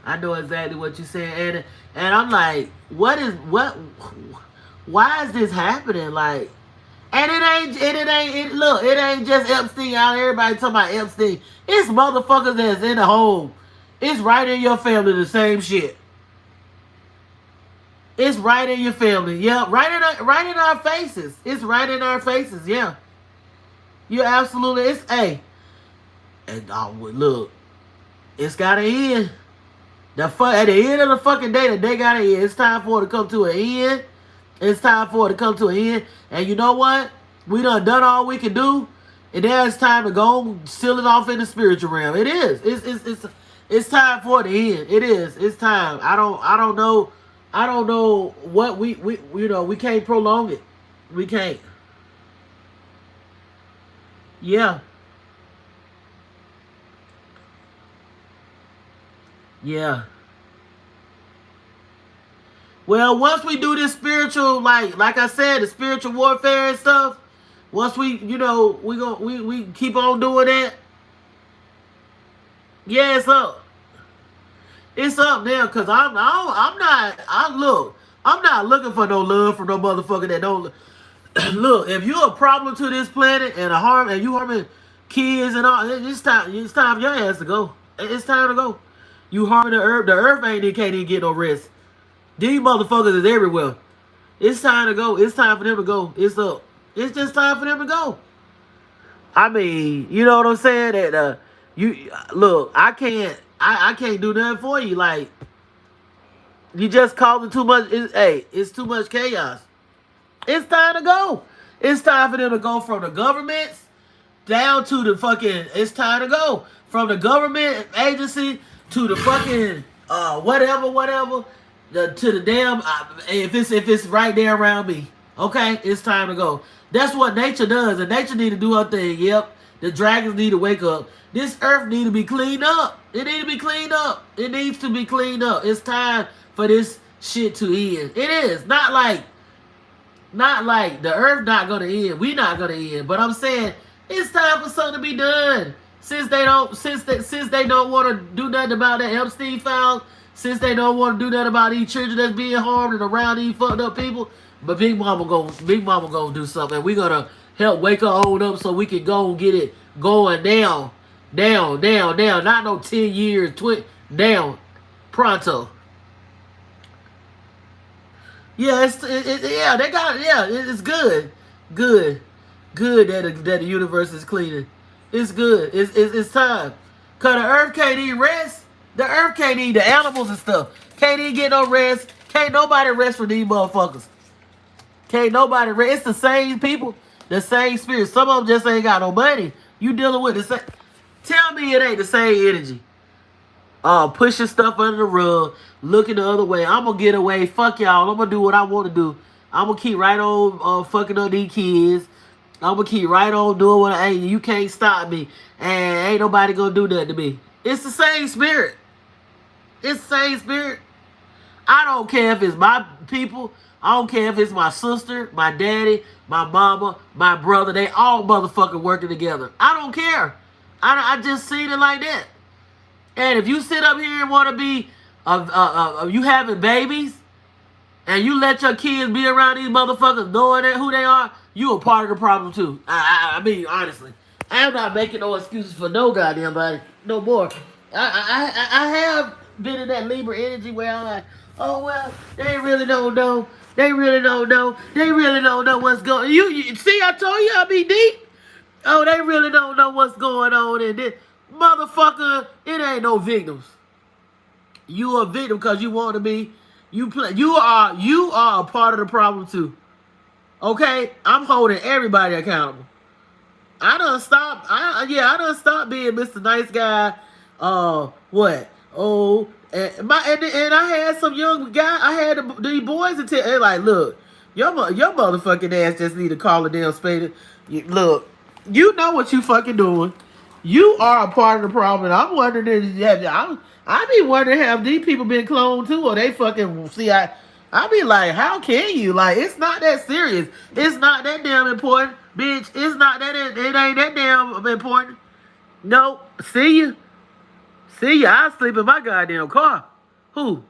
A: I know exactly what you're saying, and I'm like, why is this happening? Like, and it ain't just Epstein out. Everybody talking about Epstein. It's motherfuckers that's in the home. It's right in your family, the same shit. It's right in your family. Yeah, right in our faces. It's right in our faces. Yeah. You absolutely, hey. And look, it's gotta end. At the end of the fucking day, the day gotta end. It's time for it to come to an end. It's time for it to come to an end. And you know what? We done all we can do. And now it's time to go seal it off in the spiritual realm. It is. It's time for it to end. It is. It's time. I don't know what we can't prolong it. We can't. Yeah. Yeah. Well, once we do this spiritual, like I said, the spiritual warfare and stuff, once we keep on doing that, yeah, it's up. It's up now, cause I'm not looking for no love from no motherfucker that don't look. If you're a problem to this planet and you harming kids and all, it's time for your ass to go. It's time to go. You harming the earth. The earth can't even get no rest. These motherfuckers is everywhere. It's time to go. It's time for them to go. It's up. It's just time for them to go. I mean, you know what I'm saying? That you look, I can't do nothing for you. Like, you just causing too much. It's too much chaos. It's time to go. It's time for them to go from the governments down to the fucking. It's time to go from the government agency to the fucking whatever. To the damn if it's right there around me. Okay, it's time to go. That's what nature does, and nature need to do her thing. Yep, the dragons need to wake up. This earth need to be cleaned up. It need to be cleaned up. It needs to be cleaned up. It's time for this shit to end. It is not like the earth not gonna end. We not gonna end. But I'm saying it's time for something to be done. Since they don't want to do nothing about that Epstein file. Since they don't want to do that about these children that's being harmed and around these fucked up people, but Big Mama gonna do something. And we gonna help wake her own up so we can go and get it going down. Not no 10 years, down, pronto. Yeah, they got it. Yeah, it's good that the universe is cleaning. It's good. It's time. Cause the earth can't even rest. The earth can't eat the animals and stuff. Can't even get no rest. Can't nobody rest for these motherfuckers. Can't nobody rest. It's the same people, the same spirit. Some of them just ain't got no money. You dealing with the same. Tell me it ain't the same energy. Pushing stuff under the rug, looking the other way. I'm gonna get away. Fuck y'all. I'm gonna do what I want to do. I'm gonna keep right on fucking on these kids. I'm gonna keep right on doing what I ain't. You can't stop me. And ain't nobody gonna do nothing to me. It's the same spirit. It's the same spirit. I don't care if it's my people I don't care if it's my sister, my daddy, my mama, my brother. They all motherfucking working together. I don't care. I just seen it like that. And if you sit up here and want to be, you having babies, and you let your kids be around these motherfuckers knowing that who they are, you a part of the problem too. I mean, honestly. I am not making no excuses for no goddamn body. No more. I have been in that Libra energy where I'm like, oh well, they really don't know. They really don't know. They really don't know what's going. You see, I told you I'll be deep. Oh, they really don't know what's going on in this motherfucker. It ain't no victims. You a victim because you want to be. You play. You are a part of the problem too. Okay, I'm holding everybody accountable. I done stopped. I done stopped being Mr. Nice Guy. What? Oh, and I had some young guy. I had these boys to tell. They like, look, your motherfucking ass just need to call a damn spade. Look, you know what you fucking doing. You are a part of the problem. I'm wondering I be wondering, have these people been cloned too, or they fucking see? I be like, how can you? Like, it's not that serious. It's not that damn important, bitch. It's not that. It ain't that damn important. No, see you. See ya. I sleep in my goddamn car. Who?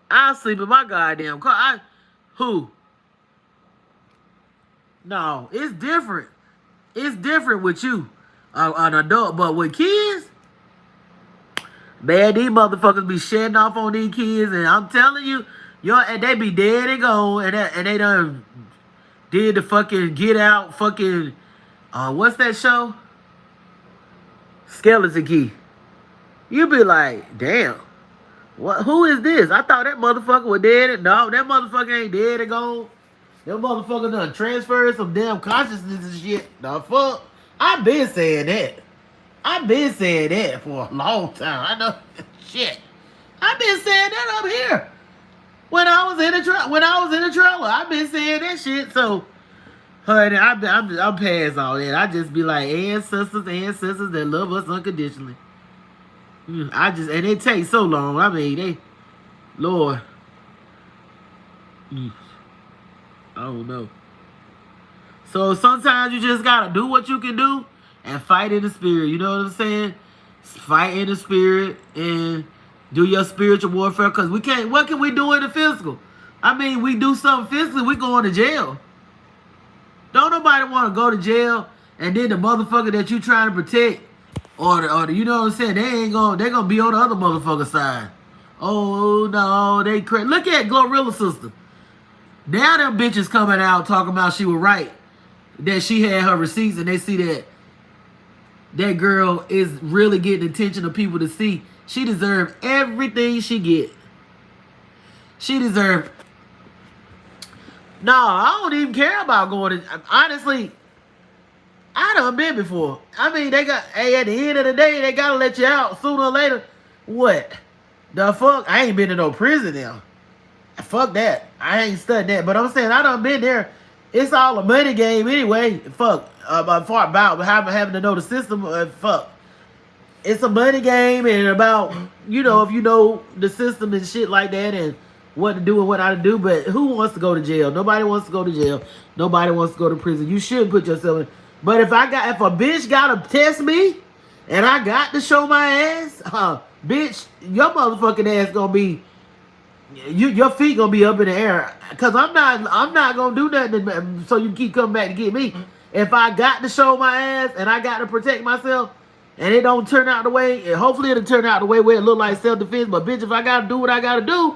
A: I sleep in my goddamn car. Who? No, it's different. It's different with you, an adult, but with kids, man, these motherfuckers be shedding off on these kids, and I'm telling you, and they be dead and gone, and they done did the fucking Get Out, fucking, what's that show? Skeleton Key. You be like, damn, what? Who is this? I thought that motherfucker was dead. No, that motherfucker ain't dead and gone. That motherfucker done transferred some damn consciousness and shit. The fuck? I've been saying that. I've been saying that for a long time. I know shit. I've been saying that up here. When I was in the trailer, I've been saying that shit. So, honey, I'm past all that. I just be like ancestors that love us unconditionally. And it takes so long. I mean, Lord. I don't know. So sometimes you just gotta do what you can do and fight in the spirit. You know what I'm saying? Fight in the spirit and do your spiritual warfare. Cause we can't. What can we do in the physical? I mean, we do something physically, we going to jail. Don't nobody want to go to jail and then the motherfucker that you trying to protect, or you know what I'm saying? They gonna be on the other motherfucker side. Oh no, they crazy. Look at Glorilla's sister. Now them bitches coming out talking about she was right, that she had her receipts, and they see that girl is really getting attention of people to see. She deserved everything she get. She deserved. No, I don't even care about going to. Honestly, I done been before. I mean, at the end of the day, they gotta let you out sooner or later. What? The fuck? I ain't been to no prison now. Fuck that. I ain't studied that. But I'm saying I done been there. It's all a money game anyway. Fuck. About having to know the system. Fuck. It's a money game, and about, if you know the system and shit like that, and what to do and what not to do. But who wants to go to jail? Nobody wants to go to jail. Nobody wants to go to prison. You should put yourself in. But if a bitch gotta test me and I got to show my ass, bitch, your motherfucking ass gonna be. Your feet gonna be up in the air, cause I'm not gonna do nothing so you keep coming back to get me. If I got to show my ass and I got to protect myself, and it don't turn out the way, and hopefully it'll turn out the way where it look like self-defense. But bitch, if I gotta do what I gotta do,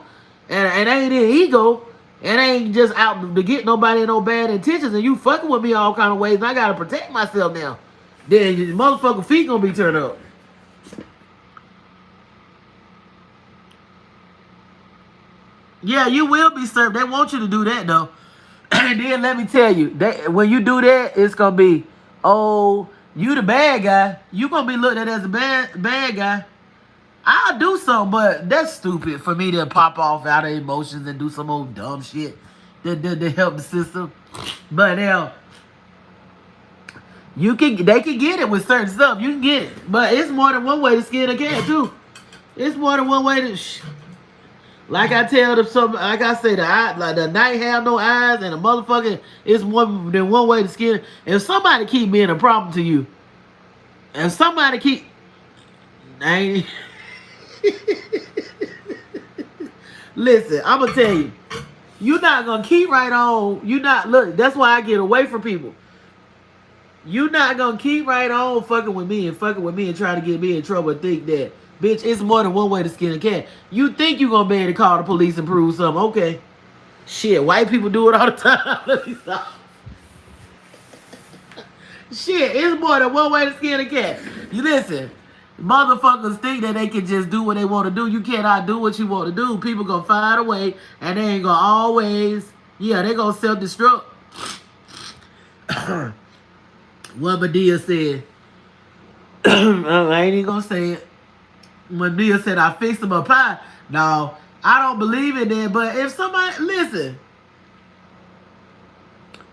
A: and ain't in ego, and ain't just out to get nobody no bad intentions, and you fucking with me all kind of ways, and I gotta protect myself now, then your motherfucking feet gonna be turned up. Yeah, you will be served. They want you to do that though. And then let me tell you, when you do that, it's gonna be, oh, you the bad guy. You gonna be looked at as a bad guy. I'll do something, but that's stupid for me to pop off out of emotions and do some old dumb shit to help the system. But now, they can get it with certain stuff. You can get it, but it's more than one way to skin a cat too. It's more than one way to. Like I tell them, some like I say, like the night have no eyes, and the motherfucker is more than one way to skin. If somebody keep being a problem to you, and somebody keep, I listen, I'm gonna tell you, you're not gonna keep right on. You not look. That's why I get away from people. You not gonna keep right on fucking with me and trying to get me in trouble and think that, bitch, it's more than one way to skin a cat. You think you gonna be able to call the police and prove something. Okay. Shit, white people do it all the time. Let me stop. Shit, it's more than one way to skin a cat. You listen, motherfuckers think that they can just do what they want to do. You cannot do what you want to do. People gonna find a way, and they ain't gonna always, yeah, they gonna self-destruct. What Medea said, I ain't even gonna say it. Medea said, I fixed him a pie. No, I don't believe in that, but if somebody, listen,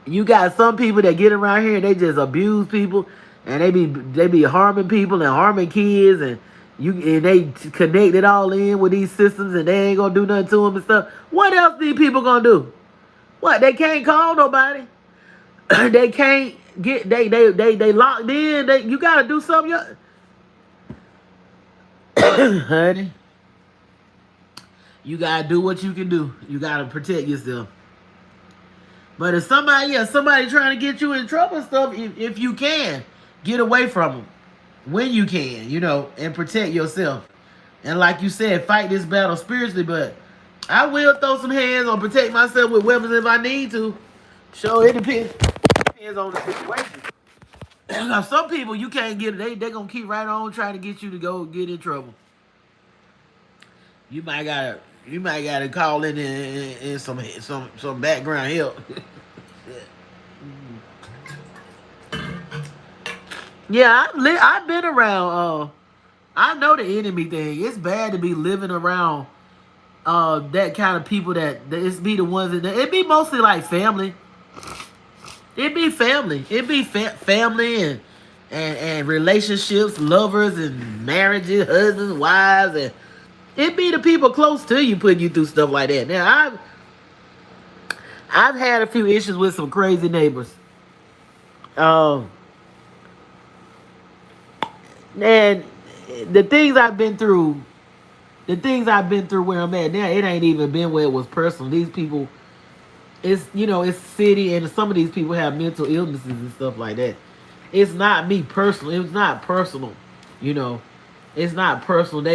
A: you got some people that get around here and they just abuse people, and they be harming people and harming kids, and they connect it all in with these systems, and they ain't gonna do nothing to them and stuff. What else these people gonna do? What, they can't call nobody. They can't get they locked in. You gotta do something, honey. You gotta do what you can do. You gotta protect yourself. But if somebody trying to get you in trouble and stuff, if you can, get away from them when you can, and protect yourself. And like you said, fight this battle spiritually. But I will throw some hands or protect myself with weapons if I need to. It depends. Depends on the situation. Now, some people you can't get it. They gonna keep right on trying to get you to go get in trouble. You might gotta call in some background help. Yeah, I've been around. I know the enemy thing. It's bad to be living around that kind of people that it's be the ones that it be mostly like family. It be family. It be family and relationships, lovers and marriages, husbands, wives, and it be the people close to you putting you through stuff like that. Now I've had a few issues with some crazy neighbors. And the things I've been through where I'm at now, it ain't even been where it was personal. These people, it's city, and some of these people have mental illnesses and stuff like that. It's not me personal. It's not personal. It's not personal.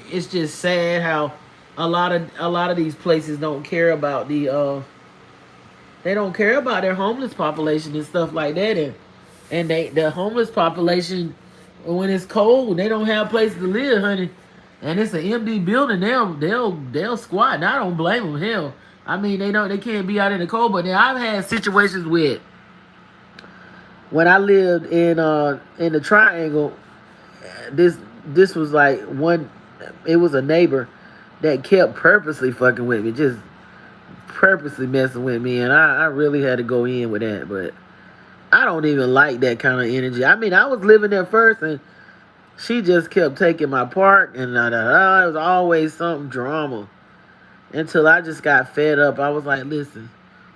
A: It's just sad how a lot of these places don't care about they don't care about their homeless population and stuff like that, and the homeless population, when it's cold, they don't have places to live, honey. And it's an empty building. They'll squat. And I don't blame them. Hell, I mean they can't be out in the cold. But then I've had situations with when I lived in the Triangle. This was like one. It was a neighbor that kept purposely fucking with me, just purposely messing with me, and I really had to go in with that. But I don't even like that kind of energy. I mean, I was living there first, and she just kept taking my part, and it was always something drama. Until I just got fed up. I was like, listen,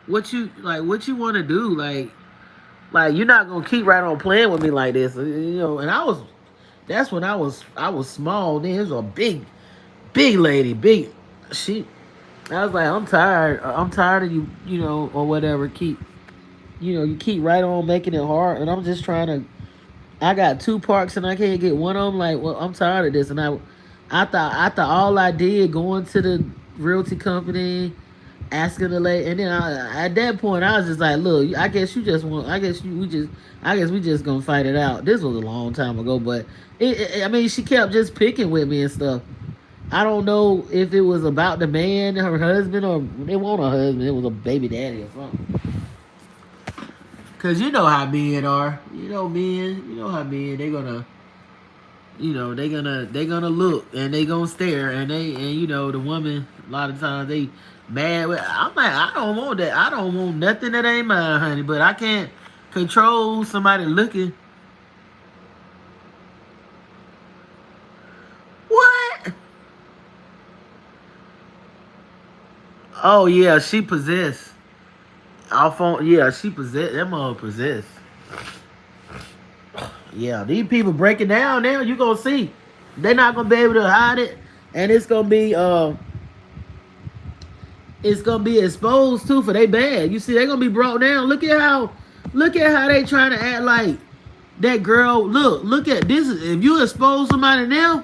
A: what you want to do? Like you're not gonna keep right on playing with me like this, And that's when I was small. Then it was a big lady, big. I was like, I'm tired. I'm tired of you, or whatever. You keep right on making it hard, and I'm just trying to. I got 2 parks and I can't get one of them. Like, well, I'm tired of this. And I thought all I did going to the realty company, asking the lady, and then at that point I was just like, look, I guess we just gonna fight it out. This was a long time ago, but I mean, she kept just picking with me and stuff. I don't know if it was about the man, her husband, or it wasn't a husband. It was a baby daddy or something. Cause you know how men are. Men. You know how men. They gonna. They gonna look and they gonna stare and the woman a lot of times they mad. I'm like, I don't want that. I don't want nothing that ain't mine, honey. But I can't control somebody looking. What? Oh yeah, she possessed. Off on yeah, she possessed. That mother possessed. Yeah, these people breaking down now. You gonna see. They're not gonna be able to hide it, and it's gonna be exposed too for they bad. You see, they're gonna be brought down. Look at how they trying to act like that girl. Look at this. If you expose somebody now,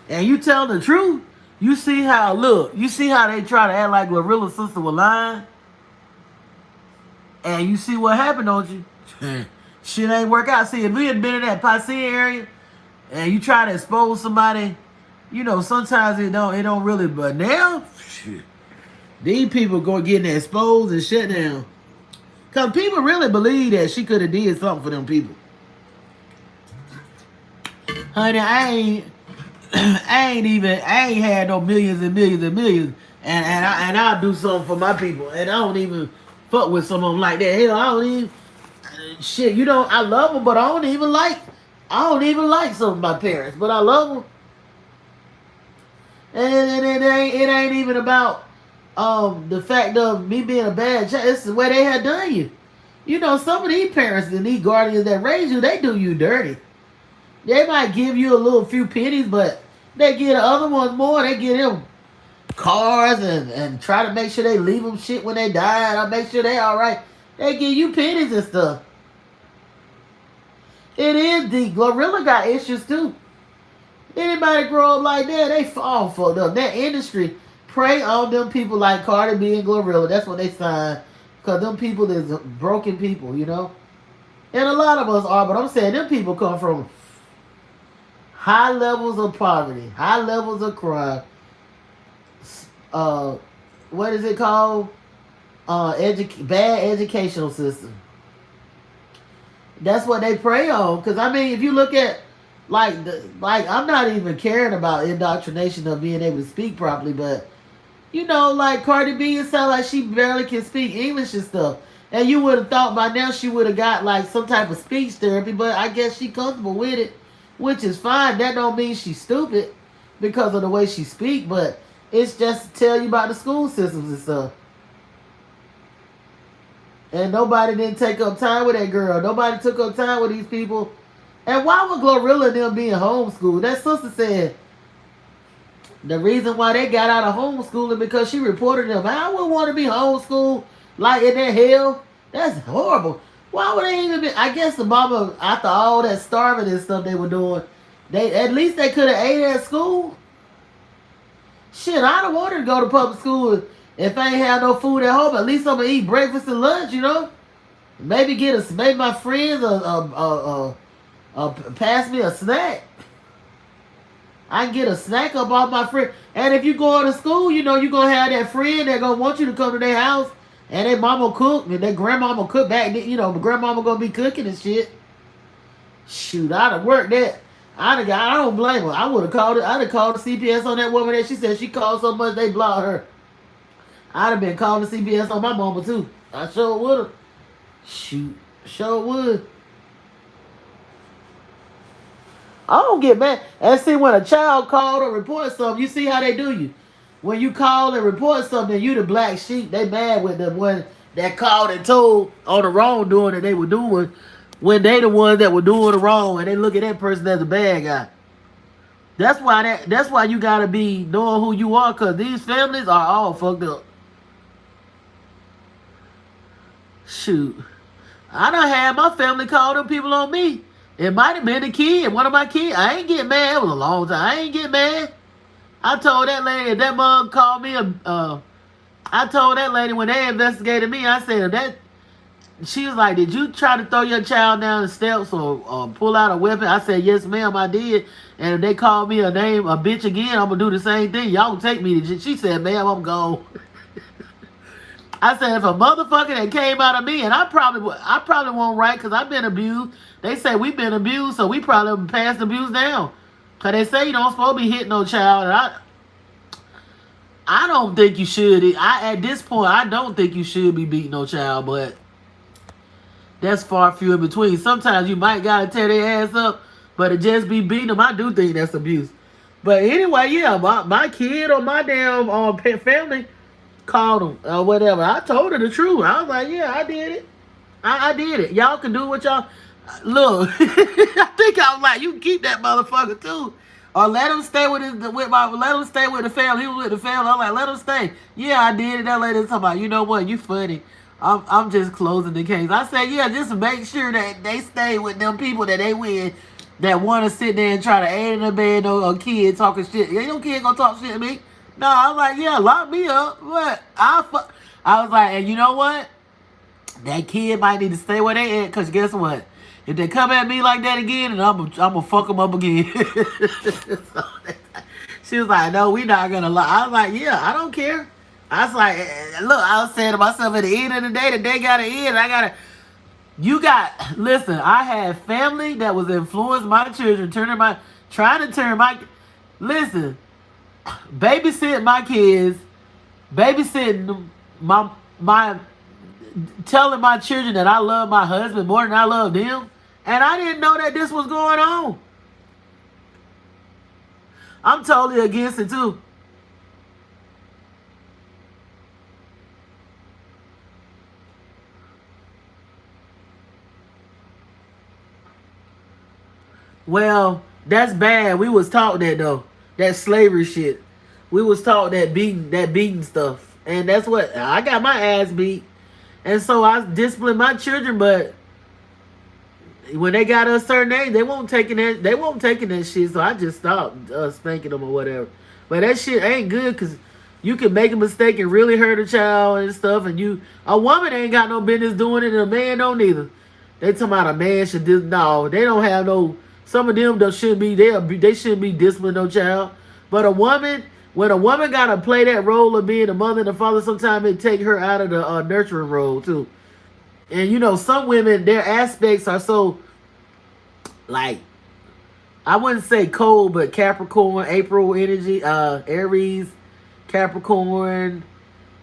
A: and you tell the truth, you see how they try to act like Glorilla's sister was lying, and you see what happened, don't you? Shit ain't work out. See, if we had been in that Piscean area, and you try to expose somebody, sometimes it don't really. But now, shit, these people go getting exposed and shut down. Cause people really believe that she could have did something for them people. Honey, I ain't had no millions and millions and millions, and I'll do something for my people, and I don't even fuck with someone like that. Hell, I don't even shit. I love them, but I don't even like some of my parents, but I love them, and it ain't even about the fact of me being a bad child. It's the way they had done you. Some of these parents and these guardians that raise you, they do you dirty. They might give you a little few pennies, but they give the other ones more. They give them cars and try to make sure they leave them shit when they die. I make sure they all right. They give you pennies and stuff. It is deep. Glorilla got issues too. Anybody grow up like that, they fall for them. That industry prey on them people like Cardi B and Glorilla. That's what they sign. Because them people is broken people, And a lot of us are, but I'm saying them people come from high levels of poverty, high levels of crime. What is it called? Bad educational system. That's what they prey on. Because if you look at I'm not even caring about indoctrination of being able to speak properly, but like Cardi B, it sounds like she barely can speak English and stuff. And you would have thought by now she would have got like some type of speech therapy, but I guess she comfortable with it, which is fine. That don't mean she's stupid because of the way she speak, but it's just to tell you about the school systems and stuff. And nobody didn't take up time with that girl. Nobody took up time with these people. And why would Glorilla and them being homeschooled? That sister said the reason why they got out of homeschooling because she reported them. I wouldn't want to be homeschooled like in that hell. That's horrible. Why would they even be? I guess the mama, after all that starving and stuff they were doing, at least they could have ate at school. Shit, I don't want her to go to public school if I ain't have no food at home. At least I'm gonna eat breakfast and lunch, Maybe maybe my friends pass me a snack. I can get a snack up off my friend. And if you go to school, you're going to have that friend that going to want you to come to their house and their mama cook and their grandmama cook back. Grandmama going to be cooking and shit. Shoot, I'd have worked that. I don't blame her. I'd have called the CPS on that woman that she said she called so much they blocked her. I'd have been calling the CPS on my mama too. I sure would have. Shoot, sure would. I don't get mad. And see, when a child called or report something, you see how they do you. When you call and report something, you the black sheep. They mad with the one that called and told on the wrongdoing that they were doing when they the ones that were doing the wrong, and they look at that person as a bad guy. That's why you gotta be knowing who you are, cause these families are all fucked up. Shoot, I done had my family call them people on me. It might have been the kid, one of my kids. I ain't get mad. It was a long time. I ain't get mad. I told that lady, if that mom called me, I told that lady when they investigated me, I said, that she was like, did you try to throw your child down the steps or pull out a weapon? I said, yes, ma'am, I did. And if they called me a bitch again, I'm going to do the same thing. Y'all gonna take me to. She said, ma'am, I'm gone. I said, if a motherfucker that came out of me, and I probably won't right because I've been abused. They say we've been abused, so we probably passed abuse down. Because they say you don't supposed to be hitting no child. And I don't think you should. At this point, I don't think you should be beating no child, but that's far few in between. Sometimes you might gotta tear their ass up, but to just be beating them, I do think that's abuse. But anyway, yeah, my kid or my damn family, called him or whatever. I told her the truth. I was like, yeah, I did it. I did it. Y'all can do what y'all look. I think I was like, you can keep that motherfucker too. Or let him stay with let him stay with the family. He was with the family. I'm like, let him stay. Yeah, I did it. That lady talking about, you know what, you funny. I'm just closing the case. I said, yeah, just make sure that they stay with them people that they with that want to sit there and try to aid in the bed or kid talking shit. Ain't no kid gonna talk shit to me. No, I was like, yeah, lock me up. But I was like, and you know what? That kid might need to stay where they at, because guess what? If they come at me like that again, and I'm gonna fuck them up again. So, she was like, no, we not gonna lie. I was like, yeah, I don't care. I was like, look, I was saying to myself, at the end of the day gotta end. Listen, I had family that was influencing my children, trying to turn my, listen, babysitting my kids, babysitting my telling my children that I love my husband more than I love them. And I didn't know that this was going on. I'm totally against it too. Well, that's bad. We was taught that though. That slavery shit. We was taught that beating stuff. And that's what I got my ass beat. And so I disciplined my children, but when they got a certain age, they won't taking that shit. So I just stopped spanking them or whatever. But that shit ain't good, because you can make a mistake and really hurt a child and stuff. And a woman ain't got no business doing it, and a man don't either. They talking about a man should no, they don't have no. Some of them shouldn't be there. They shouldn't be disciplining no child. But when a woman gotta play that role of being a mother and a father, sometimes it take her out of the nurturing role too. And some women, their aspects are so, like, I wouldn't say cold, but Capricorn, April energy, Aries, Capricorn.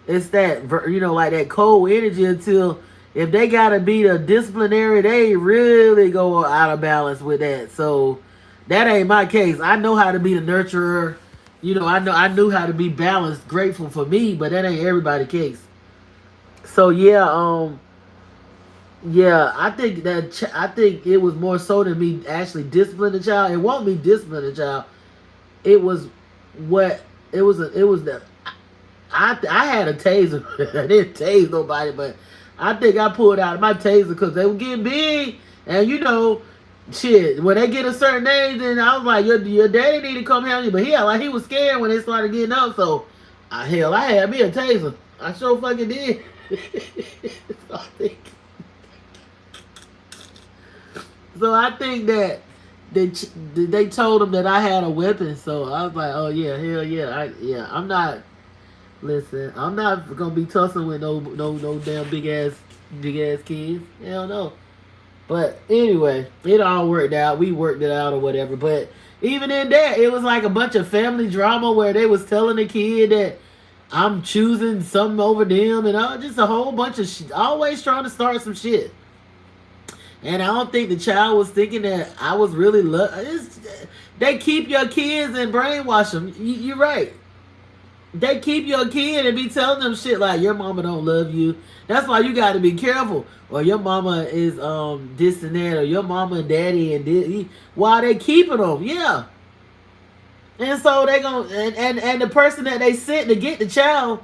A: It's that, like that cold energy, until if they gotta be the disciplinary, they really go out of balance with that. So that ain't my case. I know how to be the nurturer. I knew how to be balanced, grateful for me, but that ain't everybody's case. So yeah, I think it was more so than me actually disciplining the child. It wasn't me disciplining the child. It was the I had a taser. I didn't tase nobody, but I think I pulled out my taser because they were getting big, and shit. When they get a certain age, then I was like, your daddy need to come help you. But he was scared when they started getting up. So, I had me a taser. I sure fucking did. So I think that they told him that I had a weapon. So I was like, oh yeah, hell yeah, I'm not. Listen, I'm not gonna be tussling with no damn big ass kids. Hell no. But anyway, it all worked out. We worked it out or whatever. But even in that, it was like a bunch of family drama where they was telling the kid that I'm choosing something over them, and just a whole bunch of shit. Always trying to start some shit. And I don't think the child was thinking that I was really they keep your kids and brainwash them. You're right. They keep your kid and be telling them shit like your mama don't love you. That's why you got to be careful. Or your mama is this and that, or your mama and daddy and this. Why they keeping them? Yeah. And so they gonna and the person that they sent to get the child.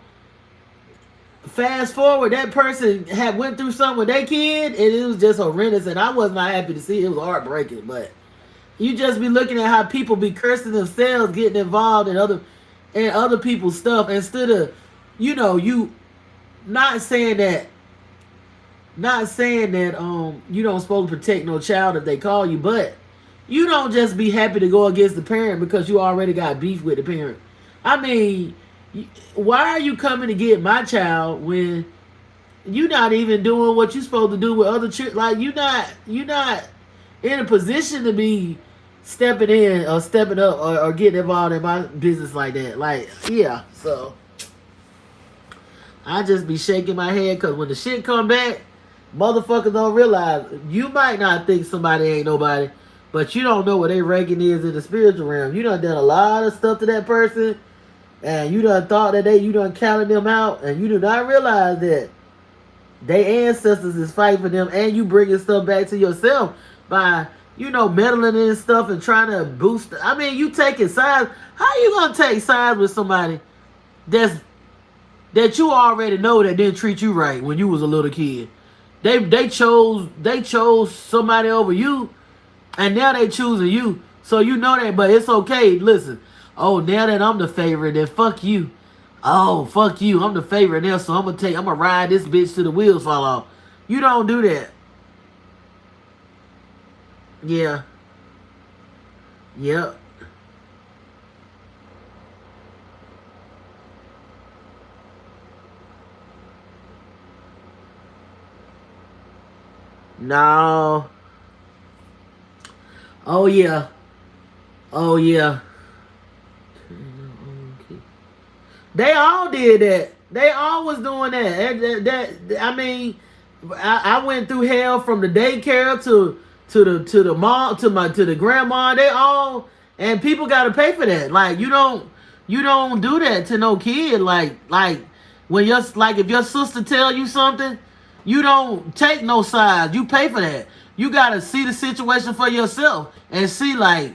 A: Fast forward, that person had went through something with their kid, and it was just horrendous. And I was not happy to see it. It was heartbreaking. But you just be looking at how people be cursing themselves, getting involved in other people's stuff, instead of, you not saying that you don't supposed to protect no child if they call you, but you don't just be happy to go against the parent because you already got beef with the parent. I mean, why are you coming to get my child when you're not even doing what you're supposed to do with other children? Like, you're not in a position to be stepping in or stepping up or getting involved in my business like that. Like, yeah. So I just be shaking my head, because when the shit come back, motherfuckers don't realize. You might not think somebody ain't nobody, but you don't know what their ranking is in the spiritual realm. You done a lot of stuff to that person. and you done thought that you done counted them out, and you do not realize that their ancestors is fighting for them, and you bringing stuff back to yourself by meddling in stuff and trying to boost. I mean, you taking sides. How you gonna take sides with somebody that's that you already know that didn't treat you right when you was a little kid? They chose somebody over you, and now they choosing you. So you know that, but it's okay. Listen, oh, now that I'm the favorite, then fuck you. Oh, fuck you. I'm the favorite now, so I'm gonna ride this bitch till the wheels fall off. You don't do that. Yeah. Yep. No. Oh yeah. Oh yeah. They all did that. They all was doing I mean, I went through hell from the daycare to the mom to the grandma. They all, and people got to pay for that. Like you don't do that to no kid. Like when if your sister tell you something, you don't take no sides. You pay for that. You got to see the situation for yourself and see, like,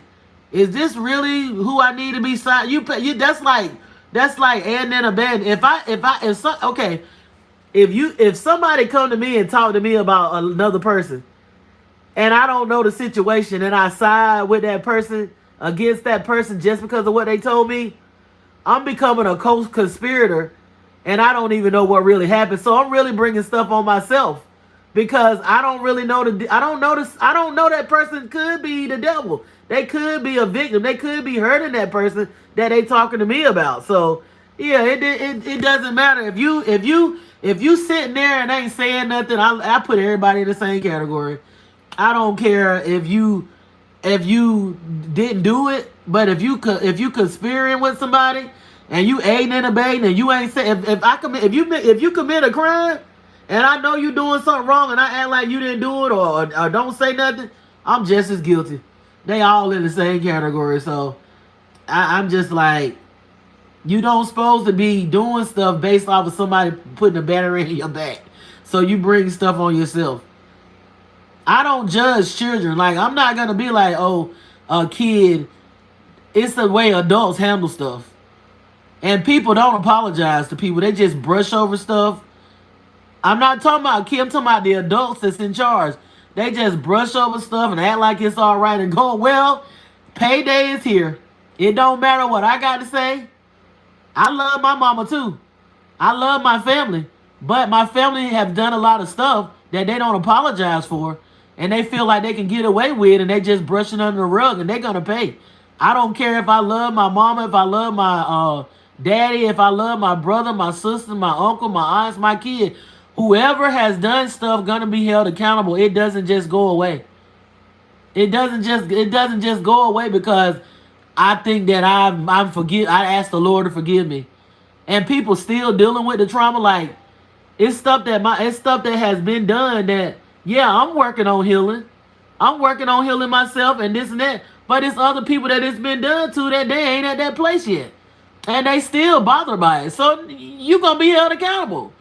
A: is this really who I need to be signed? You pay. That's like adding and abandon. Okay, if somebody come to me and talk to me about another person, and I don't know the situation, and I side with that person against that person just because of what they told me, I'm becoming a co-conspirator, and I don't even know what really happened. So I'm really bringing stuff on myself because I don't really know I don't notice. I don't know that person could be the devil. They could be a victim. They could be hurting that person that they talking to me about. So yeah, it doesn't matter if you sitting there and ain't saying nothing. I put everybody in the same category. I don't care if you didn't do it, but if you conspiring with somebody and you aiding and abetting and you ain't say if you commit a crime and I know you doing something wrong and I act like you didn't do it or don't say nothing, I'm just as guilty. They all in the same category. So I'm just like, you don't supposed to be doing stuff based off of somebody putting a battery in your back. So you bring stuff on yourself. I don't judge children. Like, I'm not gonna be like, oh, a kid. It's the way adults handle stuff. And people don't apologize to people. They just brush over stuff. I'm not talking about kids. I'm talking about the adults that's in charge. They just brush over stuff and act like it's all right and go, well, payday is here. It don't matter what I got to say. I love my mama too. I love my family. But my family have done a lot of stuff that they don't apologize for. And they feel like they can get away with, and they just brushing under the rug, and they're going to pay. I don't care if I love my mama, if I love my daddy, if I love my brother, my sister, my uncle, my aunts, my kid. Whoever has done stuff gonna be held accountable. It doesn't just go away. It doesn't just go away because I think that I asked the Lord to forgive me. And people still dealing with the trauma. Like, it's stuff that has been done that, yeah, I'm working on healing. I'm working on healing myself and this and that. But it's other people that it's been done to that they ain't at that place yet. And they still bothered by it. So you gonna be held accountable.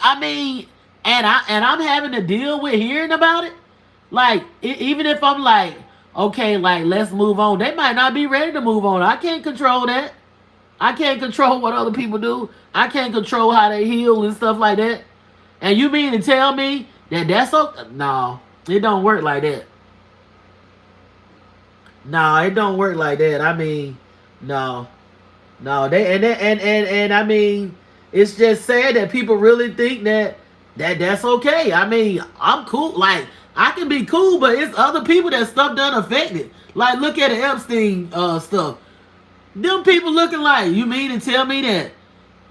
A: I mean, and I'm having to deal with hearing about it. Like, even if I'm like, okay, like, let's move on. They might not be ready to move on. I can't control that. I can't control what other people do. I can't control how they heal and stuff like that. And you mean to tell me that that's okay? No, it don't work like that. No, it don't work like that. I mean, no, no. And I mean, it's just sad that people really think that's okay. I mean, I'm cool. Like, I can be cool, but it's other people that stuff done affected. Like, look at the Epstein stuff. Them people looking like, you mean to tell me that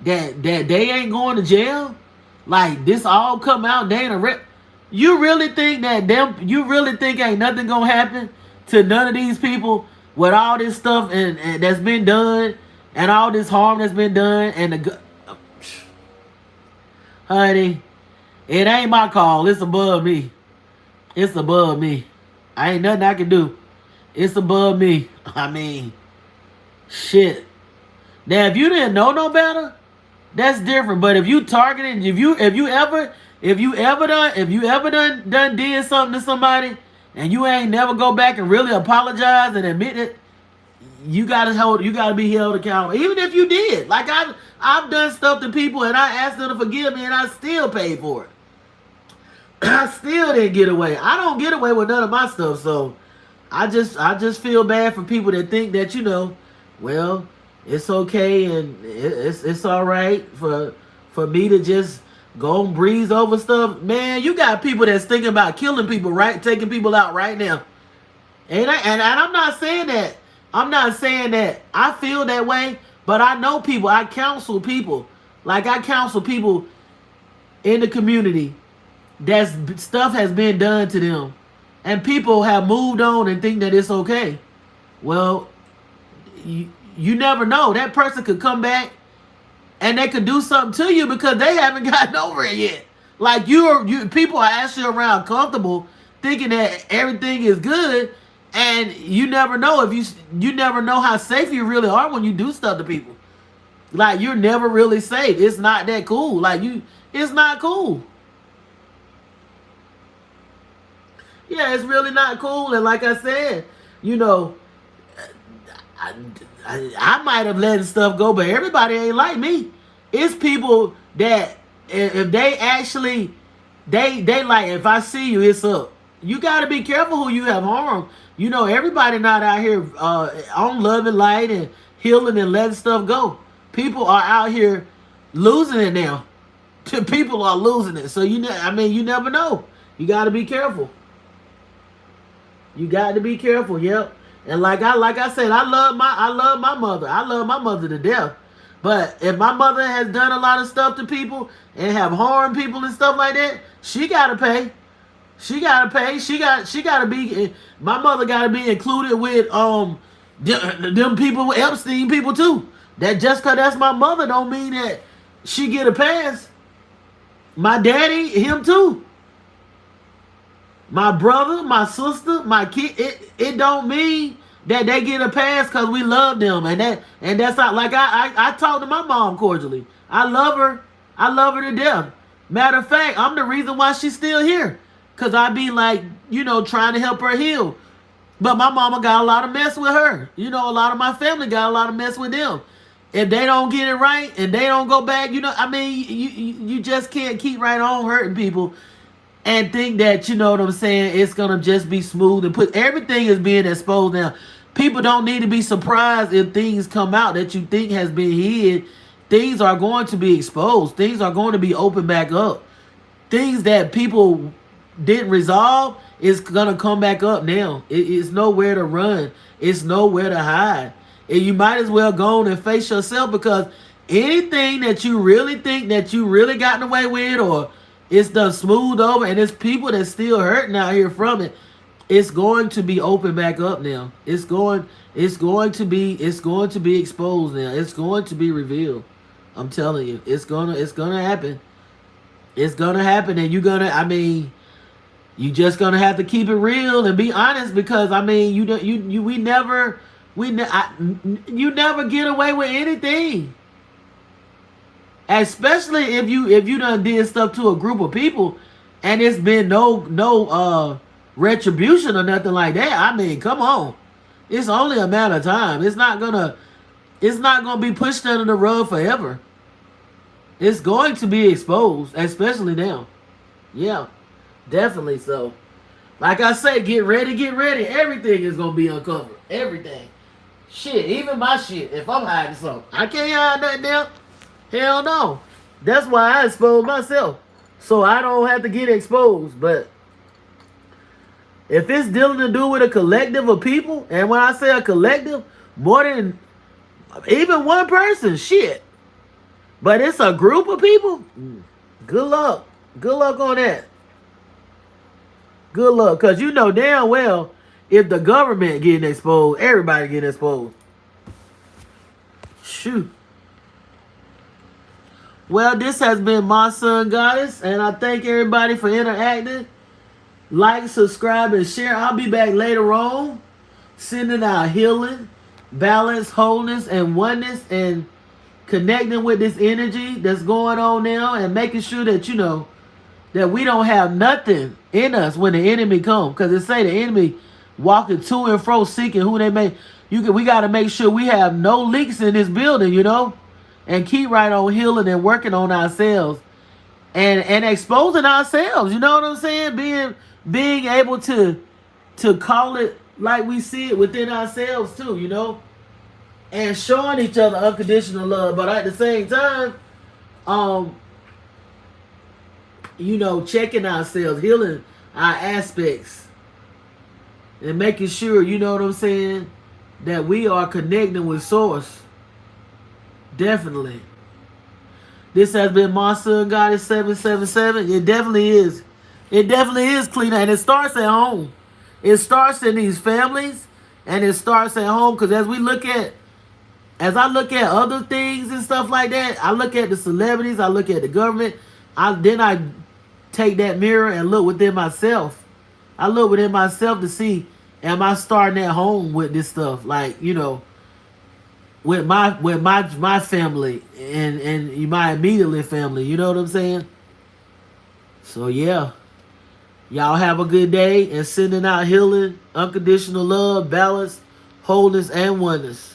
A: they ain't going to jail? Like, this all come out, they ain't a rep. You really think you really think ain't nothing gonna happen to none of these people with all this stuff and that's been done and all this harm that's been done and honey, it ain't my call. It's above me. It's above me. I ain't nothing I can do. It's above me. I mean, shit. Now, if you didn't know no better, that's different. But if you targeted, if you ever done did something to somebody, and you ain't never go back and really apologize and admit it, you gotta be held accountable. Even if you did, like I've done stuff to people and I asked them to forgive me and I still paid for it. I still didn't get away. I don't get away with none of my stuff, so I just feel bad for people that think that, well, it's okay and it's all right for me to just go and breeze over stuff. Man, you got people that's thinking about killing people, right? Taking people out right now. And I'm not saying that. I'm not saying that I feel that way, but I know people. I counsel people. Like I counsel people in the community that stuff has been done to them. And people have moved on and think that it's okay. Well, you never know. That person could come back and they could do something to you because they haven't gotten over it yet. Like people are actually around comfortable thinking that everything is good, and you never know if you never know how safe you really are when you do stuff to people. Like you're never really safe. It's not that cool. It's not cool. Yeah, it's really not cool. And like I said, I, I might have let stuff go, but everybody ain't like me. It's people that if they actually they like, if I see you, it's up. You got to be careful who you have harmed. Everybody not out here on love and light and healing and letting stuff go. People are out here losing it now. People are losing it. So you never know. You got to be careful. You got to be careful. Yep. And like I said, I love my mother. I love my mother to death. But if my mother has done a lot of stuff to people and have harmed people and stuff like that, she gotta pay. She gotta pay. She gotta be. My mother gotta be included with them people, with Epstein people too. That just cause that's my mother don't mean that she get a pass. My daddy, him too. My brother, my sister, my kid. It don't mean that they get a pass because we love them, and that's not like I talk to my mom cordially. I love her. I love her to death. Matter of fact, I'm the reason why she's still here, because I be like, trying to help her heal. But my mama got a lot of mess with her. A lot of my family got a lot of mess with them. If they don't get it right and they don't go back, you just can't keep right on hurting people and think that, what I'm saying, it's going to just be smooth and everything is being exposed now. People don't need to be surprised if things come out that you think has been hid. Things are going to be exposed. Things are going to be opened back up. Things that people didn't resolve is going to come back up now. It's nowhere to run. It's nowhere to hide. And you might as well go on and face yourself, because anything that you really think that you really gotten away with, or it's done smooth over, and there's people that still hurting out here from it, it's going to be open back up now. It's going to be exposed now. It's going to be revealed. I'm telling you, it's gonna happen. It's gonna happen, and you just gonna have to keep it real and be honest, because you never get away with anything. Especially if you done did stuff to a group of people and it's been no retribution or nothing like that. Come on. It's only a matter of time. It's not gonna be pushed under the rug forever. It's going to be exposed, especially now. Yeah, definitely so. Like I say, get ready. Everything is gonna be uncovered. Everything. Shit, even my shit. If I'm hiding something, I can't hide nothing now. Hell no. That's why I expose myself, so I don't have to get exposed. But if it's dealing to do with a collective of people, and when I say a collective, more than even one person, shit. But it's a group of people, good luck. Good luck on that. Good luck, because you know damn well if the government getting exposed, everybody getting exposed. Shoot. Well, this has been My Sun Goddess, and I thank everybody for interacting. Like, subscribe, and share. I'll be back later on, sending out healing, balance, wholeness, and oneness, and connecting with this energy that's going on now, and making sure that, you know, that we don't have nothing in us when the enemy comes. Because it say the enemy walking to and fro seeking who they may. We got to make sure we have no leaks in this building, you know, and keep right on healing and working on ourselves, and exposing ourselves. You know what I'm saying? Being able to call it like we see it within ourselves too, you know, and showing each other unconditional love. But at the same time, um, you know, checking ourselves, healing our aspects, and making sure, you know what I'm saying, that we are connecting with Source. Definitely. This has been MaSunGoddess777. It definitely is. It definitely is cleaner. And it starts at home. It starts in these families. And it starts at home. Because as I look at other things and stuff like that, I look at the celebrities, I look at the government, then I take that mirror and look within myself. I look within myself to see, am I starting at home with this stuff? Like, you know, with my family and my immediate family, you know what I'm saying? So yeah. Y'all have a good day, and sending out healing, unconditional love, balance, wholeness, and oneness.